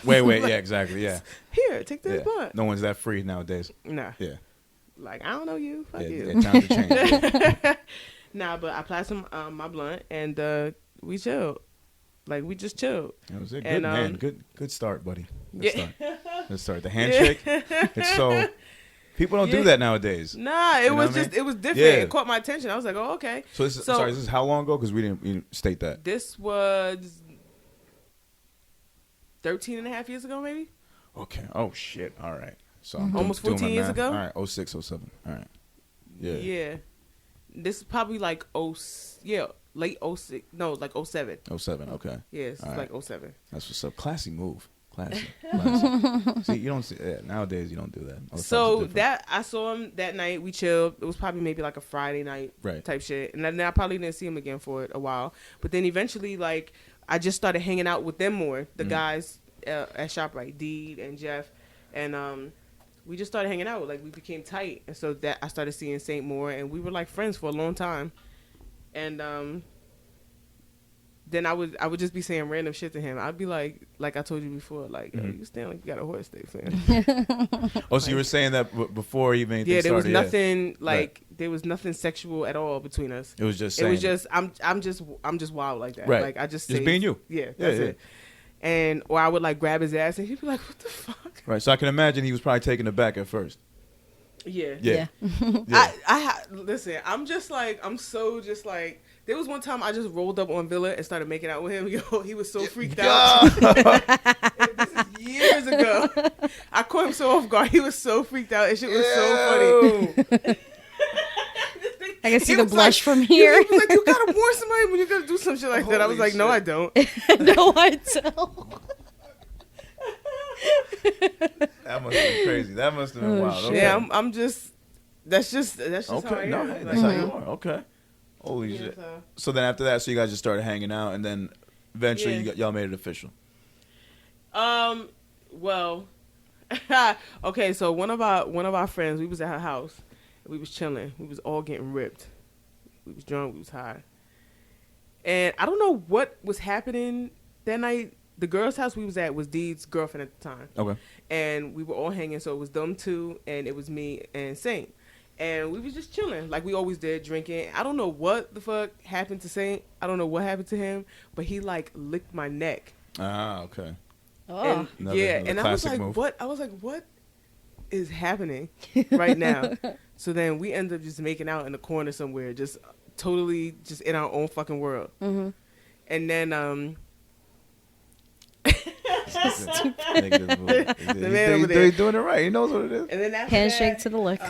A: Wait. Yeah, exactly. Yeah.
C: Here, take this
A: Yeah.
C: blunt.
A: No one's that free nowadays.
C: Nah.
A: Yeah.
C: Like, I don't know you. Fuck
A: Yeah.
C: you.
A: Times have changed.
C: Nah, but I passed him my blunt, and we chilled. Like, we just chilled.
A: That was it. Good
C: And,
A: man. Good start, buddy. Good
C: Yeah.
A: start. Good start. The handshake. It's so people don't do
C: Yeah.
A: that nowadays.
C: Nah, it
A: You know
C: was
A: what I
C: just,
A: mean?
C: it was different.
A: Yeah.
C: It caught my attention. I was like, oh, okay.
A: So this is sorry. This is how long ago? Because we didn't state that.
C: This was 13 and a half years ago, maybe?
A: Okay. Oh shit. All right. So I'm
C: Almost
A: doing
C: 14
A: my
C: years
A: math.
C: ago?
A: All right. 06, 07. All right. Yeah.
C: Yeah. This is probably like, late 06. No, like 07.
A: 07. Okay.
C: Yeah, it's
A: All
C: like
A: right.
C: 07.
A: That's what's up. Classy move. Classy. Classy. See, you don't see nowadays. You don't do that. Most times
C: So
A: it's different.
C: that I saw him that night. We chilled. It was probably maybe like a Friday night
A: Right.
C: type shit, and then I probably didn't see him again for a while. But then eventually, like, I just started hanging out with them more. The guys at ShopRite, Dee and Jeff, and we just started hanging out. Like, we became tight, and so that I started seeing Saint more, and we were like friends for a long time. And then I would just be saying random shit to him. I'd be like I told you before, like, yo, you stand like you got a horse stick, fam.
A: Oh, so you were saying that before even anything
C: Yeah, there was
A: started?
C: nothing like there was nothing sexual at all between us.
A: It was just
C: It
A: saying
C: was just I'm just wild like that.
A: Right.
C: Like I just
A: Just
C: say,
A: being you.
C: Yeah, that's
A: yeah.
C: it. or I would like grab his ass and he'd be like, "What the fuck?"
A: Right. So I can imagine he was probably taken aback at first.
C: Yeah.
A: Yeah.
C: Listen, I'm so just like, there was one time I just rolled up on Villa and started making out with him. Yo, he was so freaked out. This is years ago. I caught him so off guard. He was so freaked out. And shit was so funny.
B: I can see the blush from here.
C: He was like, "You gotta warn somebody when you're gonna do some shit like that." I was like, "No, I don't."
B: No, I don't.
A: That must have been crazy. That must have been wild. Okay.
C: Yeah, I'm just. That's just
A: okay.
C: how I am.
A: No, that's how you are. Okay. Holy shit.
C: So.
A: So then after that, so you guys just started hanging out, and then eventually y'all made it official.
C: Well, okay. So one of our friends, we was at her house. We was chilling. We was all getting ripped. We was drunk. We was high. And I don't know what was happening that night. The girl's house we was at was Deed's girlfriend at the time. Okay. And we were all hanging. So it was them two, and it was me and Saint. And we was just chilling like we always did, drinking. I don't know what the fuck happened to Saint. I don't know what happened to him, but he like licked my neck.
A: Ah, okay.
B: Oh.
C: And,
A: another
C: and I was like,
A: move.
C: what? I was like, what is happening right now? So then we ended up just making out in the corner somewhere, just totally just in our own fucking world. Mm-hmm. And then
A: the man over there, he's doing it right. He knows what it is.
C: And then after
B: handshake
C: that,
B: to the lick.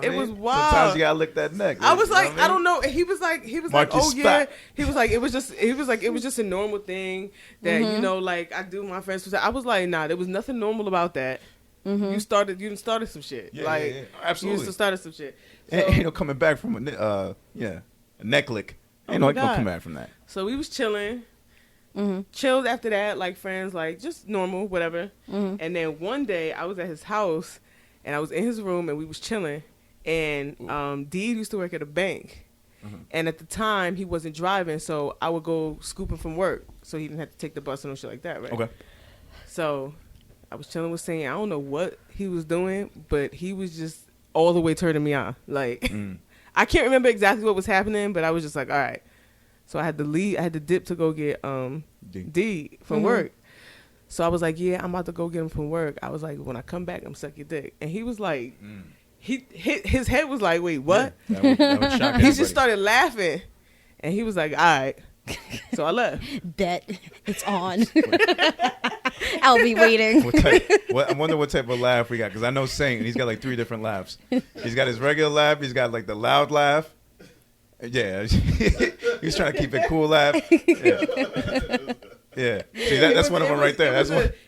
C: It was wild.
A: Sometimes you gotta lick that neck.
C: I was like,
A: what I
C: I don't know. He was like, oh yeah. He was like, it was just a normal thing that you know, like I do. My friends. I was like, nah, there was nothing normal about that. Mm-hmm. You started some shit.
A: Yeah,
C: like
A: yeah. Absolutely.
C: You started some shit. So,
A: and coming back from a neck lick. Ain't no come back from that.
C: So we was chilling. Chilled after that, like friends, like just normal, whatever. And then one day I was at his house and I was in his room and we was chilling. And Deed used to work at a bank. And at the time he wasn't driving, so I would go scooping from work so he didn't have to take the bus and no shit like that, right? Okay. So I was chilling with Saint. I don't know what he was doing, but he was just all the way turning me on. Like I can't remember exactly what was happening, but I was just like, all right. So I had to leave. I had to dip to go get D from work. So I was like, yeah, I'm about to go get him from work. I was like, when I come back, I'm suck your dick. And he was like, his head was like, wait, what?
A: Yeah, that would shock
C: he just started laughing. And he was like, all right. So I left.
B: Bet it's on. I'll be waiting.
A: I wonder what type of laugh we got, because I know Saint, and he's got like 3 different laughs. He's got his regular laugh. He's got like the loud laugh. Yeah, he's trying to keep it cool laugh. Yeah. See, that's one of them right there.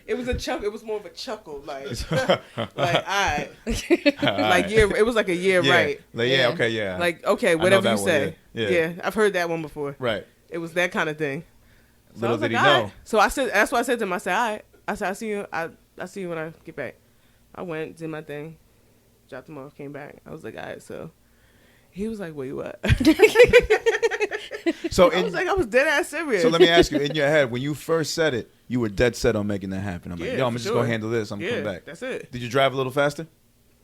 C: It was a chuckle. It was more of a chuckle, like, like, all right. Like, yeah, it was like a year, right?
A: Like, yeah, okay, yeah.
C: Like, okay, whatever you say.
A: Yeah.
C: Yeah, I've heard that one before.
A: Right.
C: It was that kind of thing. So
A: Little did he know.
C: Right. So I said, that's what I said to him. I said, all right. I said, I see you when I get back. I went, did my thing, dropped him off, came back. I was like, all right, so. He was like, wait, what?
A: So
C: I was like, I was dead ass serious.
A: So let me ask you, in your head, when you first said it, you were dead set on making that happen. I'm like, yo, I'm just going to handle this. I'm coming back.
C: That's it.
A: Did you drive a little faster?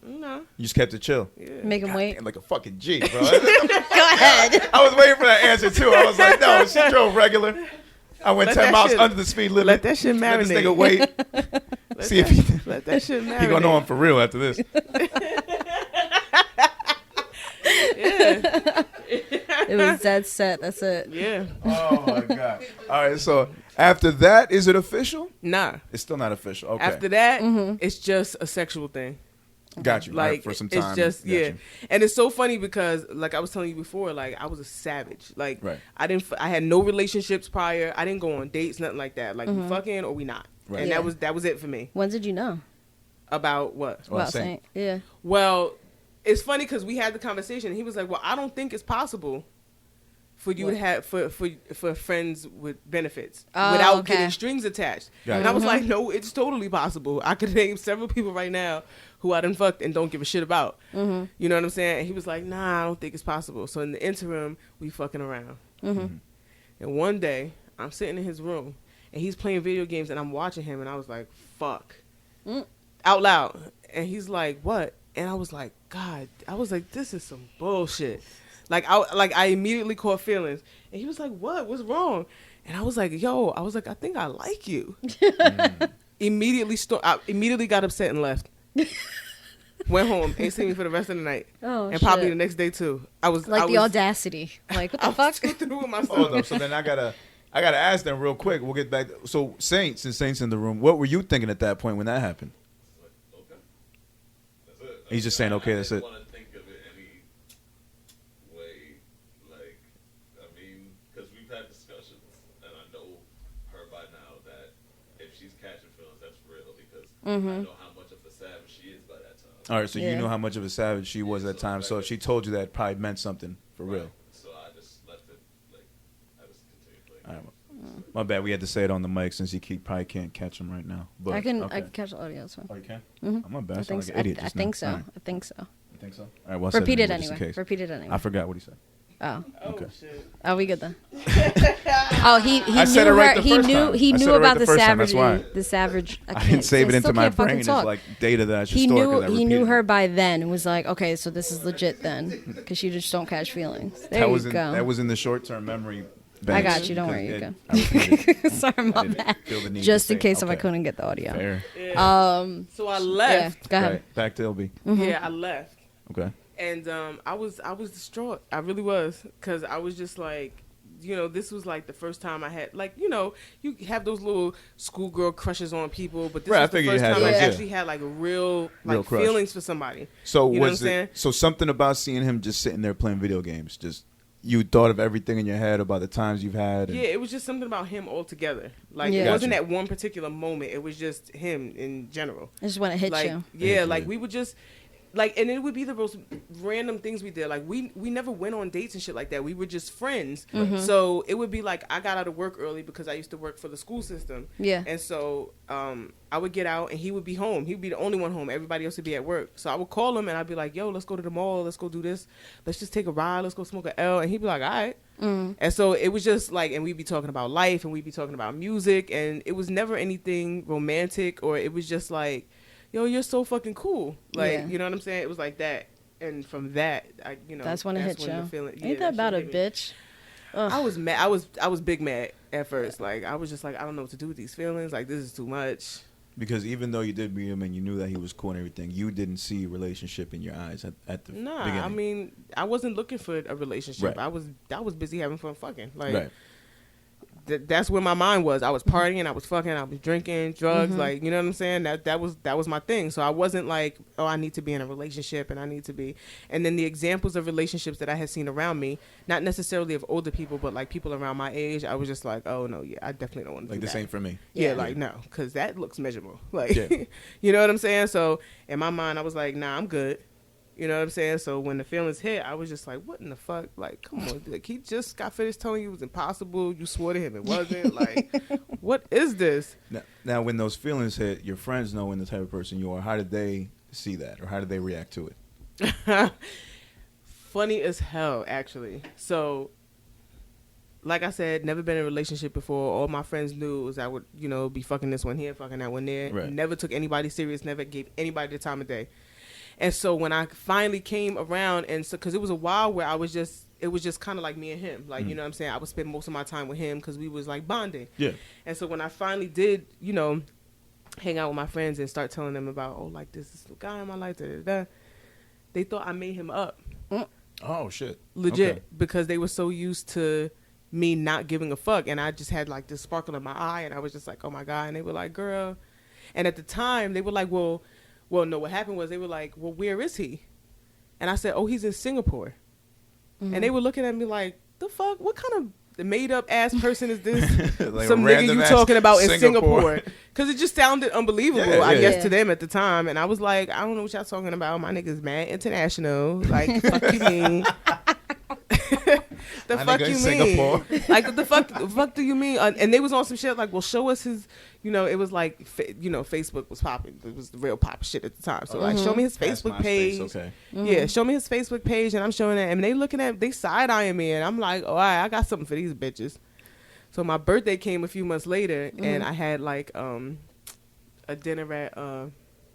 C: No.
A: You just kept it chill?
B: Yeah. Make him wait.
A: Damn, like a fucking G, bro.
B: Go ahead.
A: I was waiting for that answer, too. I was like, no, she drove regular. I went 10 miles under the speed limit.
C: Let that shit marinate.
A: Let this nigga wait. See if he...
C: Let that shit marinate.
A: He going to know I'm for real after this.
C: Yeah.
B: It was dead set. That's it.
C: Yeah.
A: Oh my god. All right. So after that, is it official?
C: Nah.
A: It's still not official. Okay.
C: After that, it's just a sexual thing.
A: Got you.
C: Like,
A: right, for some time.
C: It's just and it's so funny because, like I was telling you before, like I was a savage. Like I had no relationships prior. I didn't go on dates, nothing like that. Like we fucking or we not. Right. And that was it for me.
B: When did you know?
C: About what?
B: About Saint. Yeah.
C: Well, it's funny because we had the conversation. And he was like, "Well, I don't think it's possible for you to have for friends with benefits without getting strings attached." And I was like, "No, it's totally possible. I could name several people right now who I done fucked and don't give a shit about." You know what I'm saying? And he was like, "Nah, I don't think it's possible." So in the interim, we fucking around. And one day, I'm sitting in his room and he's playing video games and I'm watching him and I was like, "Fuck," out loud. And he's like, "What?" And I was like, God, I was like, this is some bullshit. Like I immediately caught feelings, and he was like, "What? What's wrong?" And I was like, I think I like you. I immediately got upset and left. Went home, ain't seen me for the rest of the night, and probably the next day too.
B: The audacity, like what the fuck?
C: Through with myself.
A: Hold up. So then I gotta ask them real quick. We'll get back. So Saints in the room. What were you thinking at that point when that happened?
E: Okay, that's it.
A: He's just saying, okay, that's it.
E: I didn't want to think of it any way, like, I mean, because we've had discussions, and I know her by now that if she's catching feelings, that's real, because I know how much of a savage she is by that time.
A: All right, so you knew how much of a savage she was at that time. So if she told you that, it probably meant something for real.
E: So I just left it, like, I just continued playing.
A: All right. My bad. We had to say it on the mic since he probably can't catch him right now. But
B: I can catch the audio. So.
A: Oh, you can?
B: Mm-hmm.
A: I'm not bad.
B: I think so. I think so.
A: Right.
B: I think so.
A: You think so? All right. Well,
B: Repeat it anyway. Repeat it anyway.
A: I forgot what he said.
B: Oh.
A: Okay.
C: Shit.
B: Are we good then? He
A: I said it right the first time.
B: He
A: I said
B: knew
A: it right
B: about
A: the
B: the
A: first time, that's
B: savagery.
A: why.
B: The savage.
A: I didn't save it into my
B: still
A: brain. It's
B: can't fucking talk.
A: like data that I should
B: He
A: store.
B: knew
A: 'Cause I
B: he knew
A: repeated
B: her
A: it.
B: by then and was like, okay, so this is legit then, because you just don't catch feelings. There you go.
A: That was in the short-term memory.
B: I got you. Don't worry. You go.
A: I repeated.
B: Sorry, my bad. Just in case if I couldn't get the audio.
A: Fair.
C: Yeah. So I left.
B: Yeah, go ahead.
A: Right, back to LB.
C: Yeah, I left.
A: Okay.
C: And I was distraught. I really was, because I was just like, this was like the first time I had, like, you have those little schoolgirl crushes on people, but this was the first time I actually had like real
A: crush.
C: feelings for somebody.
A: So
C: you know what I'm saying?
A: So something about seeing him just sitting there playing video games, just you thought of everything in your head about the times you've had. And
C: yeah, it was just something about him altogether. Like it wasn't at one particular moment. It was just him in general.
B: I just want to hit
C: like,
B: you.
C: Yeah, like we would just. Like, and it would be the most random things we did. Like, we never went on dates and shit like that. We were just friends.
B: Mm-hmm.
C: So it would be like, I got out of work early because I used to work for the school system.
B: Yeah.
C: And so I would get out and he would be home. He would be the only one home. Everybody else would be at work. So I would call him and I'd be like, yo, let's go to the mall. Let's go do this. Let's just take a ride. Let's go smoke an L. And he'd be like, all right.
B: Mm.
C: And so it was just like, and we'd be talking about life and we'd be talking about music. And it was never anything romantic, or it was just like, yo, you're so fucking cool. Like, you know what I'm saying? It was like that. And from that,
B: that's when it hit you.
C: Feeling,
B: Ain't that about a bitch?
C: I was mad. I was big mad at first. Like, I was just like, I don't know what to do with these feelings. Like, this is too much.
A: Because even though you did meet him and you knew that he was cool and everything, you didn't see a relationship in your eyes at the beginning.
C: I mean, I wasn't looking for a relationship.
A: Right.
C: I was busy having fun fucking. Like,
A: right.
C: That's where my mind was. I was partying, I was fucking, I was drinking, drugs, like, you know what I'm saying? That was my thing. So I wasn't like, oh, I need to be in a relationship and I need to be. And then the examples of relationships that I had seen around me, not necessarily of older people, but like people around my age, I was just like, oh no, yeah, I definitely don't want to do
A: like
C: that.
A: this ain't for me.
C: Yeah, like no, because that looks miserable. Like, you know what I'm saying? So in my mind, I was like, nah, I'm good. You know what I'm saying? So when the feelings hit, I was just like, what in the fuck? Like, come on. Like, he just got finished telling you it was impossible. You swore to him it wasn't. Like, what is this?
A: Now, when those feelings hit, your friends knowing the type of person you are, how did they see that? Or how did they react to it?
C: Funny as hell, actually. So, like I said, never been in a relationship before. All my friends knew was I would, be fucking this one here, fucking that one there.
A: Right.
C: Never took anybody serious. Never gave anybody the time of day. And so when I finally came around, and so because it was a while where it was just kind of like me and him, like, you know what I'm saying? I would spend most of my time with him because we was like bonding.
A: Yeah.
C: And so when I finally did, hang out with my friends and start telling them about, oh, like this is the guy in my life, they thought I made him up.
A: Oh, shit.
C: Legit.
A: Okay.
C: Because they were so used to me not giving a fuck. And I just had like this sparkle in my eye and I was just like, oh my God. And they were like, girl. And at the time they were like, well, no, what happened was they were like, well, where is he? And I said, oh, he's in Singapore. Mm-hmm. And they were looking at me like, the fuck? What kind of made-up ass person is this?
A: Like
C: some nigga you talking about in Singapore? Because it just sounded unbelievable, I guess, to them at the time. And I was like, I don't know what y'all talking about. My nigga's mad international. Like, fuck you mean? The fuck you mean?
A: Singapore.
C: Like, the fuck do you mean? And they was on some shit like, well, show us his, it was like, Facebook was popping. It was the real pop shit at the time. So like, show me his Facebook page.
A: Okay.
C: Yeah, show me his Facebook page, and I'm showing it. And they side-eyeing me, and I'm like, all right, I got something for these bitches. So my birthday came a few months later, and I had like a dinner at,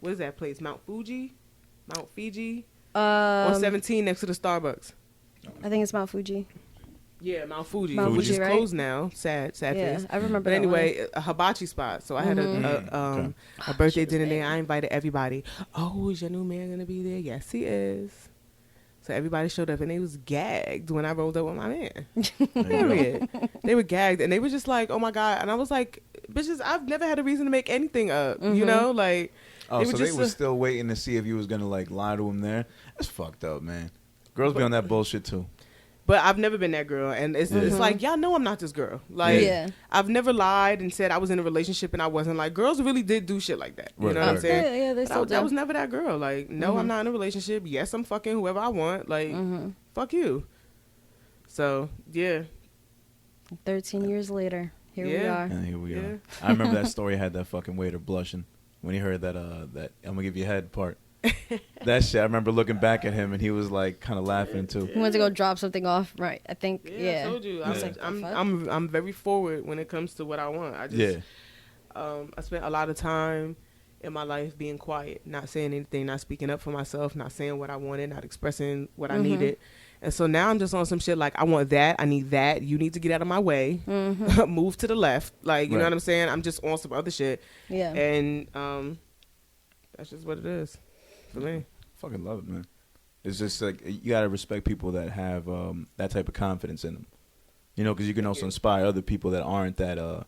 C: what is that place? Mount Fiji? On 17 next to the Starbucks.
B: I think it's Mount Fuji.
C: Yeah, Mount Fuji,
B: Mount
C: which
B: Fuji,
C: is
B: right?
C: closed now. Sad
B: Yeah,
C: face.
B: I remember.
C: But
B: that
C: anyway, a hibachi spot. So I had
A: Okay.
C: a birthday
B: She was
C: dinner there.
B: banging.
C: I invited everybody. Oh, is your new man gonna be there? Yes, he is. So everybody showed up and they was gagged when I rolled up with my man. Period. They were gagged and they were just like, oh my God. And I was like, bitches, I've never had a reason to make anything up. You know, like.
F: Oh,
C: They
F: so
C: were
F: they
C: just
F: were still waiting to see if you was gonna like lie to him there. That's fucked up, man. Girls be on that bullshit too.
C: But I've never been that girl, and it's like y'all know I'm not this girl. Like
B: Yeah.
C: I've never lied and said I was in a relationship and I wasn't. Like girls really did do shit like that. You
F: Right,
C: know what I'm
F: right.
C: saying?
B: Yeah, they
C: But
B: still
C: I
B: do.
C: was never that girl. Like no, I'm not in a relationship. Yes, I'm fucking whoever I want. Like fuck you. So yeah,
B: 13 years later, here we
C: Yeah.
B: are.
A: And here we
C: Yeah.
A: are. I remember that story had that fucking waiter blushing when he heard that that I'm gonna give you a head part. That shit. I remember looking back at him and he was like kind of laughing too.
B: He went to go drop something off. Right. I think.
C: yeah.
B: Yeah.
C: I told you,
B: I was like, the fuck?
C: I'm very forward when it comes to what I want. I just I spent a lot of time in my life being quiet, not saying anything, not speaking up for myself, not saying what I wanted, not expressing what I needed. And so now I'm just on some shit like, I want that, I need that, you need to get out of my way, move to the left. Like, you know what I'm saying? I'm just on some other shit.
B: Yeah.
C: And that's just what it is for me.
A: Fucking love it, man. It's just like you gotta respect people that have that type of confidence in them. You know, because you can also inspire other people that aren't that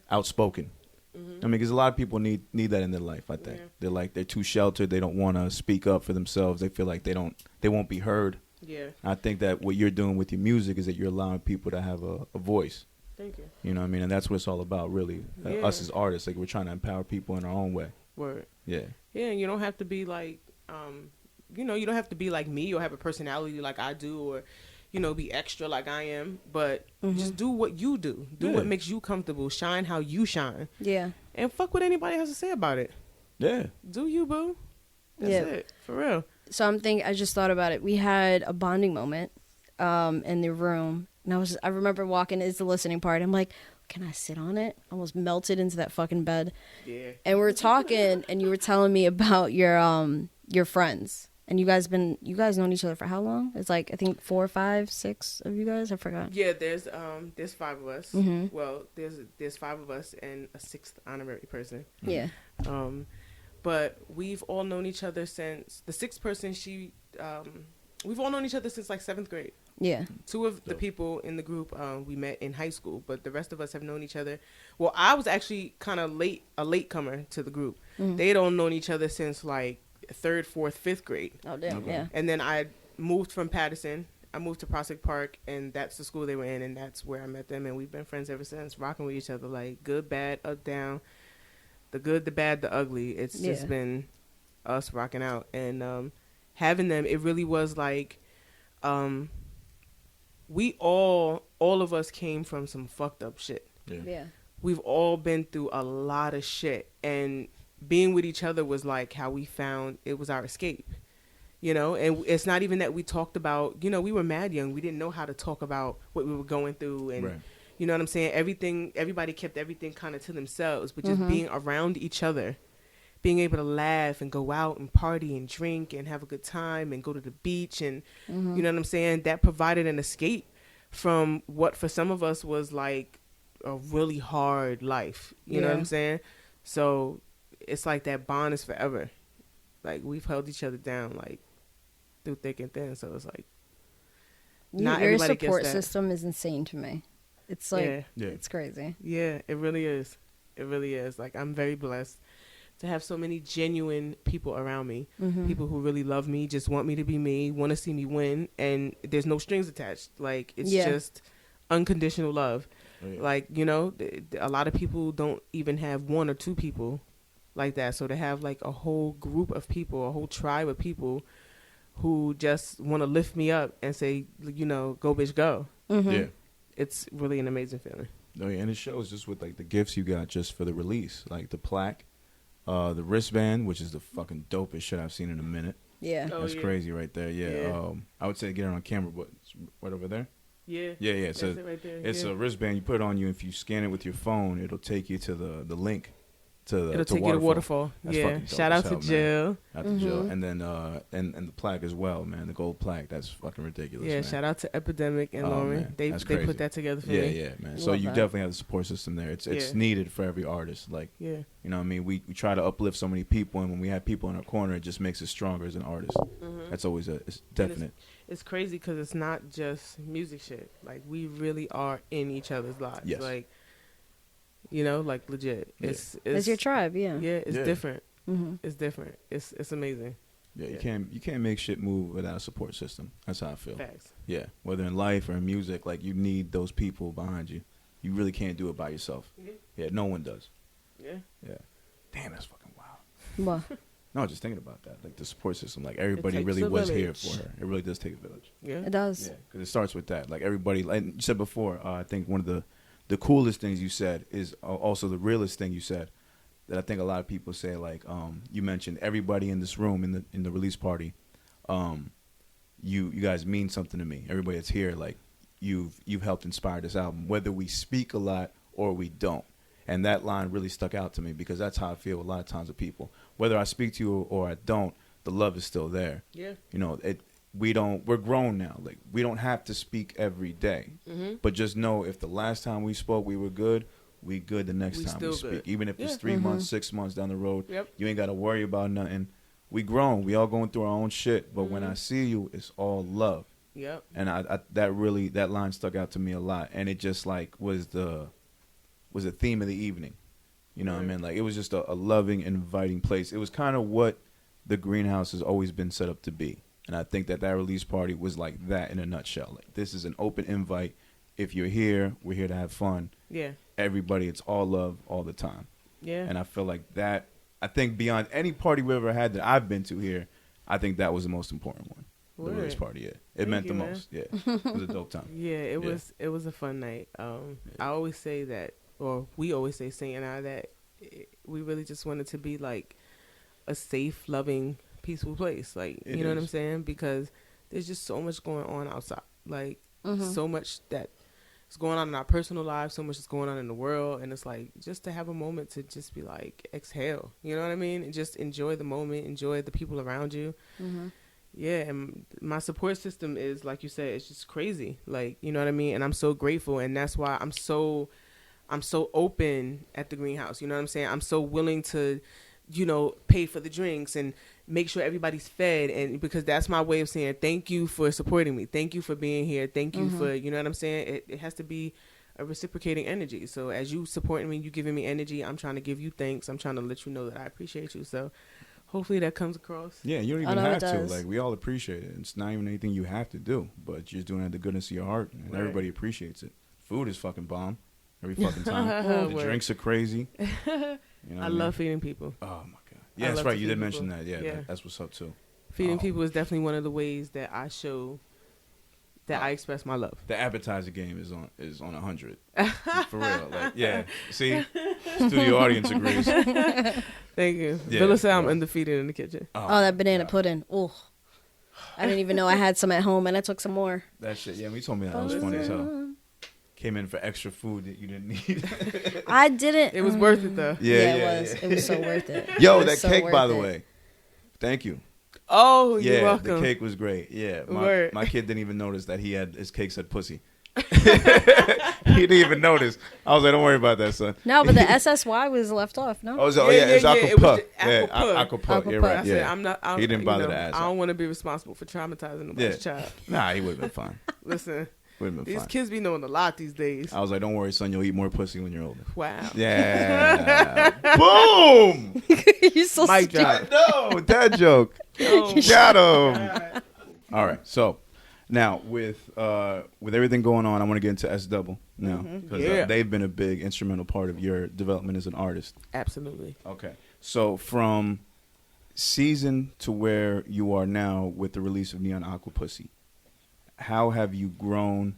A: outspoken. I mean, because a lot of people need that in their life. I think they're too sheltered. They don't want to speak up for themselves. They feel like they won't be heard.
C: Yeah.
A: I think that what you're doing with your music is that you're allowing people to have a voice.
C: Thank you.
A: You know what I mean? And that's what it's all about, really. Us as artists, like we're trying to empower people in our own way.
C: Word.
A: Yeah.
C: Yeah, and you don't have to be like, you know, you don't have to be like me or have a personality like I do or, you know, be extra like I am. But just do what you do. Do what makes you comfortable. Shine how you shine.
B: Yeah.
C: And fuck what anybody has to say about it.
A: Yeah.
C: Do you, boo? That's it. For real.
B: So I just thought about it. We had a bonding moment in the room. And I remember walking into the listening part. I'm like, can I sit on it? Almost melted into that fucking bed.
C: Yeah.
B: And we were talking and you were telling me about your friends. And you guys known each other for how long? It's like, I think 4, 5, 6 of you guys. I forgot.
C: Yeah, there's 5 of us. Well, there's 5 of us and a 6th honorary person.
B: Yeah.
C: But we've all known each other since the 6th person. We've all known each other since like 7th grade.
B: Yeah.
C: 2 of the people in the group we met in high school, but the rest of us have known each other. Well, I was actually kind of a latecomer to the group. They'd all known each other since like 3rd, 4th, 5th grade.
B: Oh damn. Yeah.
C: And then I moved from Patterson. I moved to Prospect Park, and that's the school they were in, and that's where I met them. And we've been friends ever since, rocking with each other, like good, bad, up, down, the good, the bad, the ugly. It's just been us rocking out, and having them. It really was like, we all of us came from some fucked up shit.
B: Yeah.
C: We've all been through a lot of shit, and being with each other was like how we found it was our escape. You know, and it's not even that we talked about, you know, we were mad young. We didn't know how to talk about what we were going through. And, you know what I'm saying? Everybody kept everything kind of to themselves. But just being around each other, being able to laugh and go out and party and drink and have a good time and go to the beach. And, you know what I'm saying? That provided an escape from what for some of us was like a really hard life. You know what I'm saying? So it's like that bond is forever. Like we've held each other down, like, through thick and thin, so it's like not
B: your
C: everybody
B: support
C: gets that.
B: system is insane to me. It's like it's crazy.
C: Yeah, it really is. It really is. Like I'm very blessed to have so many genuine people around me, people who really love me, just want me to be me, want to see me win, and there's no strings attached. Like it's just unconditional love. Like, you know, a lot of people don't even have 1 or 2 people like that. So to have like a whole group of people, a whole tribe of people who just want to lift me up and say, you know, go bitch go.
A: Yeah.
C: It's really an amazing feeling.
A: Oh, yeah, and it shows just with like the gifts you got just for the release, like the plaque, the wristband, which is the fucking dopest shit I've seen in a minute.
B: Yeah.
A: That's crazy right there. Yeah. I would say get it on camera, but it's right over there.
C: Yeah.
A: Yeah.
C: That's
A: So
C: it right there.
A: it's a wristband you put on you. If you scan it with your phone, it'll take you to the link
C: It'll take you to Waterfall.
A: That's
C: Yeah.
A: fucking dope
C: Shout
A: as
C: out
A: hell,
C: to
A: man.
C: Jill.
A: Out to Jill. And then and the plaque as well, man. The gold plaque. That's fucking ridiculous.
C: Yeah,
A: man.
C: shout out to Epidemic and
A: Oh,
C: Lauren.
A: man.
C: They
A: That's
C: they
A: crazy.
C: put that together for
A: Yeah,
C: me.
A: yeah, man. So
B: Love
A: you
B: that.
A: definitely have the support system there. It's
C: Yeah.
A: needed for every artist. Like,
C: Yeah.
A: you know what I mean? We try to uplift so many people, and when we have people in our corner, it just makes us stronger as an artist. That's always it's definite.
C: It's crazy because it's not just music shit. Like, we really are in each other's lives.
A: Yes.
C: Like, you know, like legit.
A: Yeah.
B: It's your tribe, yeah.
C: Yeah, it's
A: Yeah.
C: different.
B: Mm-hmm.
C: It's different. It's amazing.
A: Yeah,
C: Yeah.
A: you can't make shit move without a support system. That's how I feel.
C: Facts.
A: Yeah, whether in life or in music, like you need those people behind you. You really can't do it by yourself.
C: Yeah.
A: Yeah, no one does.
C: Yeah.
A: Yeah. Damn, that's fucking wild.
B: Well,
A: No, just thinking about that, like the support system, like everybody
C: takes
A: really
C: a
A: was here
C: village.
A: for her. It really does take a village.
C: Yeah.
B: it does.
A: Yeah, because it starts with that. Like everybody, like you said before, I think one of the coolest things you said is also the realest thing you said. That I think a lot of people say, like you mentioned, everybody in this room in the release party, you guys mean something to me. Everybody that's here, like you've helped inspire this album, whether we speak a lot or we don't. And that line really stuck out to me because that's how I feel a lot of times with people. Whether I speak to you or I don't, the love is still there.
C: Yeah.
A: You know, we're grown now. Like, we don't have to speak every day.
C: Mm-hmm.
A: But just know if the last time we spoke we were good, we good the next
C: We
A: time we
C: still
A: speak.
C: good.
A: Even if it's
C: Yeah.
A: 3 months, 6 months down the road,
C: Yep.
A: you ain't got to worry about nothing. We grown. We all going through our own shit. But when I see you, it's all love.
C: Yep.
A: And that line stuck out to me a lot. And it just like was the theme of the evening. You know what I mean? Like, it was just a loving, inviting place. It was kind of what the greenhouse has always been set up to be. And I think that release party was like that in a nutshell. Like, this is an open invite. If you're here, we're here to have fun.
C: Yeah.
A: Everybody, it's all love all the time.
C: Yeah.
A: And I feel like that, I think beyond any party we ever had that I've been to here, I think that was the most important one. The
C: Word.
A: release party, yeah. It
C: Thank
A: meant
C: you,
A: the
C: man.
A: most. Yeah. It was a dope time.
C: Yeah, it was a fun night. I always say that, or we always say, Saint and I, that we really just wanted to be like a safe, loving, peaceful place. Like,
A: It
C: you know what
A: is.
C: I'm saying? Because there's just so much going on outside. Like, so much that is going on in our personal lives, so much is going on in the world. And it's like, just to have a moment to just be like, exhale. You know what I mean? And just enjoy the moment, enjoy the people around you.
B: Mm-hmm.
C: Yeah, and my support system is, like you said, it's just crazy. Like, you know what I mean? And I'm so grateful, and that's why I'm so open at the greenhouse. You know what I'm saying? I'm so willing to, you know, pay for the drinks and make sure everybody's fed, and because that's my way of saying thank you for supporting me. Thank you for being here. Thank you for, you know what I'm saying? It has to be a reciprocating energy. So as you supporting me, you giving me energy, I'm trying to give you thanks. I'm trying to let you know that I appreciate you. So hopefully that comes across.
A: Yeah, you don't
B: I
A: even
B: know
A: have
B: it
A: to.
B: does.
A: Like, we all appreciate it. It's not even anything you have to do, but you're just doing it out of the goodness of your heart, and
C: Right.
A: everybody appreciates it. Food is fucking bomb every fucking time. The
C: Word.
A: drinks are crazy. You know what
C: I
A: mean?
C: love feeding people.
A: Oh my god. Yeah, that's
C: love
A: right.
C: to
A: You did
C: feed
A: mention
C: people.
A: that. Yeah,
C: Yeah.
A: that's what's up too.
C: Feeding
A: Oh.
C: people is definitely one of the ways that I show that I express my love.
A: The appetizer game is on 100. For real. Like, yeah. See, studio audience agrees.
C: Thank you.
A: Yeah,
C: Villa said I'm
A: yeah.
C: undefeated in the kitchen.
B: Oh, that banana
A: God.
B: pudding. Oh, I didn't even know I had some at home, and I took some more.
A: That shit. Yeah, when you told me that, was funny as hell. Came in for extra food that you didn't need.
B: I didn't.
C: It was worth it though.
B: Yeah, it was. It was so worth it.
A: Yo,
B: It was
A: that
B: so
A: cake,
B: worth
A: by the
B: it.
A: way. Thank you.
C: Oh,
A: Yeah,
C: you're welcome.
A: the cake was great. Yeah,
C: Word.
A: my kid didn't even notice that his cake said pussy. He didn't even notice. I was like, don't worry about that, son.
B: No, but the SSY was left off. No.
A: Oh, it's
C: Yeah,
A: it's
C: yeah, it was
A: Aquapussy. Yeah,
C: Aquapussy.
A: Aquapussy. You're
B: Aquapussy.
A: right.
C: I said,
A: Yeah.
C: I'm not.
A: He didn't bother to
C: I
A: ask.
C: don't want to be responsible for traumatizing nobody's child.
A: Nah, he would have been fine.
C: Listen,
A: Would have been
C: these
A: fine.
C: kids be knowing a lot these days.
A: I was like, don't worry, son. You'll eat more pussy when you're older.
C: Wow.
A: Yeah. Boom.
B: You're so
C: Mic
B: stupid.
C: drop.
A: No, that joke.
C: Oh,
A: Got him.
C: God.
A: All right. So now with everything going on, I want to get into STTP now because
C: Yeah.
A: they've been a big instrumental part of your development as an artist.
C: Absolutely.
A: Okay. So from season to where you are now with the release of Neon AQUAPUSSY, how have you grown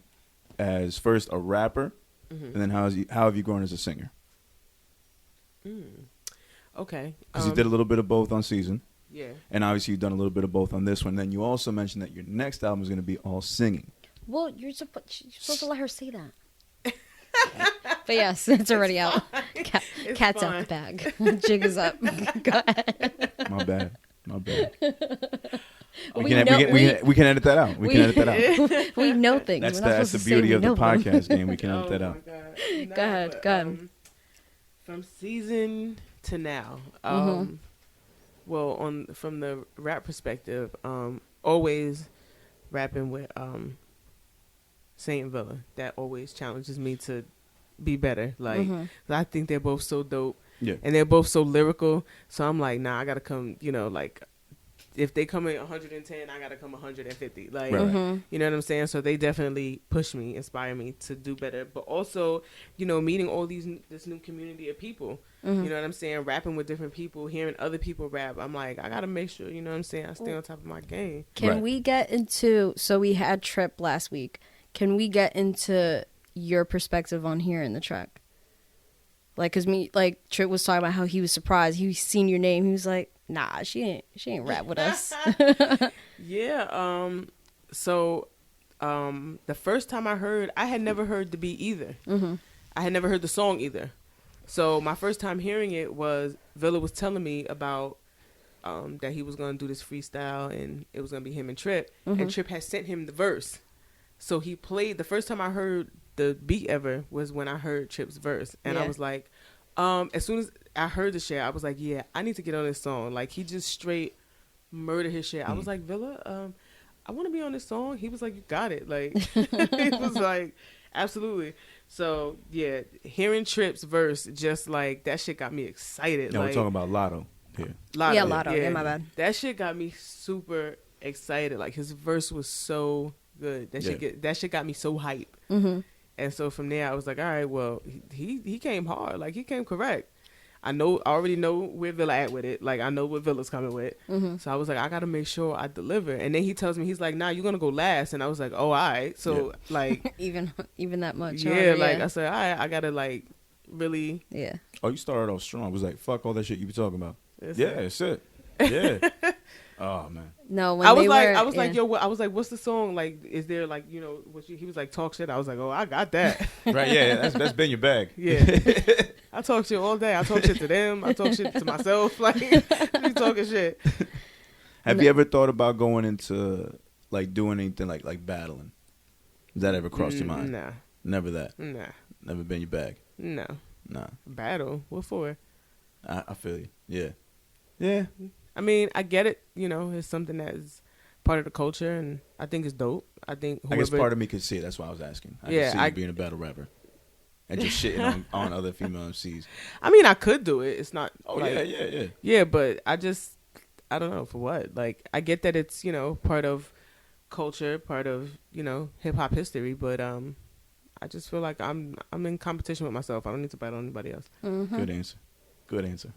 A: as first a rapper, and then how have you grown as a singer?
C: Okay.
A: Because you did a little bit of both on season,
C: Yeah.
A: and obviously you've done a little bit of both on this one. Then you also mentioned that your next album is going to be all singing.
B: Well, you're supposed to let her say that. But yes, it's already out.
C: It's
B: Cat's
C: fine.
B: out the bag. Jig is up. Go ahead.
A: My bad.
B: We
A: We can edit that out. We can edit that out.
B: We know things.
A: That's
B: We're not
A: the
B: supposed to
A: beauty
B: say
A: of
B: we
A: the
B: know them.
A: podcast game. We can edit that
C: Oh
A: out.
C: my God.
B: Go ahead,
C: but,
B: go ahead.
C: From season to now, well, from the rap perspective, always rapping with Saint Villa. That always challenges me to be better. Like, I think they're both so dope.
A: Yeah.
C: And they're both so lyrical. So I'm like, nah, I gotta come, like, if they come in 110, I gotta come 150. Like,
A: Right.
C: you know what I'm saying? So they definitely push me, inspire me to do better. But also, meeting all this new community of people. You know what I'm saying? Rapping with different people, hearing other people rap. I'm like, I gotta make sure, you know what I'm saying? I stay on top of my game.
B: Can we get into, so we had Trip last week. Can we get into your perspective on hearing the track? Like, cause Trip was talking about how he was surprised. He seen your name. He was like, nah, she ain't rap with us.
C: Yeah. So, the first time I had never heard the beat either. I had never heard the song either. So my first time hearing it was Villa was telling me about that he was gonna do this freestyle and it was gonna be him and Trip, and Trip had sent him the verse. So he played. The first time I heard the beat ever was when I heard Trip's verse, and I was like, as soon as I heard the shit, I was like, yeah, I need to get on this song. Like, he just straight murdered his shit. I was like, Villa, I want to be on this song. He was like, you got it. Like, he was like, absolutely. So yeah, hearing Trip's verse, just like that shit got me excited.
A: No,
C: like,
A: we're talking about Lotto here.
B: Lotto. Yeah, my bad.
C: That shit got me super excited. Like, his verse was so good. That shit got me so hype. And so from there, I was like, all right, well, he came hard. Like, he came correct. I already know where Villa at with it. Like, I know what Villa's coming with. So I was like, I got to make sure I deliver. And then he tells me, he's like, nah, you're going to go last. And I was like, oh, all right. So, like.
B: even that much.
C: Yeah, like, I said, all right, I got to, like, really.
B: Yeah.
A: Oh, you started off strong. It was like, fuck all that shit you be talking about.
C: That's
A: It's it. Yeah. Oh, man.
B: No, when
C: I was
B: like,
C: yo, I was like, what's the song? Like, is there, like, he was like, talk shit. I was like, oh, I got that.
A: Right, yeah, that's been your bag.
C: Yeah. I talk shit all day. I talk shit to them. I talk shit to myself. Like, you talking shit.
A: Have you ever thought about going into, like, doing anything like battling? Has that ever crossed your mind?
C: Nah.
A: Never that?
C: Nah.
A: Never been your bag?
C: No.
A: Nah.
C: Battle? What for?
A: I feel you. Yeah. Yeah.
C: I mean, I get it. It's something that is part of the culture, and I think it's dope. I think
A: I guess part of me could see it. That's why I was asking. I could see you being a battle rapper and just shitting on other female MCs.
C: I mean, I could do it. It's not.
A: Oh,
C: like,
A: yeah.
C: Yeah, but I don't know for what. Like, I get that it's, part of culture, part of, hip hop history, but I just feel like I'm in competition with myself. I don't need to battle anybody else.
A: Good answer.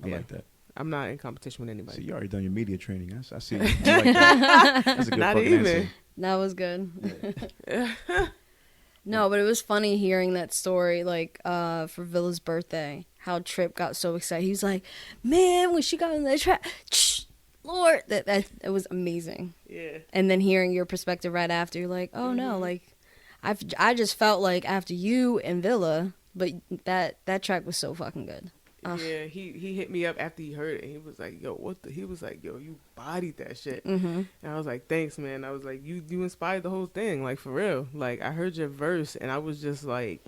A: I like that.
C: I'm not in competition with anybody.
A: See, you already done your media training. I see. I like that. That's a good
C: Not
A: fucking
C: even.
A: answer.
B: that was good. No, but it was funny hearing that story, like, for Villa's birthday, how Trip got so excited. He was like, man, when she got in that track, Lord, that it was amazing.
C: Yeah.
B: And then hearing your perspective right after, you're like, oh no, like, I just felt like after you and Villa, but that track was so fucking good.
C: Yeah, he hit me up after he heard it. And he was like, yo, he was like, yo, you bodied that shit. And I was like, thanks, man. I was like, you inspired the whole thing, like, for real. Like, I heard your verse, and I was just like,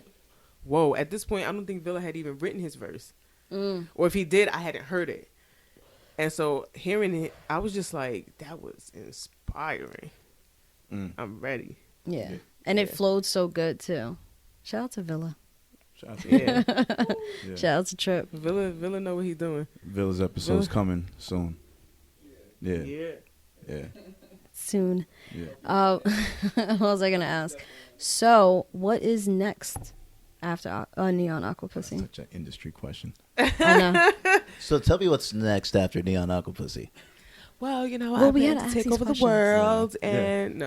C: whoa. At this point, I don't think Villa had even written his verse. Or if he did, I hadn't heard it. And so hearing it, I was just like, that was inspiring. I'm ready.
B: Yeah. And it flowed so good, too. Shout out to Villa.
A: Shout out to
C: Yeah.
B: Shout out to Trip.
C: Villa know what he's doing.
A: Villa's episode's coming soon. Yeah.
C: Yeah.
B: Soon.
A: Yeah.
B: What was I going to ask? So, what is next after Neon AQUAPUSSY?
A: Such an industry question.
B: I know.
D: So tell me what's next after Neon AQUAPUSSY.
C: Well,
B: Well,
C: I
B: we
C: plan
B: gotta
C: to
B: ask
C: take
B: these
C: over the
B: questions.
C: world, and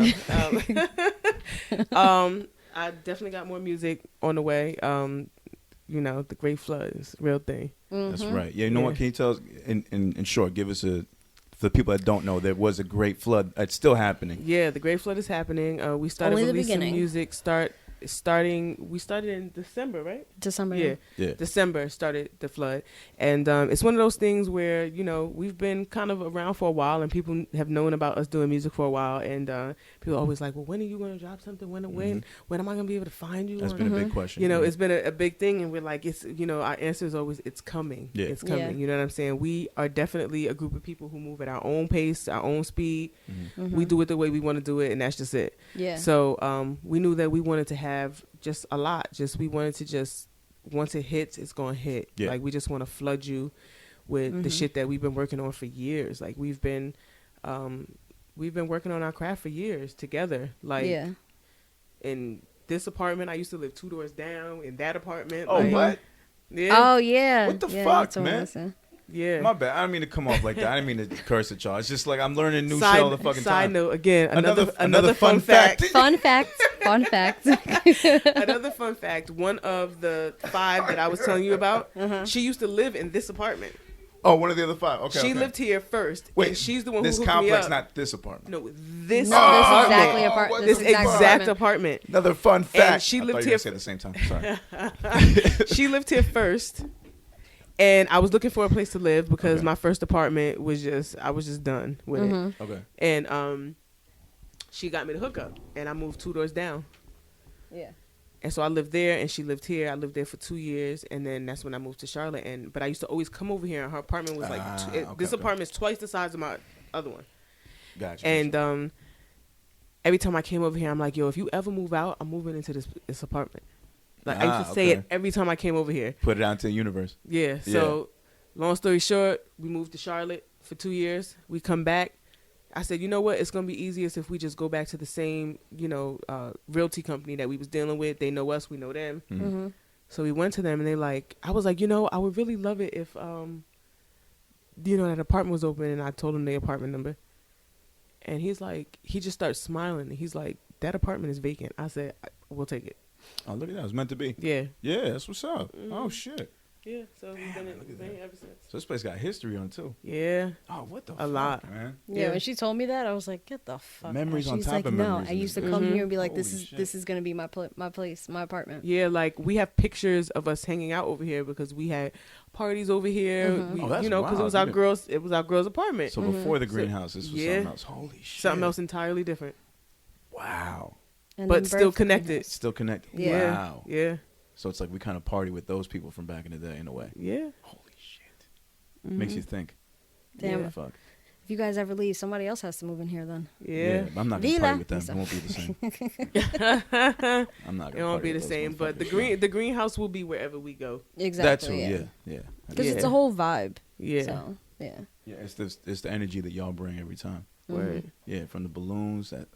C: I definitely got more music on the way. The Great Flood is a real thing.
A: That's right. Yeah, you know what? Can you tell us, in short, give us for the people that don't know, there was a great flood. It's still happening.
C: Yeah, the Great Flood is happening. We started
B: Only the
C: releasing
B: beginning.
C: music. we started in December, right?
B: December.
C: Yeah. December started the flood. And it's one of those things where, we've been kind of around for a while and people have known about us doing music for a while. And people are always like, well, when are you going to drop something? When am I going to be able to find you?
F: That's been a big question.
C: It's been a big thing. And we're like, it's, our answer is always, it's coming.
F: Yeah.
C: It's coming.
B: Yeah.
C: You know what I'm saying? We are definitely a group of people who move at our own pace, our own speed. We do it the way we want to do it. And that's just it.
B: Yeah.
C: So we knew that we wanted to have just a lot. We wanted to just, once it hits, it's going to hit.
F: Yeah.
C: Like, we just want to flood you with the shit that we've been working on for years. Like, we've been working on our craft for years together. Like, in this apartment, I used to live 2 doors down. In that apartment.
F: Oh, what?
C: Yeah.
B: Oh, yeah.
F: What the
B: yeah,
F: fuck, man?
C: Yeah.
F: My bad. I didn't mean to come off like that. I didn't mean to curse at y'all. It's just like I'm learning new shit all the fucking
C: Side
F: time.
C: note, again, another
F: fun
C: fact.
B: Fun fact. Fun fact.
C: Another fun fact. One of the 5 that I was telling you about, she used to live in this apartment.
F: Oh, one of the other 5. Okay.
C: She lived here first.
F: Wait,
C: and she's the one
F: this
C: who hooked me
F: complex,
C: up.
F: not this apartment.
C: No, this
B: exactly
C: apartment.
B: this
C: This
B: exact
C: exact apartment.
F: Another fun fact.
C: And she
F: I
C: lived
F: thought you
C: here
F: were gonna say it at the same time. Sorry.
C: She lived here first. And I was looking for a place to live because my first apartment was I was just done with it.
F: Okay.
C: And she got me the hookup, and I moved 2 doors down.
B: Yeah.
C: And so I lived there, and she lived here. I lived there for 2 years, and then that's when I moved to Charlotte. But I used to always come over here, and her apartment was this apartment's twice the size of my other one.
F: Gotcha.
C: And every time I came over here, I'm like, yo, if you ever move out, I'm moving into this apartment. Like, I used to say it every time I came over here.
F: Put it out into the universe.
C: Yeah. So, long story short, we moved to Charlotte for 2 years. We come back. I said, you know what? It's going to be easiest if we just go back to the same, realty company that we was dealing with. They know us. We know them. So we went to them, and I was like, I would really love it if, that apartment was open. And I told him the apartment number. And he just started smiling. He's like, that apartment is vacant. I said, we'll take it.
F: Oh, look at that. It was meant to be.
C: Yeah.
F: Yeah, that's what's up. Oh, shit.
C: Yeah, so we've been here ever since.
F: So this place got history on it, too.
C: Yeah.
F: Oh, what the
C: A
F: fuck,
C: lot.
F: man?
B: Yeah, when she told me that, I was like, get the fuck
F: Memories
B: out.
F: on
B: She's
F: top
B: like,
F: of
B: no,
F: memories
B: I
F: in
B: used to
F: this
B: come
F: bitch.
B: here and be like,
F: Holy
B: this
F: shit.
B: is going to be my place, my apartment.
C: Yeah, like, we have pictures of us hanging out over here because we had parties over here. We,
F: Oh, that's
C: because it was
F: wild.
C: our girls' apartment.
F: So before the greenhouse, this was something else. Holy shit.
C: Something else entirely different.
F: Wow.
B: And
C: But
B: then
C: still
B: birth
C: connected.
F: Still connected.
B: Yeah.
F: Wow.
C: Yeah.
F: So it's like we kind of party with those people from back in the day in a way.
C: Yeah.
F: Holy shit. Makes you think.
B: Damn.
C: Yeah.
F: Fuck.
B: If you guys ever leave, somebody else has to move in here then.
C: Yeah.
F: I'm not going to
B: Vila.
F: party with them. It won't be the same. I'm not going to
C: It won't be the same, but the greenhouse will be wherever we go.
B: Exactly.
F: That too, yeah.
B: Because
C: Yeah.
B: it's a whole vibe.
C: Yeah.
B: So, yeah.
F: Yeah, it's the energy that y'all bring every time.
C: Word.
F: Yeah, from the balloons. That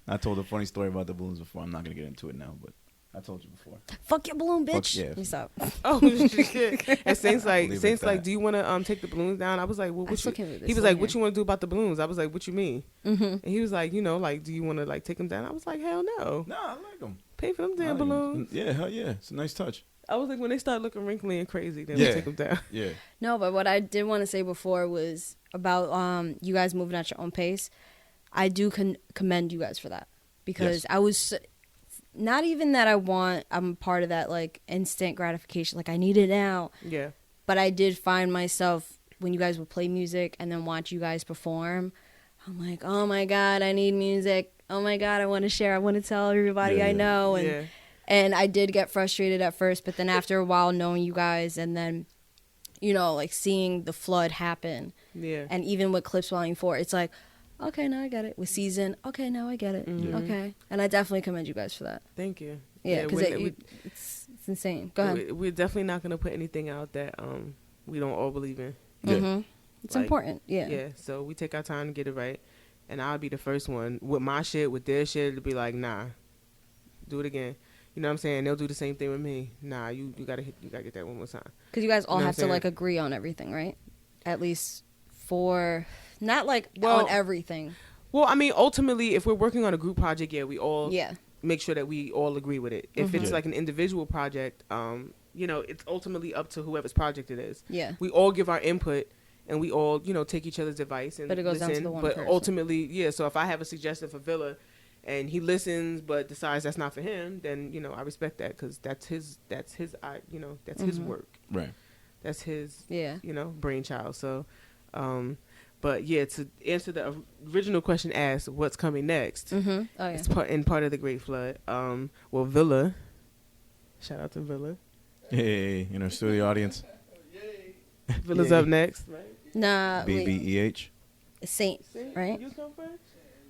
F: I told a funny story about the balloons before. I'm not going to get into it now, but I told you before.
B: Fuck your balloon,
F: Fuck,
B: bitch.
F: yeah.
B: Peace out.
C: Oh shit! And Saint's
F: Leave it at that.
C: do you want to take the balloons down? I was like, well,
B: I
C: what
B: still
C: you?
B: can't believe
C: He
B: this
C: was
B: one
C: like, what
B: here.
C: you want to do about the balloons? I was like, what you mean? And he was like, do you want to take them down? I was like, hell no.
F: Nah, I like them.
C: Pay for them damn balloons.
F: Yeah, hell yeah. It's a nice touch.
C: I was like, when they start looking wrinkly and crazy, then we
F: Yeah.
C: take them down.
F: Yeah.
B: No, but what I did want to say before was about you guys moving at your own pace. I do commend you guys for that because
F: Yes.
B: I was not even that I'm part of that like instant gratification, like I need it now.
C: Yeah.
B: But I did find myself when you guys would play music and then watch you guys perform, I'm like, oh my God, I need music. Oh my God, I want to share. I want to tell everybody I know. And I did get frustrated at first, but then after a while knowing you guys and then, like seeing the flood happen.
C: Yeah.
B: And even with Clips Volume 4, it's like, okay, now I get it. With Season, okay, now I get it. Okay. And I definitely commend you guys for that.
C: Thank you.
B: Yeah, because it's insane. Go ahead.
C: We're definitely not going to put anything out that we don't all believe in.
F: Yeah.
B: It's
C: Like,
B: important. Yeah.
C: Yeah, so we take our time to get it right. And I'll be the first one with my shit, with their shit, to be like, nah, do it again. You know what I'm saying? They'll do the same thing with me. Nah, you gotta get that one more time.
B: Because you guys all
C: You know
B: have
C: what
B: to
C: I'm
B: like
C: saying?
B: agree on everything, right? At least for not like
C: Well-
B: on everything.
C: Well, I mean, ultimately, if we're working on a group project, we all
B: Yeah.
C: make sure that we all agree with it. If it's
F: Yeah.
C: like an individual project, it's ultimately up to whoever's project it is.
B: Yeah.
C: We all give our input. And we all, take each other's advice and
B: But it goes down to
C: listen.
B: the one
C: but
B: person.
C: ultimately, so if I have a suggestion for Villa, and he listens but decides that's not for him, then I respect that, because that's his work,
A: Right.
C: that's his
B: Yeah.
C: brainchild. So but yeah, to answer the original question asked, what's coming next?
B: Oh yeah.
C: It's part of the Great Flood. Well, Villa, shout out to Villa.
A: Hey, in our studio audience.
C: Villa's up next, right?
B: Nah.
A: BBEH.
B: Saint, right?
C: You come first?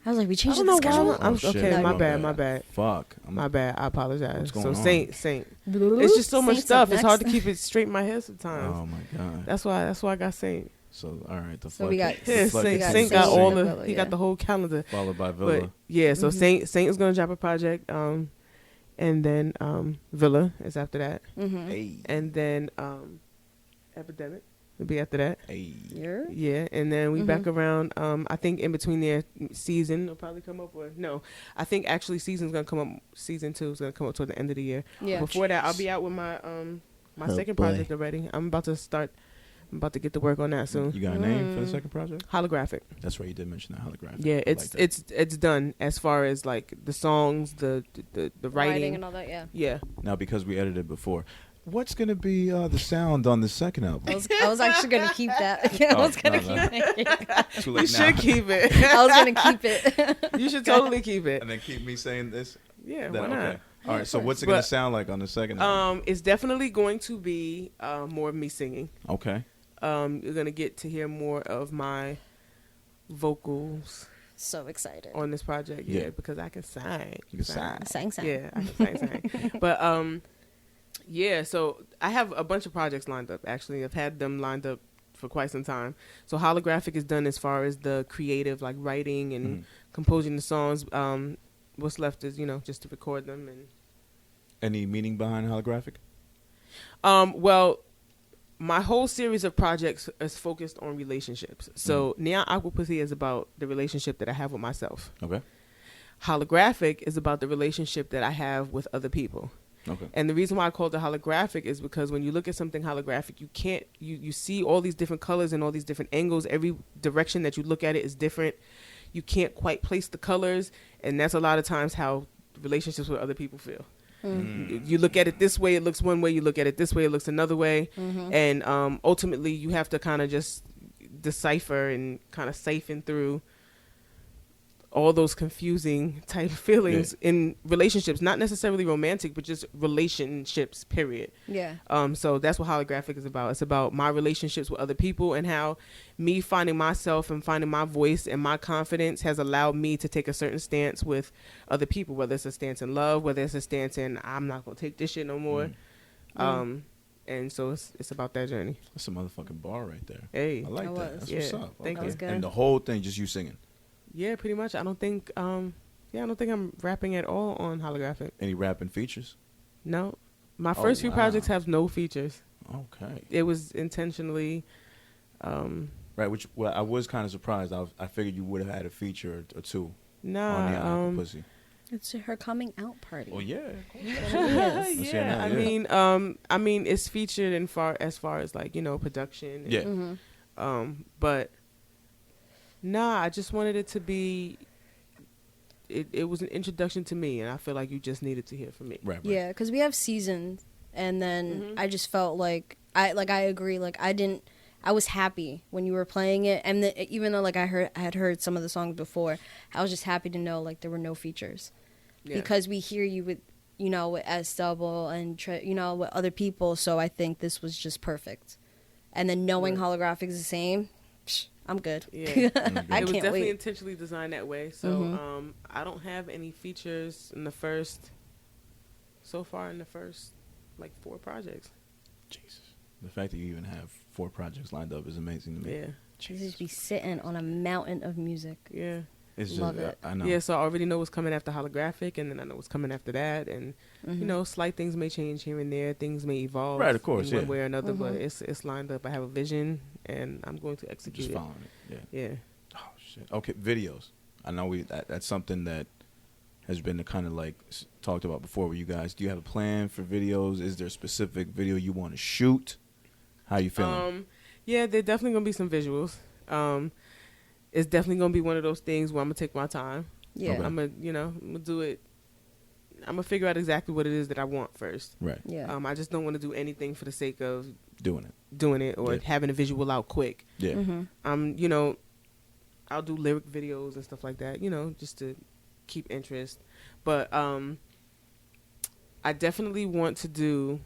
B: I was like, we
C: I
B: changed
C: don't
B: the
C: know
B: schedule.
C: why.
A: Oh, shit.
C: Okay, my
A: My
C: bad.
A: Fuck.
C: My bad. I apologize.
A: What's
C: So
A: going on?
C: Saint. It's just so much
B: Saint's
C: stuff.
B: up
C: It's hard to
B: next.
C: keep it straight in my head sometimes.
A: Oh my god.
C: That's why I got Saint.
A: So all right, the
B: So we got-
A: floodgates-
C: Yeah,
A: the
C: Saint,
A: floodgates
C: Saint
A: is
C: got
A: open.
C: all
B: Villa,
C: the. He
B: yeah.
C: got the whole calendar.
A: followed by Villa.
C: But yeah, so Saint is gonna drop a project. And then Villa is after that,
A: Hey,
C: and then Epidemic will be after that.
A: hey.
C: Yeah, and then we back around. I think in between there, season will probably come up. Or no, I think actually season's gonna come up. Season 2 is gonna come up toward the end of the year.
B: Yeah.
C: Before that, I'll be out with my my
D: Oh,
C: second
D: boy.
C: project already. I'm about to get to work on that soon.
A: You got a name for the second project?
C: Holographic.
A: That's right. You did mention that holographic.
C: Yeah,
A: I
C: it's
A: like that.
C: it's done as far as like the songs, the writing.
B: and all that. Yeah.
C: Yeah.
A: Now because we edited before. What's gonna be the sound on the second album?
B: I was actually gonna keep that. I was gonna keep it.
A: Too
C: You
A: late
C: should
A: now.
C: keep it.
B: I was gonna keep it.
C: You should totally keep it.
A: And then keep me saying this.
C: Yeah,
A: Then,
C: why not?
A: okay. All right. So what's it
C: But,
A: gonna sound like on the second album?
C: It's definitely going to be more of me singing.
A: Okay.
C: You're gonna get to hear more of my vocals
B: So excited.
C: on this project.
A: Yeah.
C: Yeah, because I can sing.
A: You can sign.
B: Sang.
C: Yeah, I can sing. But yeah. So I have a bunch of projects lined up. Actually, I've had them lined up for quite some time. So holographic is done as far as the creative, like writing and composing the songs. What's left is just to record them and.
A: Any meaning behind holographic?
C: Well, my whole series of projects is focused on relationships. So Neon AQUAPUSSY is about the relationship that I have with myself.
A: Okay.
C: Holographic is about the relationship that I have with other people.
A: Okay.
C: And the reason why I called it holographic is because when you look at something holographic, you see all these different colors and all these different angles. Every direction that you look at it is different. You can't quite place the colors, and that's a lot of times how relationships with other people feel. You look at it this way, it looks one way. You look at it this way, it looks another way. And ultimately, you have to kind of just decipher and kind of siphon through all those confusing type feelings in relationships, not necessarily romantic, but just relationships, period.
B: Yeah.
C: So that's what holographic is about. It's about my relationships with other people and how me finding myself and finding my voice and my confidence has allowed me to take a certain stance with other people, whether it's a stance in love, whether it's a stance in I'm not going to take this shit no more. And so it's about that journey.
A: That's a motherfucking bar right there.
C: Hey.
A: I like
B: That
A: that.
B: was.
A: That's
C: Yeah.
A: what's up.
C: Thank
B: That was good.
A: And the whole thing, just you singing.
C: Yeah, pretty much. I don't think I don't think I'm rapping at all on holographic.
A: Any rapping features?
C: No. My first few
A: wow.
C: projects have no features.
A: Okay.
C: It was intentionally
A: Right, which well, I was kind of surprised. I figured you would have had a feature or two on the
C: nah.
A: pussy.
B: It's her coming out party.
A: Oh yeah.
B: Yes.
A: Let's hear that,
C: I mean it's featured as far as like, production. And,
A: Yeah.
C: But nah, I just wanted it to be it was an introduction to me, and I feel like you just needed to hear from me.
A: Right.
B: Yeah, because we have seasons, and then I just felt like I agree. Like I was happy when you were playing it, and even though like I had heard some of the songs before, I was just happy to know like there were no features, because we hear you with with S.TTP and with other people. So I think this was just perfect, and then knowing holographic is the same, I'm good.
C: Yeah.
B: I
C: It was
B: can't
C: definitely
B: wait.
C: intentionally designed that way. So I don't have any features in the first like 4 projects.
A: Jesus. The fact that you even have 4 projects lined up is amazing to me.
C: Yeah.
B: Just be sitting on a mountain of music.
C: Yeah.
A: It's
B: Love
A: just,
B: it.
A: I know.
C: Yeah, so I already know what's coming after holographic, and then I know what's coming after that, and slight things may change here and there, things may evolve,
A: Right, of course,
C: in one
A: yeah.
C: way or another, but it's lined up. I have a vision, and I'm going to execute
A: Just
C: it.
A: following it. Yeah.
C: Yeah.
A: Oh shit. Okay, videos. I know that's something that has been kind of like talked about before with you guys. Do you have a plan for videos? Is there a specific video you want to shoot? How you feeling?
C: Yeah, there definitely gonna be some visuals. It's definitely gonna be one of those things where I'm gonna take my time.
B: Yeah.
A: Okay.
C: I'm gonna do it. I'm gonna figure out exactly what it is that I want first.
A: Right.
B: Yeah.
C: I just don't want to do anything for the sake of
A: Doing it.
C: or
A: Yeah.
C: having a visual out quick.
A: Yeah.
B: Mm-hmm.
C: I'll do lyric videos and stuff like that, just to keep interest. But I definitely want to do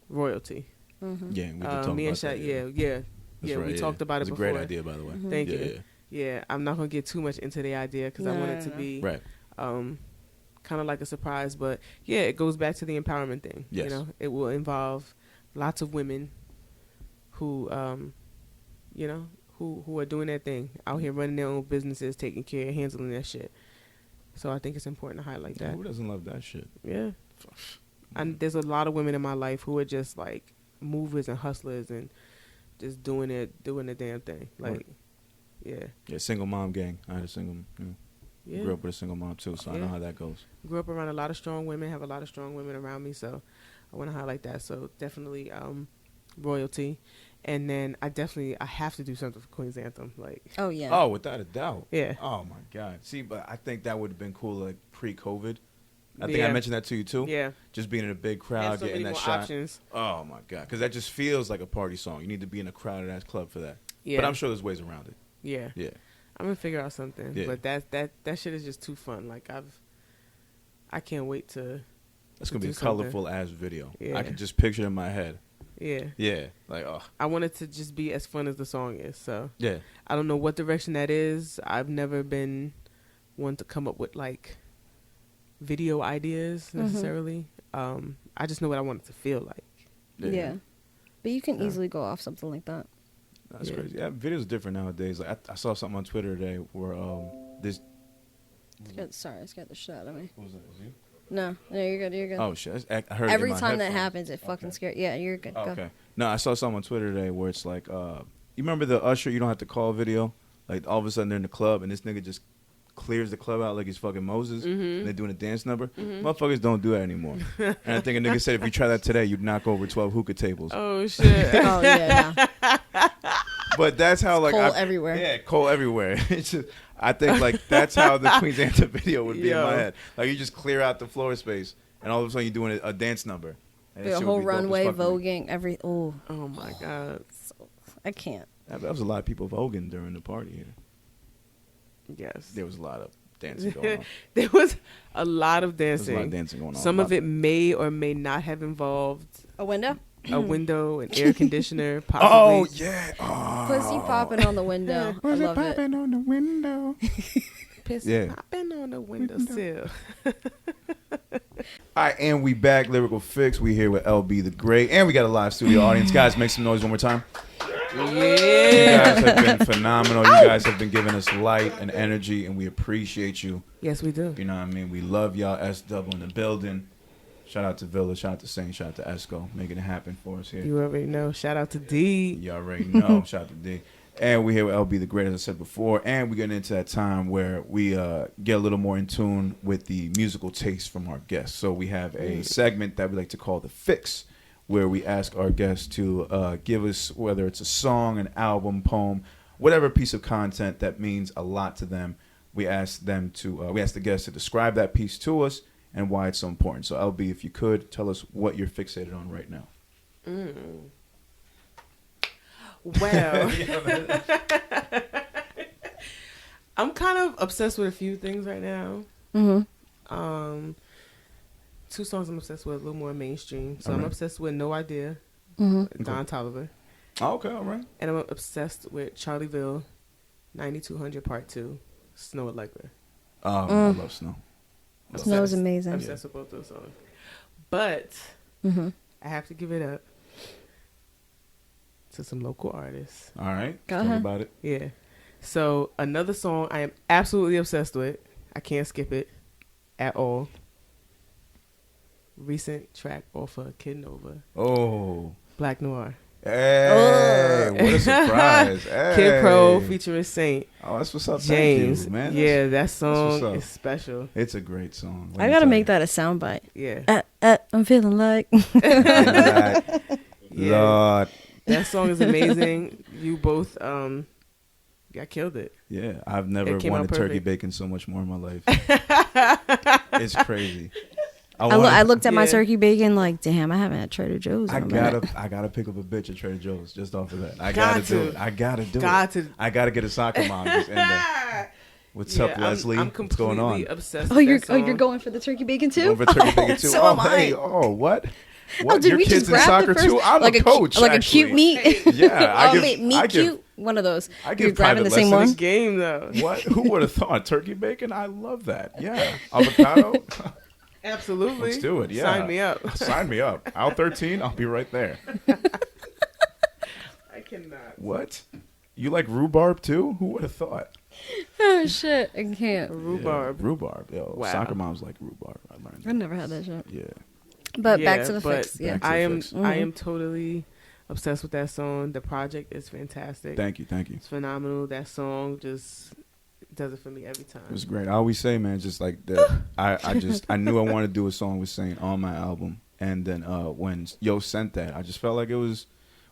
C: royalty.
B: Mm-hmm.
A: Yeah. We can talk
C: Me and
A: about
C: Sha,
A: that.
C: yeah.
A: That's right,
C: We talked about it
A: It's
C: before.
A: a great idea, by the way.
B: Mhm.
C: Thank
A: Yeah,
C: you. Yeah, I'm not gonna get too much into the idea because I want it to be
A: Right.
C: kind of like a surprise. But yeah, it goes back to the empowerment thing.
A: Yes.
C: It will involve lots of women who, who are doing their thing out here, running their own businesses, taking care, handling their shit. So I think it's important to highlight that.
A: Who doesn't love that shit?
C: Yeah. And there's a lot of women in my life who are just like movers and hustlers and just doing the damn thing. Like,
A: Right.
C: yeah.
A: Yeah, single mom gang. I had a single.
C: Yeah.
A: Grew up with a single mom too, so I know
C: Yeah.
A: how that goes.
C: Grew up around a lot of strong women, have a lot of strong women around me, so I want to highlight that. So definitely royalty. And then I have to do something for Queen's Anthem. Like,
B: Oh yeah.
A: Oh, without a doubt.
C: yeah.
A: Oh my God. See, but I think that would have been cool like pre-COVID. I think
C: Yeah.
A: I mentioned that to you too.
C: Yeah.
A: Just being in a big
C: Have
A: crowd,
C: so
A: getting
C: many
A: that
C: more
A: shot.
C: options.
A: Oh my God, because that just feels like a party song. You need to be in a crowded ass club for that.
C: Yeah.
A: But I'm sure there's ways around it.
C: Yeah.
A: Yeah.
C: I'm gonna figure out something.
A: Yeah.
C: But that shit is just too fun. Like I can't wait to
A: That's gonna be
C: do
A: a
C: something.
A: colorful ass video.
C: Yeah.
A: I can just picture it in my head.
C: yeah.
A: Yeah. Like
C: I want it to just be as fun as the song is. So
A: yeah.
C: I don't know what direction that is. I've never been one to come up with like video ideas necessarily. I just know what I want it to feel like.
B: Yeah. But you can easily go off something like that.
A: That's
C: Yeah.
A: crazy. Yeah, videos different nowadays. Like I saw something on Twitter today where this.
B: Sorry, I scared the shit out of me.
A: What was that? Was you?
B: No, you're good. You're good.
A: Oh shit! I heard it in
B: Every
A: my
B: time that
A: headphones.
B: happens, it fucking
A: Okay.
B: scares. Yeah, you're good.
A: Oh,
B: Go.
A: okay. No, I saw something on Twitter today where it's like, you remember the Usher? You don't have to call video. Like all of a sudden they're in the club and this nigga just clears the club out like he's fucking Moses. And they're doing a dance number. Motherfuckers don't do that anymore. And I think a nigga said if you try that today, you'd knock over 12 hookah tables.
C: Oh shit.
B: Oh yeah. No.
A: But that's how like
B: Coal everywhere.
A: Yeah, coal everywhere. It's just, I think like that's how the Queen's Anthem video would be in my
C: Yo.
A: head. Like you just clear out the floor space, and all of a sudden you're doing a dance number. And that
B: The
A: shit
B: whole
A: would be dope as
B: runway
A: fuck to me.
B: voguing, oh,
C: Oh my god.
B: I can't.
A: That was a lot of people voguing during the party here.
C: Yes.
A: There was a lot of dancing going on.
C: There was a lot of
A: There was a
C: dancing.
A: lot of dancing going on.
C: Some of it may or may not have involved
B: A window?
C: a window, an air conditioner,
A: Oh
C: possibly.
A: yeah. Oh.
B: Pussy popping on the window. I
A: Was it
B: love it.
A: popping on the window?
C: Piss
A: Yeah.
C: popping on the windowsill.
A: All right, and we back. Lyrical Fix. We here with LBtheGREAT, and we got a live studio audience. Guys, make some noise one more time. You
C: Yeah.
A: guys have been phenomenal. You guys have been giving us light and energy, and we appreciate you.
C: Yes, we do.
A: You know what I mean? We love y'all. STTP in the building. Shout out to Villa. Shout out to Saint. Shout out to Esco. Making it happen for us here.
C: You already know. Shout out to D.
A: You already know. Shout out to D. And we're here with LBtheGREAT, as I said before. And we're getting into that time where we get a little more in tune with the musical taste from our guests. So we have a segment that we like to call The Fix, where we ask our guests to give us, whether it's a song, an album, poem, whatever piece of content that means a lot to them. We ask them to, we ask the guests to describe that piece to us and why it's so important. So LB, if you could, tell us what you're fixated on right now.
C: Well, I'm kind of obsessed with a few things right now.
B: Mm-hmm.
C: 2 songs I'm obsessed with, a little more mainstream. So
A: All
C: I'm
A: right.
C: obsessed with No Idea,
B: Mm-hmm.
C: Don Toliver.
A: Oh, okay, all right.
C: And I'm obsessed with Charlieville, 9200 Part 2, Snow Allegra.
A: I love Snow.
B: Snow's amazing.
C: Obsessed with both those songs. But
B: Mm-hmm.
C: I have to give it up to some local artists.
A: All right.
B: Go
A: Tell me
B: ahead.
A: about it.
C: Yeah. So another song I am absolutely obsessed with. I can't skip it at all. Recent track off of Kid Nova,
A: Oh.
C: Black Noir.
A: Hey, what a surprise. Hey.
C: Kid Pro featuring Saint
A: Oh, that's what's up.
C: James.
A: Thank you, man.
C: Yeah, that
A: what's
C: song
A: up.
C: is special.
A: It's a great song.
B: I gotta make that a soundbite.
C: Yeah.
B: I'm feeling like.
C: Yeah.
A: Lord.
C: That song is amazing. You both I killed it.
A: Yeah, I've never
C: It came out
A: wanted turkey
C: perfect.
A: bacon so much more in my life. It's crazy.
B: I looked at my
C: Yeah.
B: turkey bacon like, damn, I haven't had Trader Joe's. In a minute.
A: I gotta pick up a bitch at Trader Joe's just off of that. I
C: Got
A: gotta do
C: to.
A: it. I gotta do
C: Got
A: it.
C: to.
A: I gotta get a soccer mom just in there. What's up, Leslie?
C: I'm
A: What's
C: completely
A: going on?
C: obsessed.
B: Oh,
C: with
B: you're
C: that song.
B: you're going for the turkey bacon too?
A: Going for turkey bacon too.
B: So
A: Oh,
B: am I.
A: hey, oh, what?
B: Oh,
A: What?
B: did
A: Your
B: we
A: kids
B: just
A: in
B: grab
A: soccer
B: the first,
A: too? I'm
B: like
A: a coach.
B: like
A: actually.
B: a cute meat?
A: Yeah, I give.
B: meat
A: I give.
B: cute. One of those.
A: I
B: You're
A: give
B: grabbing the
A: private
B: same
A: lessons.
B: one.
C: Game though.
A: What? Who would have thought turkey bacon? I love that. Yeah, avocado.
C: Absolutely.
A: Let's do it. Yeah,
C: Sign me up.
A: Sign me up. Aisle 13. I'll be right there.
C: I cannot.
A: What? You like rhubarb too? Who would have thought?
B: Oh shit, I can't.
C: Rhubarb.
A: Yeah, rhubarb. Yo,
C: Wow.
A: soccer moms like rhubarb. I learned.
B: I never had that shit.
A: Yeah.
B: But
C: Yeah,
B: back to the
C: but
B: fix. Yeah.
A: Back to the
C: I am.
A: fix.
C: I am totally obsessed with that song. The project is fantastic.
A: Thank you. Thank you.
C: It's phenomenal. That song just does it for me every time.
A: It was great. I always say, man, just like that. I knew I wanted to do a song with Saint on my album, and then when Yo sent that, I just felt like it was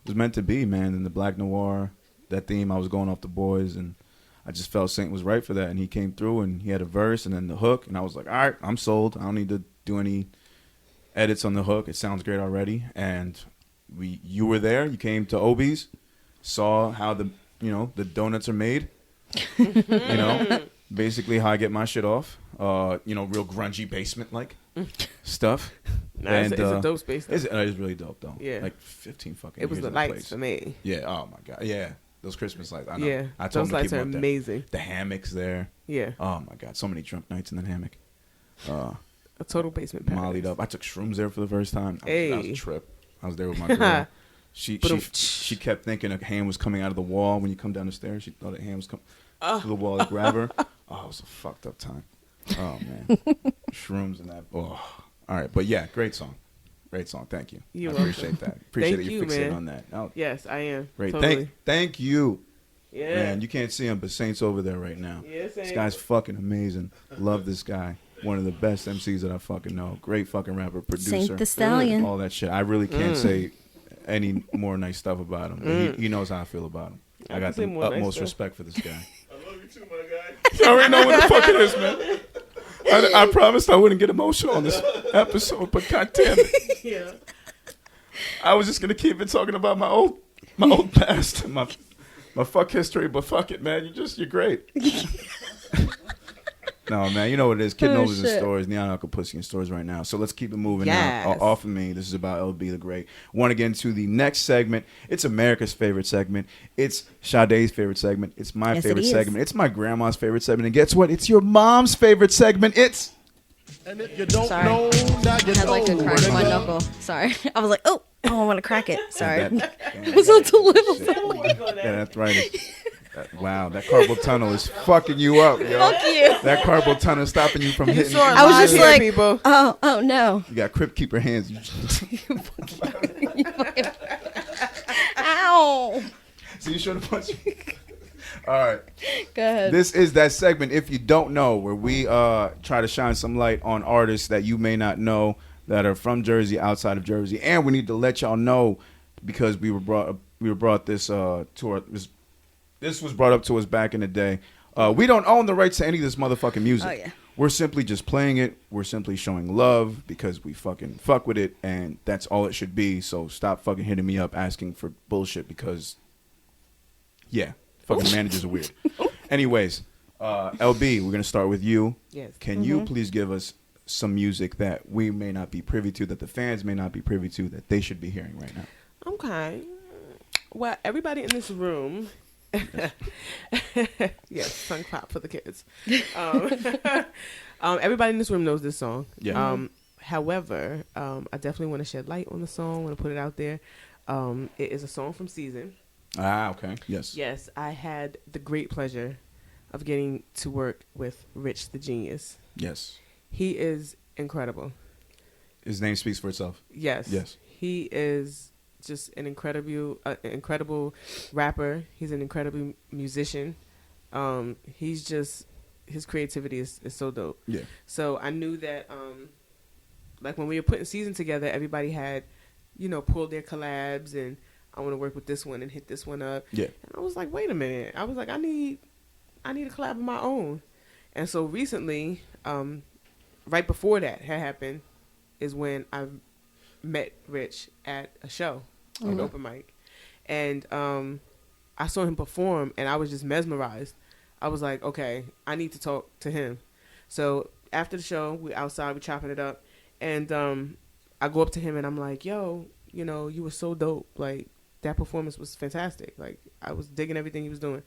A: meant to be, man. And the black noir, that theme, I was going off the boys, and I just felt Saint was right for that, and he came through, and he had a verse, and then the hook, and I was like, all right, I'm sold. I don't need to do any edits on the hook. It sounds great already, and you were there. You came to Obi's, saw how the donuts are made. Basically how I get my shit off. Real grungy basement like stuff.
C: Nah, it's a dope space. Though.
A: It's really dope though.
C: Yeah.
A: Like 15 fucking.
C: It was
A: years
C: the
A: in
C: lights
A: place.
C: for me.
A: Yeah. Oh my god. Yeah. Those Christmas lights. I know.
C: Yeah.
A: I told
C: Those
A: them to
C: lights
A: keep
C: are
A: them up there.
C: amazing.
A: The hammocks there.
C: Yeah.
A: Oh my god. So many drunk nights in the hammock.
C: A total basement paradise.
A: Mollied up. I took shrooms there for the first time. That was
C: Hey.
A: a trip. I was there with my girl. She kept thinking a hand was coming out of the wall when you come down the stairs. She thought a hand was coming through the wall to grab her. Oh, it was a fucked up time. Oh man, shrooms and that. Oh, all right, but yeah, great song. Thank you.
C: You're
A: I
C: welcome.
A: appreciate that. Appreciate
C: Thank
A: that you
C: you,
A: fixated
C: man.
A: on that. Oh,
C: Yes, I am.
A: great.
C: Totally.
A: Thank you.
C: Yeah.
A: Man, you can't see him, but Saint's over there right now.
C: Yes,
A: This guy's fucking amazing. Love this guy. One of the best MCs that I fucking know. Great fucking rapper, producer.
B: Saint the Stallion.
A: All that shit. I really can't say any more nice stuff about him. He knows how I feel about him. I got
C: say
A: the
C: more nice
A: utmost
C: stuff.
A: respect for this guy.
E: I love you too, my guy.
A: I already know what the fuck it is, man. I promised I wouldn't get emotional on this episode, but goddamn it.
C: Yeah.
A: I was just gonna keep it talking about my old past, my fuck history, but fuck it, man. You're great. No, man, you know what it is. Kid knows his
B: shit.
A: stories. Neon AQUAPUSSY in stores right now. So let's keep it moving
C: Yes.
A: now. Off of me. This is about LBtheGREAT. Want to get into the next segment. It's America's favorite segment. It's Sade's favorite segment. It's my
B: Yes,
A: favorite
B: it is.
A: segment. It's my grandma's favorite segment. And guess what? It's your mom's favorite segment. It's...
G: And if you don't
B: Sorry.
G: know, now you
B: I had like to
G: know.
B: crack my knuckle. Sorry. I was like, oh, I don't want to crack it. Sorry.
A: It
B: was on too little.
A: Yeah, that's right. Wow, that carpal tunnel is fucking you up, yo.
B: Fuck you.
A: That carpal tunnel is stopping you from hitting.
B: I was just like,
C: people.
B: oh no.
A: You got Crypt Keeper hands.
B: You fucking- Ow.
A: So you should have punched me. All right.
B: Go ahead.
A: This is that segment, if you don't know, where we try to shine some light on artists that you may not know that are from Jersey, outside of Jersey, and we need to let y'all know because we were brought this to our. This was brought up to us back in the day. We don't own the rights to any of this motherfucking music.
B: Oh, yeah.
A: We're simply just playing it. We're simply showing love because we fucking fuck with it, and that's all it should be. So stop fucking hitting me up asking for bullshit because, yeah, fucking managers are weird. Anyways, LB, we're going to start with you.
C: Yes.
A: Can you please give us some music that we may not be privy to, that the fans may not be privy to, that they should be hearing right now?
C: Okay. Well, everybody in this room. Yes, tongue pop for the kids. Everybody in this room knows this song.
A: Yeah.
C: However, I definitely want to shed light on the song. Want to put it out there. It is a song from Season.
A: Ah, okay. Yes.
C: Yes, I had the great pleasure of getting to work with Rich the Genius.
A: Yes.
C: He is incredible.
A: His name speaks for itself.
C: Yes.
A: Yes.
C: He is just an incredible rapper. He's an incredible musician. He's just, his creativity is so dope.
A: Yeah.
C: So I knew that, like when we were putting Season together, everybody had, pulled their collabs and I want to work with this one and hit this one up.
A: Yeah.
C: And I was like, wait a minute. I was like, I need a collab of my own. And so recently, right before that had happened, is when I met Rich at a show, an open mic. And I saw him perform, and I was just mesmerized. I was like, okay, I need to talk to him. So after the show, we outside, we chopping it up. And I go up to him, and I'm like, yo, you know, you were so dope. Like, that performance was fantastic. Like, I was digging everything he was doing.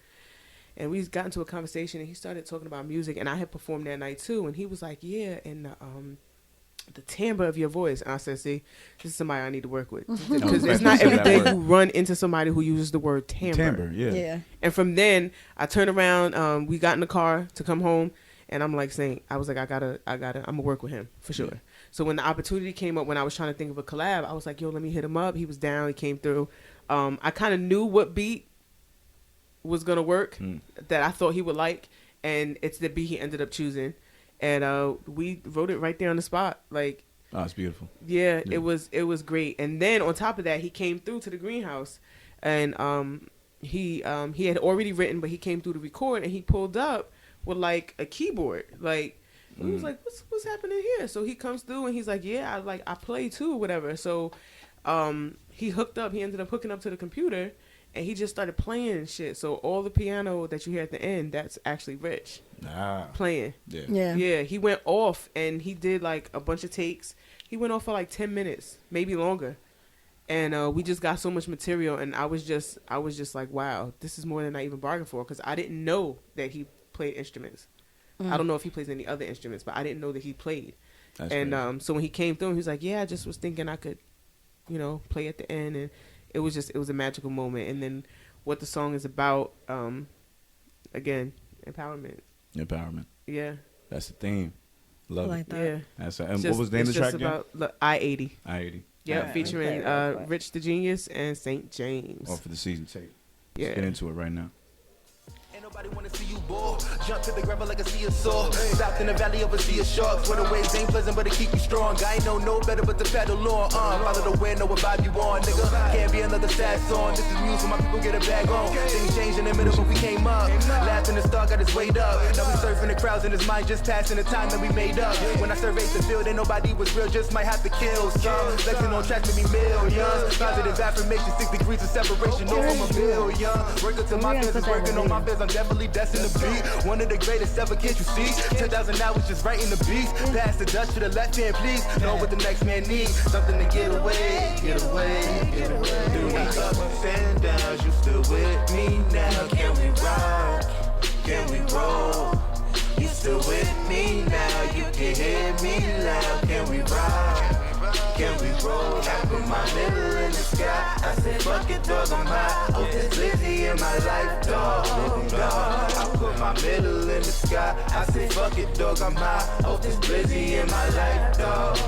C: And we got into a conversation, and he started talking about music, and I had performed that night too. And he was like, yeah, and the timbre of your voice. And I said, see, this is somebody I need to work with. Because it's not every day you run into somebody who uses the word timbre.
A: Timbre, yeah.
C: And from then, I turned around, we got in the car to come home, and I'm like saying, I was like, I'm going to work with him for sure. Yeah. So when the opportunity came up, when I was trying to think of a collab, I was like, yo, let me hit him up. He was down, he came through. I kind of knew what beat was going to work that I thought he would like, and it's the beat he ended up choosing. And we wrote it right there on the spot. Like,
A: oh, it's beautiful.
C: Yeah, it was great. And then on top of that, he came through to the greenhouse, and he had already written, but he came through to record, and he pulled up with like a keyboard. Like, we was like, what's happening here? So he comes through, and he's like, yeah, I play too, or whatever. So he ended up hooking up to the computer, and he just started playing shit. So all the piano that you hear at the end, that's actually Rich playing. Yeah. He went off, and he did like a bunch of takes. He went off for like 10 minutes, maybe longer. And we just got so much material, and I was just like, wow, this is more than I even bargained for, because I didn't know that he played instruments. I don't know if he plays any other instruments, but I didn't know that he played. That's and so when he came through, he was like, yeah, I just was thinking I could, you know, play at the end. And it was a magical moment. And then what the song is about, again, empowerment. Yeah.
A: That's the theme. Love
B: like
A: it.
B: that.
A: Yeah. That's and what was the name of the track again?
C: About I-80.
A: I-80.
C: Yeah, featuring Rich the Genius and St. James.
A: Off for the season tape.
C: Yeah.
A: Let's get into it right now.
H: Nobody wanna see you ball. Jump to the gravel like a sea of salt. Stopped in the valley of a sea of sharks. Where the waves ain't pleasant, but it keep you strong. I ain't know no better but to paddle on. Follow the wind, know what vibe you on, nigga. Can't be another sad song. This is music, my people get a bag on. Things changed in the middle, but we came up. Laughed in the start, got his weight up. Now we surfing the crowds in his mind, just passing the time that we made up. When I surveyed the field, ain't nobody was real, just might have to kill some. Flexing on tracks with me millions. Positive affirmation, 6 degrees of separation, no from a million. Working to my fans, working on my fans, I'm definitely destined to be one of the greatest ever, can't you see? 10,000 hours just writing the beats. Pass the Dutch to the left hand, please. Know what the next man needs. Something to get away. Through these ups and downs, you still with me now. Can we rock? Can we roll? You still with me now? You can hear me loud. Can we rock? Can we roll? I put my middle in the sky. I said, fuck it, dog, I'm high. Oh, this Lizzie in my life, dog. I put my middle in the sky. I said, fuck it, dog, I'm high. Oh, this Lizzie in my life, dog.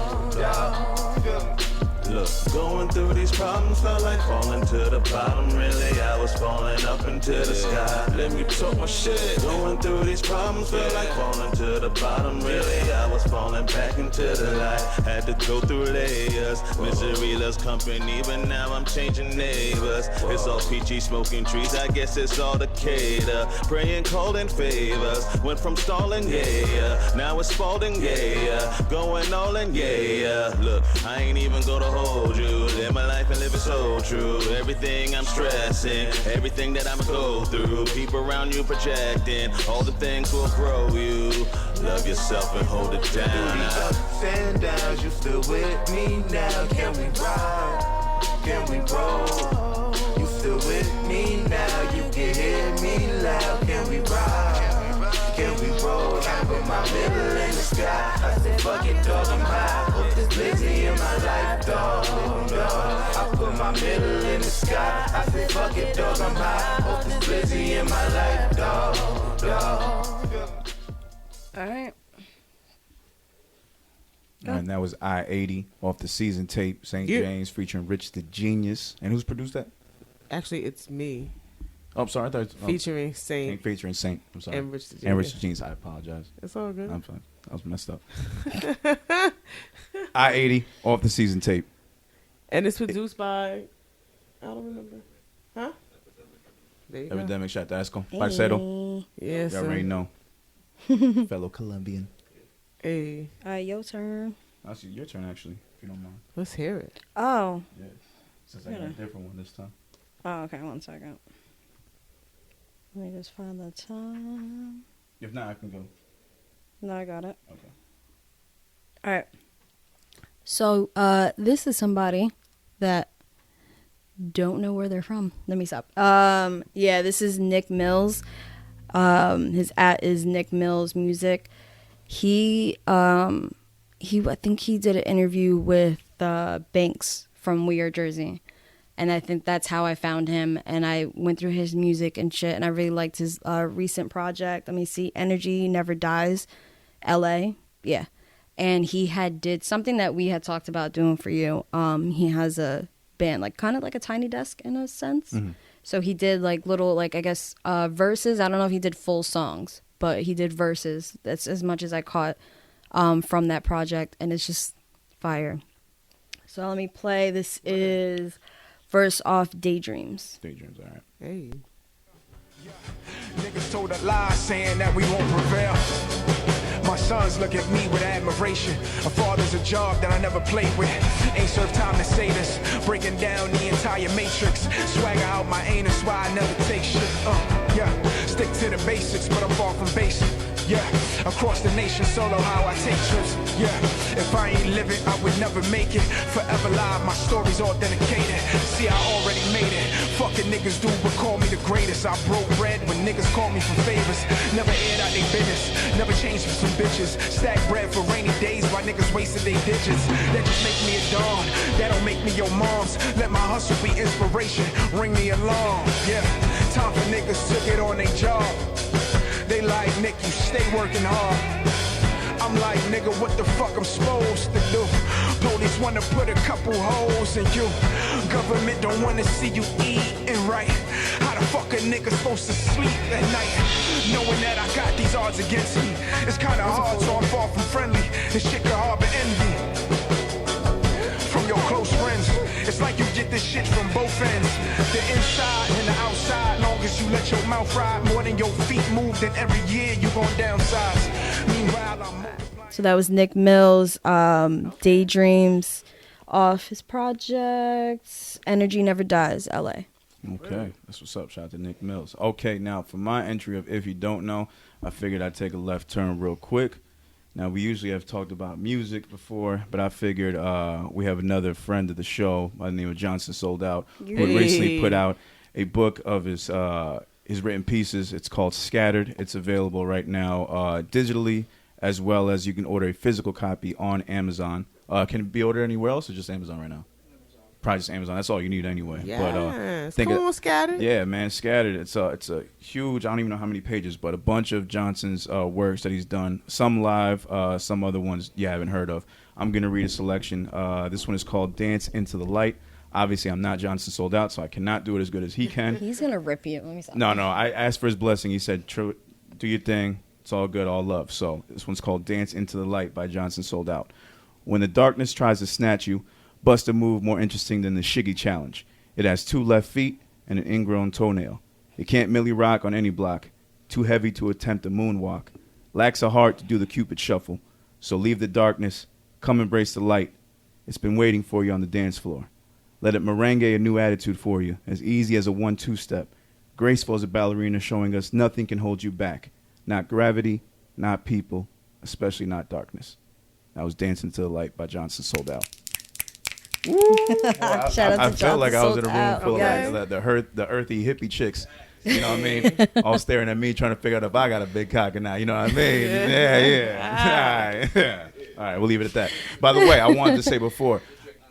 E: Look, going through these problems felt like falling to the bottom. Really, I was falling up into the sky. Let me talk my shit. Going through these problems felt like falling to the bottom. Really, I was falling back into the light. Had to go through layers. Misery loves company, but now I'm changing neighbors. It's all peachy smoking trees. I guess it's all the cater. Praying, calling favors. Went from stalling, yeah. Now it's Spalding, yeah. Going all in, yeah. Look, I ain't even go to hold you. Live my life and live it so true. Everything I'm stressing, everything that I'ma go through. People around you projecting, all the things will grow you. Love yourself and hold it down.
H: Through these ups and downs, you still with me now. Can we ride? Can we roll? You still with me now. You can hear me loud. Can we ride? Can we roll? I put my middle in the sky. I said, fuck it, dog, I'm high. Hope this Lizzie in my life, dog. I put my middle in the sky. I said, fuck it, dog, I'm high. Hope this Lizzie in my life, dog.
B: All right.
A: And that was I-80 off the season tape, St. James, featuring Rich the Genius. And who's produced that?
C: Actually, it's me.
A: Oh, I'm sorry. I thought it was,
C: featuring Saint.
A: Featuring Saint. I'm sorry.
C: And Rich the Genius.
A: And Rich the Genius. I apologize.
C: It's all good.
A: I'm fine. I was messed up. I-80 off the season tape.
C: And it's produced by I don't remember. Huh? There you go.
A: Epidemic, shout out to Esco. Parceiro.
C: Yes.
A: You already know.
F: Fellow Colombian.
C: Hey,
B: All right, your turn.
A: I'll see your turn, actually, if you don't mind.
C: let's hear it.
B: Oh.
A: Yeah. Since I got a different one this time.
B: Oh, okay. 1 second. Let me just find the time.
A: If not, I can go.
B: No, I got it.
A: Okay.
B: All right. So, this is somebody that don't know where they're from. Let me stop. Yeah, this is Nick Mills. His @ is Nick Mills Music. I think he did an interview with Banks from We Are Jersey. And I think that's how I found him. And I went through his music and shit. And I really liked his recent project. Let me see. Energy Never Dies. LA. Yeah. And he did something that we had talked about doing for you. He has a band, like kind of like a Tiny Desk in a sense. Mm-hmm. So he did like little, like I guess, verses. I don't know if he did full songs, but he did verses. That's as much as I caught from that project. And it's just fire. So let me play. This is verse off Daydreams.
A: Daydreams, all right.
C: Hey.
H: Niggas told a lie saying that we won't prevail. My sons look at me with admiration. A father's a job that I never played with. Ain't served time to say this. Breaking down the entire matrix. Swagger out my anus, why I never take shit. Yeah, stick to the basics, but I'm far from basic. Yeah, across the nation, solo how I take trips. Yeah, if I ain't living, I would never make it. Forever live, my story's authenticated. See, I already made it. Fucking niggas do, but call me the greatest. I broke bread when niggas call me for favors. Never aired out they business. Never changed for some bitches. Stack bread for rainy days while niggas wasted their digits. That just make me a dawn. That don't make me your moms. Let my hustle be inspiration. Ring the alarm. Yeah, time for niggas to get on their job. They like, Nick, you stay working hard. I'm like, nigga, what the fuck I'm supposed to do? Police wanna put a couple holes in you. Government don't wanna see you eating right. How the fuck a nigga supposed to sleep at night? Knowing that I got these odds against me. It's kinda hard, so I'm far from friendly. This shit can harbor envy from your close friends. It's like you get this shit from both ends. The inside and the outside. Long as you let your mouth ride more than your feet move, then every year you gon' downsize. Meanwhile, I'm multiplying.
B: So that was Nick Mills, Daydreams, off his project Energy Never Dies, LA.
A: Okay, that's what's up. Shout out to Nick Mills. Okay, now for my entry of If You Don't Know, I figured I'd take a left turn real quick. Now, we usually have talked about music before, but I figured we have another friend of the show by the name of Johnson Soldout, who had recently put out a book of his written pieces. It's called Scattered. It's available right now digitally, as well as you can order a physical copy on Amazon. Can it be ordered anywhere else or just Amazon right now? Probably just Amazon. That's all you need anyway.
C: Yeah, come on, Scattered.
A: Yeah, man, Scattered. It's a huge. I don't even know how many pages, but a bunch of Johnson's works that he's done. Some live, some other ones you haven't heard of. I'm gonna read a selection. This one is called "Dance into the Light." Obviously, I'm not Johnson Soldout, so I cannot do it as good as he can.
B: He's gonna rip you. Let me stop.
A: No. I asked for his blessing. He said, "Do your thing. It's all good, all love." So this one's called "Dance into the Light" by Johnson Soldout. When the darkness tries to snatch you, bust a move more interesting than the Shiggy Challenge. It has 2 left feet and an ingrown toenail. It can't milli rock on any block. Too heavy to attempt a moonwalk. Lacks a heart to do the Cupid shuffle. So leave the darkness. Come embrace the light. It's been waiting for you on the dance floor. Let it merengue a new attitude for you, as easy as a 1-2 step. Graceful as a ballerina, showing us nothing can hold you back. Not gravity, not people, especially not darkness. That was Dancing to the Light by Johnson Soldout.
B: Shout out to
A: I felt like I was in a room
B: Soldout.
A: full
B: Okay.
A: of like the earthy hippie chicks. You know what I mean? All staring at me, trying to figure out if I got a big cock or not. You know what I mean? Yeah. All right, we'll leave it at that. By the way, I wanted to say before,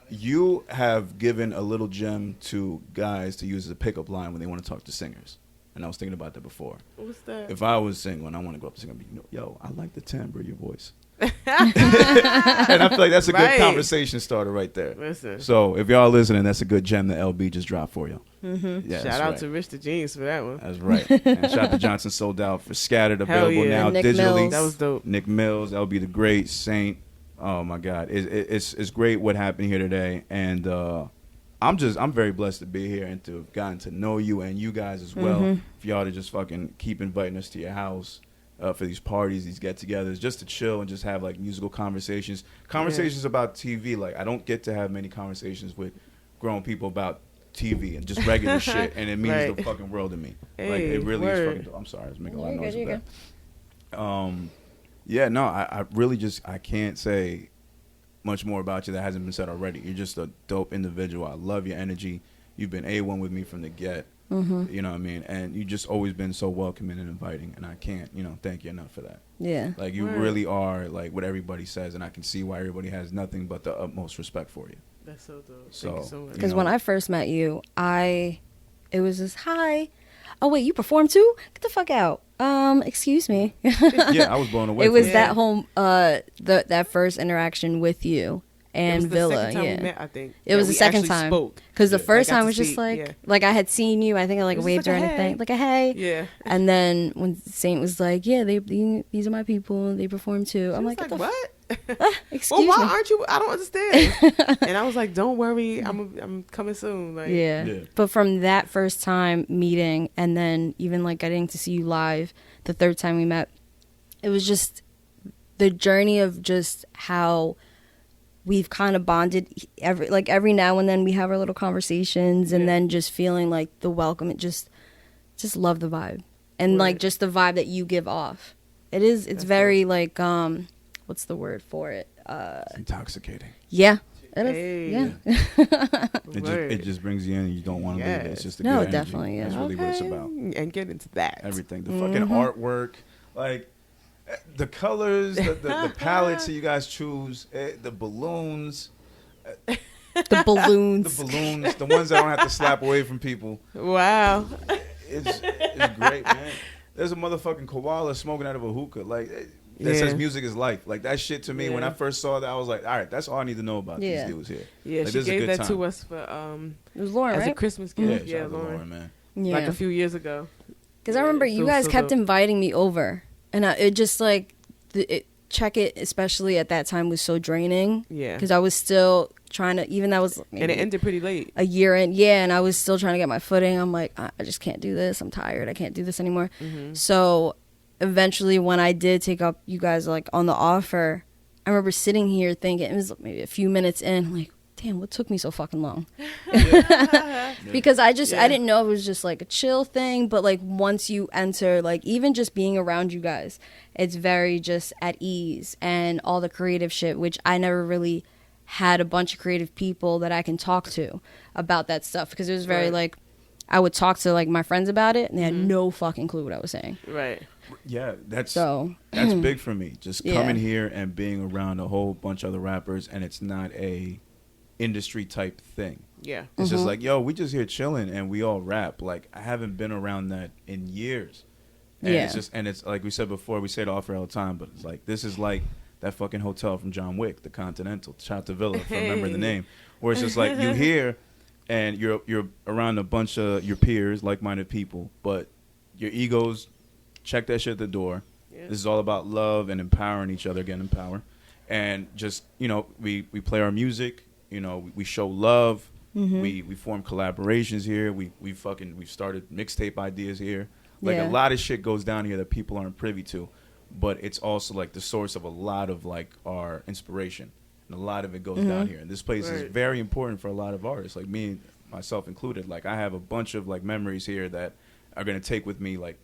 A: you have given a little gem to guys to use as a pickup line when they want to talk to singers. And I was thinking about that before.
C: What's that?
A: If I was single and I want to go up to singer, I'd be, yo, I like the timbre of your voice. And I feel like that's a good conversation starter right there.
C: Listen.
A: So if y'all listening, that's a good gem that LB just dropped for y'all.
B: Mm-hmm.
A: Yeah,
C: shout out to Rich the Genius for that one.
A: That's right. And shout out to Johnson Soldout for Scattered, available now
B: Nick
A: digitally.
B: Mills.
C: That was dope.
A: Nick Mills, LBtheGREAT, Saint. Oh my God, it's great what happened here today, and I'm very blessed to be here and to have gotten to know you and you guys as well. For y'all to just fucking keep inviting us to your house for these parties, these get-togethers, just to chill and just have like musical conversations about TV. Like I don't get to have many conversations with grown people about TV and just regular shit, and it means the fucking world to me.
C: Hey,
A: like it really
C: word.
A: is fucking. I'm sorry, I was making a lot of noise with that. Yeah, no, I really just I can't say much more about you that hasn't been said already. You're just a dope individual. I love your energy. You've been A1 with me from the get. You know what I mean? And you just always been so welcoming and inviting, and I can't, thank you enough for that.
B: Yeah.
A: Like you really are like what everybody says, and I can see why everybody has nothing but the utmost respect for you.
C: That's so dope.
A: So,
C: thank you so much.
B: Because when I first met you, it was just, hi. Oh, wait, you perform too? Get the fuck out. Excuse me.
A: Yeah, I was blown away.
B: It was
A: from
B: that whole, that first interaction with you and Villa.
C: It was the second time
B: yeah.
C: we met, I think.
B: It was the second time. Because the first
C: I got
B: time
C: to
B: was just
C: see-
B: like,
C: yeah.
B: like I had seen you. I think I like
C: It was
B: waved
C: like
B: or
C: a
B: anything.
C: hey.
B: Like a hey.
C: Yeah.
B: And then when Saint was like, yeah, these are my people. They perform too. I'm
C: She
B: like,
C: was
B: what?
C: Well,
B: Excuse
C: why
B: me.
C: aren't you? I don't understand. And I was like, don't worry, I'm coming soon. Like,
B: Yeah. But from that first time meeting and then even like getting to see you live the third time we met, it was just the journey of just how we've kind of bonded every now and then we have our little conversations and then just feeling like the welcome. It just love the vibe and like just the vibe that you give off. It's
C: That's
B: very like, what's the word for it?
A: It's intoxicating.
B: Yeah. It is.
C: Hey.
B: Yeah.
A: It just brings you in and you don't want to leave it. It's just a
B: No,
A: good energy.
B: definitely, yeah.
A: That's really what it's about.
C: And get into that.
A: Everything. The fucking artwork, like the colors, the palettes that you guys choose, the balloons.
B: The balloons.
A: The balloons, the ones that I don't have to slap away from people.
C: Wow.
A: It's great, man. There's a motherfucking koala smoking out of a hookah. Like, that says music is life. Like, that shit to me, when I first saw that, I was like, all right, that's all I need to know about these dudes here.
C: Yeah,
A: like,
C: she
A: this is a
C: gave
A: good
C: that
A: time.
C: to us for
B: It was Lauren,
C: as
B: right?
C: a Christmas
A: Yeah,
C: gift.
A: shout
C: Yeah,
A: out to Lauren, man.
B: Yeah.
C: Like a few years ago.
B: Because I remember you guys kept inviting me over, and it just like check it, especially at that time, was so draining.
C: Yeah.
B: Because I was still trying to, even that was maybe
C: And it ended pretty late.
B: a year in, yeah, and I was still trying to get my footing. I'm like, I just can't do this. I'm tired. I can't do this anymore. So eventually, when I did take up you guys like on the offer, I remember sitting here thinking, it was maybe a few minutes in, I'm like, damn, what took me so fucking long? Because I didn't know it was just like a chill thing, but like once you enter, like even just being around you guys, it's very just at ease and all the creative shit, which I never really had a bunch of creative people that I can talk to about that stuff, because it was very like, I would talk to like my friends about it and they had no fucking clue what I was saying.
C: Right.
A: Yeah, that's
B: So
A: big for me. Just coming here and being around a whole bunch of other rappers, and it's not a industry type thing.
C: Yeah.
A: It's just like, yo, we just here chilling and we all rap. Like, I haven't been around that in years. And it's just, and it's like we said before, we say it off all the time, but it's like, this is like that fucking hotel from John Wick, the Continental, shout out to Villa, if I remember the name, where it's just like you here and you're around a bunch of your peers, like-minded people, but your egos check that shit at the door. Yeah. This is all about love and empowering each other, getting empowered. And just, we play our music, we show love. We form collaborations here. We've started mixtape ideas here. Like a lot of shit goes down here that people aren't privy to, but it's also like the source of a lot of like our inspiration, and a lot of it goes down here. And this place is very important for a lot of artists, like me, myself included. Like I have a bunch of like memories here that are gonna take with me like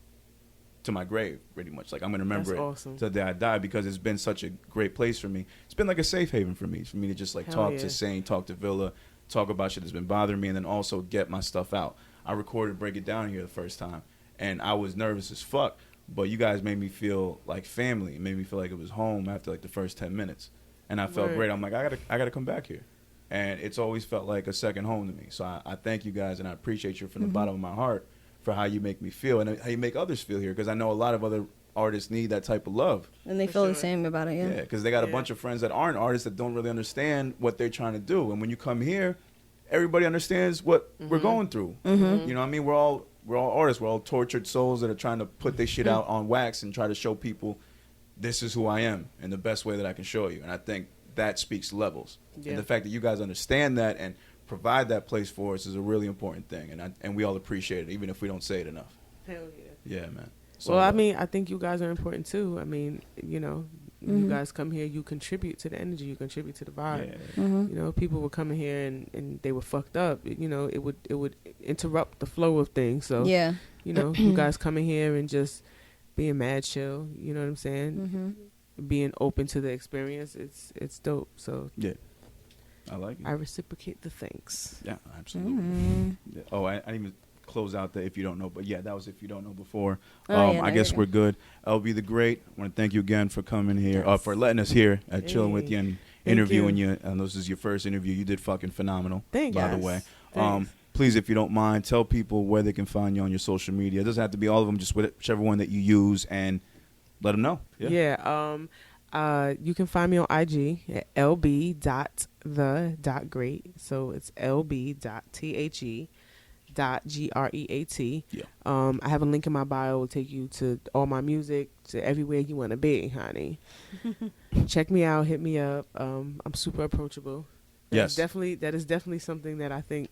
A: to my grave, pretty much. Like I'm gonna remember it till the day I die, because it's been such a great place for me. It's been like a safe haven for me to just like talk to Saint, talk to Villa, talk about shit that's been bothering me, and then also get my stuff out. I recorded Break It Down here the first time, and I was nervous as fuck, but you guys made me feel like family. It made me feel like it was home after like the first 10 minutes, and I felt great. I'm like, I gotta come back here, and it's always felt like a second home to me. So I thank you guys, and I appreciate you from the bottom of my heart for how you make me feel and how you make others feel here, because I know a lot of other artists need that type of love.
B: And they feel the same about it,
A: Yeah, because they got a bunch of friends that aren't artists that don't really understand what they're trying to do. And when you come here, everybody understands what we're going through. You know what I mean? We're all artists. We're all tortured souls that are trying to put their shit out on wax and try to show people this is who I am in the best way that I can show you. And I think that speaks levels. And the fact that you guys understand that and provide that place for us is a really important thing, and we all appreciate it, even if we don't say it enough.
C: Hell yeah.
A: Yeah, man.
C: Well, I mean, I think you guys are important too. I mean, you know, when you guys come here, you contribute to the energy, you contribute to the vibe.
A: Yeah.
C: You know, people were coming here and they were fucked up. You know, it would interrupt the flow of things. So
B: Yeah.
C: you know, you guys coming here and just being mad chill. You know what I'm saying? Being open to the experience. It's dope. So
A: Yeah. I like it.
C: I reciprocate the thanks.
A: Yeah, absolutely. Yeah. Oh, I didn't even close out the if you don't know, but yeah, that was if you don't know before.
B: Oh, yeah,
A: I
B: no,
A: guess
B: you're
A: we're good. LBtheGREAT, I want to thank you again for coming here, for letting us here, chilling with you and
C: Thank
A: interviewing
C: you.
A: you. And this is your first interview. You did fucking phenomenal,
C: Thanks.
A: by the way.
C: Thanks.
A: Please, if you don't mind, tell people where they can find you on your social media. It doesn't have to be all of them, just whichever one that you use, and let them know.
C: Yeah. You can find me on IG at LBtheGREAT. So it's LB.THE.GREAT.
A: Yeah.
C: I have a link in my bio. It will take you to all my music, to everywhere you want to be, honey. Check me out. Hit me up. I'm super approachable.
A: Yes.
C: That is definitely something that I think.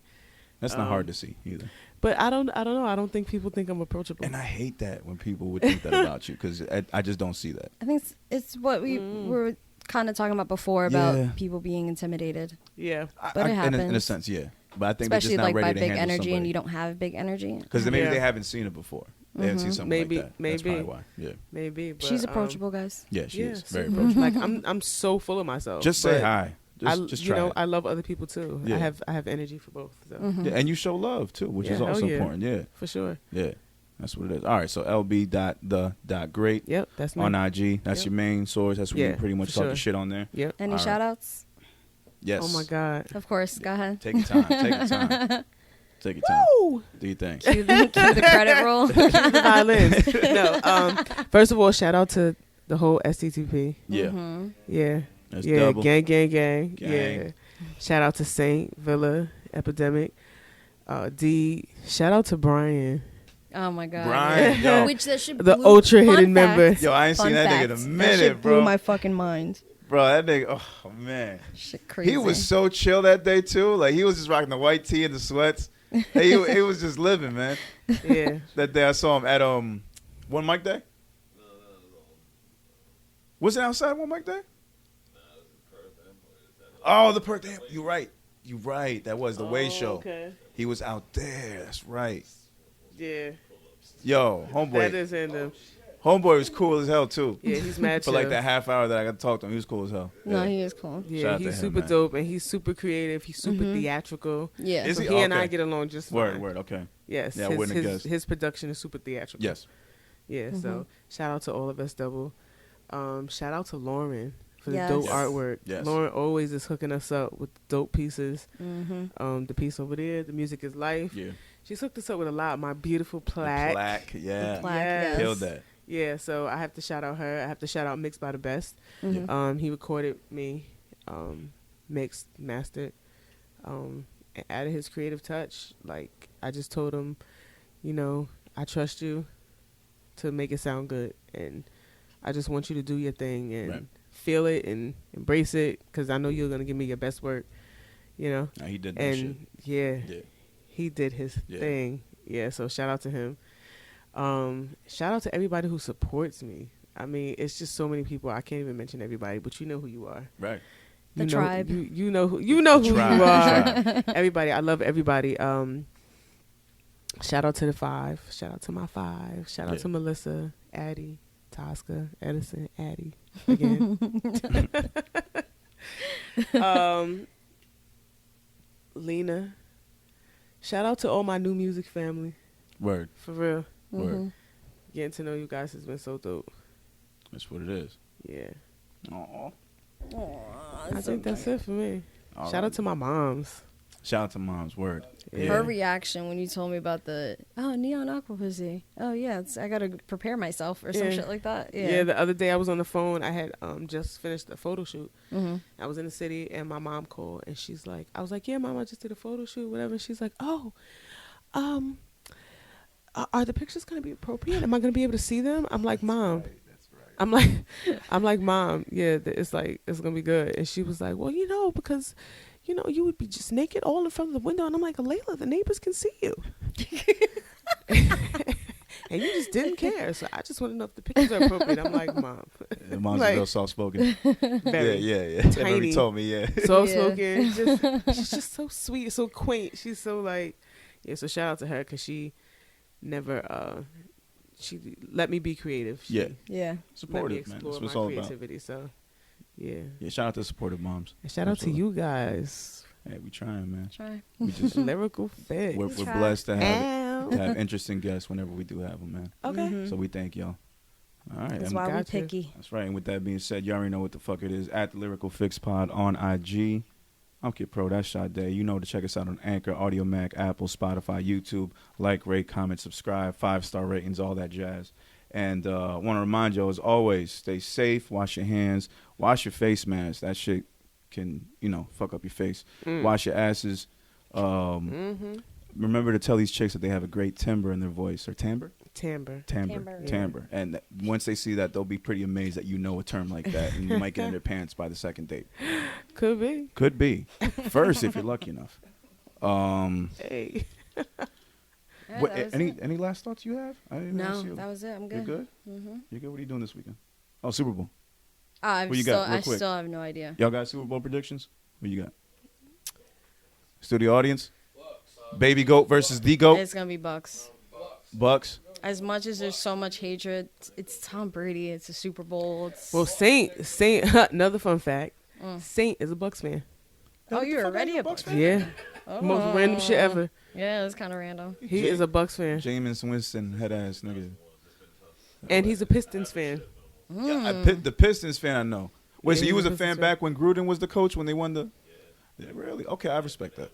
A: That's not hard to see either.
C: But I don't know. I don't think people think I'm approachable.
A: And I hate that when people would think that about you, because I just don't see that.
B: I think it's what we were kind of talking about before about
A: Yeah.
B: people being intimidated.
C: Yeah.
B: But it
A: in a
B: happens.
A: sense, yeah. But I think
B: Especially
A: they're just not
B: like by
A: ready to
B: big
A: handle
B: energy and
A: somebody.
B: you don't have big energy.
A: Because maybe
C: Yeah.
A: they haven't seen it before. They haven't seen something
C: Maybe-
A: like that. That's
C: maybe.
A: probably why. Yeah.
C: Maybe. But,
B: She's approachable, guys.
A: Yeah, she is. Very
C: super
A: approachable.
C: Like I'm so full of myself.
A: Just say
C: but
A: hi. Just
C: you
A: try
C: know,
A: it.
C: I love other people too.
A: Yeah.
C: I have energy for both. So
A: Yeah, and you show love too, which is
C: Yeah, hell
A: also
C: yeah.
A: important. Yeah.
C: for sure.
A: Yeah. That's what it is. All right, so LB.the.great
C: Yep, that's me.
A: on IG. That's
C: Yep.
A: your main source. That's where
C: Yeah,
A: you pretty much
C: for
A: talk your
C: sure.
A: shit on there.
C: Yep.
B: Any
A: All right.
B: shout outs?
A: Yes.
C: Oh my God.
B: Of course. Go ahead.
A: Take your time. Take your time. Take your time.
C: Woo!
A: Do your thing.
B: Cue the credit roll.
C: The violins. No. First of all, shout out to the whole STTP.
A: Yeah.
C: Yeah.
A: That's
C: yeah.
A: double.
C: Gang.
A: Gang.
C: Yeah. Shout out to Saint Villa Epidemic. D. Shout out to Brian.
B: Oh my God.
A: Brian, yo.
B: Which that should
C: The
B: blew-
C: ultra
B: fun
C: hidden
B: fact,
C: member.
A: Yo, I ain't
B: fun
A: seen that nigga in a
B: fact, that
A: minute,
B: shit
A: bro.
B: blew my fucking mind.
A: Bro, that nigga, oh man.
B: Shit crazy.
A: He was so chill that day too. Like he was just rocking the white tee and the sweats. He was just living, man.
C: Yeah.
A: That day I saw him at One Mic Day. Was it outside One Mic Day? Oh, the Perth. Damn, you're right. You're right. That was the Way show.
C: Okay.
A: He was out there. That's right.
C: Yeah.
A: Yo,
C: That
A: homeboy.
C: is in them.
A: Homeboy was cool as hell too.
C: Yeah, he's mad
A: For
C: chill.
A: like that half hour that I got to talk to him, he was cool as hell.
B: No, he is cool.
A: Shout
C: Yeah,
A: out to
C: he's
A: him,
C: super
A: man.
C: dope and he's super creative. He's super theatrical.
B: Yeah.
A: Is
C: So
A: he?
C: he and I
A: Okay.
C: get along just
A: Word,
C: fine.
A: word. Okay.
C: Yes.
A: Yeah, I wouldn't have guessed.
C: His production is super theatrical.
A: Yes.
C: Yeah, so shout out to all of us double. Shout out to Lauren for the
B: Yes.
C: dope
B: Yes.
C: artwork.
A: Yes.
C: Lauren always is hooking us up with dope pieces. The piece over there, The Music is Life.
A: Yeah.
C: She's hooked us up with a lot. My beautiful
A: The
C: plaque.
A: plaque. Yeah.
B: Plaque,
C: Yes.
B: yes.
A: Killed that.
C: Yeah, so I have to shout out her. I have to shout out Mixed by the Best. He recorded me, mixed, mastered, and added his creative touch. Like, I just told him, you know, I trust you to make it sound good. And I just want you to do your thing and
A: Right.
C: feel it and embrace it, because I know you're going to give me your best work, you know.
A: Nah, he did that shit.
C: And, yeah,
A: Yeah.
C: he did his
A: Yeah.
C: thing. Yeah, so shout out to him. Shout out to everybody who supports me. I mean, it's just so many people. I can't even mention everybody, but you know who you are.
A: Right.
B: The
C: You know,
B: tribe.
C: You know who you are.
A: Tribe.
C: Everybody, I love everybody. Shout out to the 5. Shout out to my 5. Shout out
A: Yeah.
C: to Melissa, Addie, Tosca, Edison, Addie again. Lena. Shout out to all my new music family.
A: Word.
C: For real.
A: Word.
C: Getting to know you guys has been so dope.
A: That's what it is.
C: Yeah.
A: Aw.
C: I think that's it for me.
A: All
C: Shout
A: right.
C: out to my moms.
A: Shout out to Mom's. Word.
C: Yeah.
B: Her reaction when you told me about the neon AQUAPUSSY. Oh yeah, I gotta prepare myself or some
C: Yeah.
B: shit like that.
C: Yeah.
B: Yeah.
C: The other day I was on the phone. I had just finished a photo shoot.
B: Mm-hmm.
C: I was in the city and my mom called and she's like, I was like, yeah, Mom, I just did a photo shoot, whatever. And she's like, oh, are the pictures gonna be appropriate? Am I gonna be able to see them? I'm like, Mom. I'm like, Mom, yeah, it's gonna be good. And she was like, well, because, you know, you would be just naked all in front of the window. And I'm like, Layla, the neighbors can see you. And you just didn't care. So I just want to know if the pictures are appropriate. I'm like, Mom.
F: Mom's
C: Like,
F: real soft-spoken.
C: very
F: Yeah.
C: tiny.
F: Everybody told me, yeah.
C: Soft-spoken. She's just so sweet, so quaint. She's so like, yeah, so shout out to her because she never, she let me be creative. She
B: Yeah.
F: Supportive,
C: let
F: man.
C: me explore
F: That's what
C: my
F: it's all about.
C: creativity. So, yeah.
F: Yeah, shout out to supportive moms.
C: And shout out to you guys.
F: Hey, we trying, man.
B: Try.
F: We just
C: Lyrical Fix.
F: we're
B: Try.
F: blessed to
C: Ow.
F: have interesting guests whenever we do have them, man.
C: Okay.
B: Mhm.
F: So we thank y'all. All right.
B: That's
F: and
B: why we
C: Gotcha.
B: picky.
F: that's right. And with that being said, you already know what the fuck it is. At the Lyrical Fix Pod on IG. I'm Kid Pro. That's STTP. You know to check us out on Anchor, Audio Mac, Apple, Spotify, YouTube. Like, rate, comment, subscribe, 5-star ratings, all that jazz. And want to remind you, as always, stay safe. Wash your hands. Wash your face mask. That shit can, fuck up your face. Wash your asses. Remember to tell these chicks that they have a great timbre in their voice. Or timbre?
C: Timbre.
F: Timbre. And once they see that, they'll be pretty amazed that you know a term like that. And you might get in their pants by the second date.
C: Could be.
F: Could be. First, if you're lucky enough.
C: Hey.
B: Yeah,
F: What,
B: that was
F: any
B: it.
F: any last thoughts you have? I didn't
B: No,
F: ask you.
B: that was it. I'm
F: You
B: good.
F: good?
B: Mm-hmm.
F: You good? What are you doing this weekend? Oh, Super Bowl.
B: I
F: What you got, real quick?
B: still have no idea.
F: Y'all got Super Bowl predictions? What you got? Studio audience? Baby Goat versus the Goat?
B: It's gonna be Bucks.
F: Bucks?
B: As much as there's so much hatred, it's Tom Brady. It's a Super Bowl. It's
C: Well, Saint. Another fun fact. Saint is a Bucks fan.
B: oh, you're already a Bucks fan.
C: Yeah.
B: Oh.
C: Most random shit ever.
B: Yeah, it's kind of random.
C: He is a Bucks fan,
F: Jameis Winston, head ass nigga.
C: and he's a Pistons fan.
F: Yeah, the Pistons fan, I know. Wait,
C: Yeah,
F: so you was a
C: he's a
F: fan
C: Pistons
F: back when Gruden was the coach when they won the? Yeah, really? Okay, I respect that.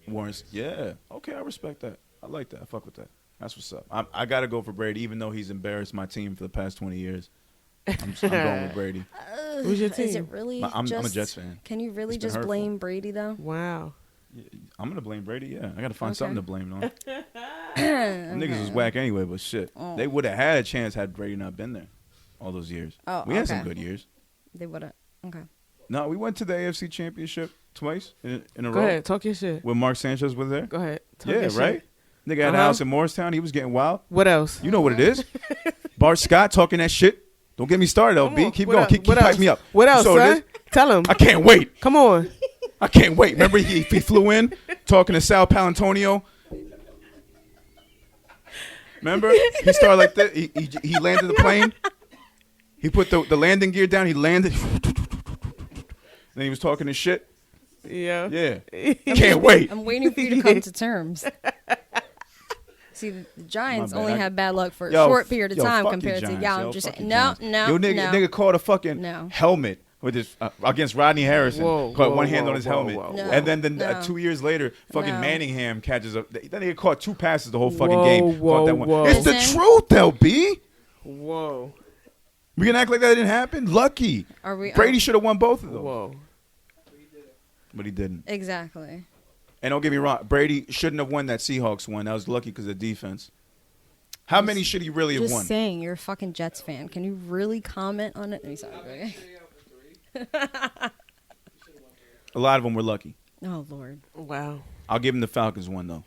F: Warren's, yeah. Okay, I respect that. I like that. I fuck with that. That's what's up. I gotta go for Brady, even though he's embarrassed my team for the past 20 years. I'm going with Brady.
C: Who's your
B: Is
C: team?
B: it really?
F: I'm a
B: just,
F: Jets fan.
B: Can you really
F: It's been
B: just
F: hurtful.
B: blame Brady though?
C: Wow.
F: I'm gonna blame Brady. Yeah, I gotta find
B: Okay.
F: something to blame it on. Them niggas was whack anyway, but shit, they would have had a chance had Brady not been there all those years.
B: Oh,
F: we had
B: okay.
F: some good years.
B: They wouldn't. Okay.
F: No, we went to the AFC Championship twice in a
C: Go
F: row.
C: ahead. Talk your shit.
F: When Mark Sanchez was there.
C: Go ahead. Talk
F: Yeah,
C: your shit.
F: right. Nigga had a house in Morristown. He was getting wild.
C: What else?
F: You know what it is. Bart Scott talking that shit. Don't get me started,
C: Come
F: LB.
C: on.
F: Keep
C: What
F: going.
C: else?
F: Keep
C: What
F: hype
C: else?
F: me up.
C: What else,
F: So it
C: son?
F: is.
C: Tell him.
F: I can't wait.
C: Come on.
F: I can't wait. Remember he flew in talking to Sal Palantonio. Remember he started like that. He landed the plane. He put the landing gear down. He landed. Then he was talking his shit.
C: Yeah.
F: Yeah. Can't wait.
B: I'm waiting for you to come to terms. See, the Giants
F: My bad.
B: only had bad luck for a
F: Yo,
B: short period of
F: yo,
B: time
F: fuck
B: compared
F: you,
B: to
F: Giants,
B: y'all.
F: yo.
B: I'm just
F: Fuck
B: saying,
F: you,
B: no,
F: Giants. Yo,
B: no.
F: nigga caught a fucking
B: No.
F: helmet with his against Rodney Harrison.
C: Whoa,
F: caught
C: whoa,
F: one hand
C: whoa,
F: on his
C: whoa,
F: helmet,
C: whoa,
B: No.
F: and then
B: No.
F: 2 years later, fucking
B: No.
F: Manningham catches up. That nigga caught 2 passes the whole fucking
C: Whoa,
F: game.
C: whoa,
F: Caught that one.
C: whoa.
F: It's the
B: Listen.
F: truth, LB.
C: Whoa.
F: We can act like that didn't happen. Lucky.
B: Are we?
F: Brady should have won both of those,
C: Whoa.
F: but he didn't.
B: Exactly.
F: And don't get me wrong, Brady shouldn't have won that Seahawks one. That was lucky because of defense. How many should he really have
B: Just
F: won?
B: saying, you're a fucking Jets fan. Can you really comment on it? Sorry, okay.
F: A lot of them were lucky.
B: Oh Lord,
C: Wow.
F: I'll give him the Falcons one though.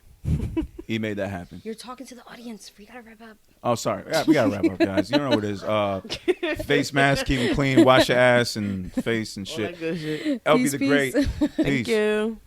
F: He made that happen.
B: you're talking to the audience. We gotta wrap up.
F: Oh, sorry. Yeah, we gotta wrap up, guys. You don't know what it is. Face mask, keep them clean, wash your ass and face and
C: All that
F: shit.
C: good shit.
F: LB
B: Peace,
F: the Great.
B: peace.
C: Thank you.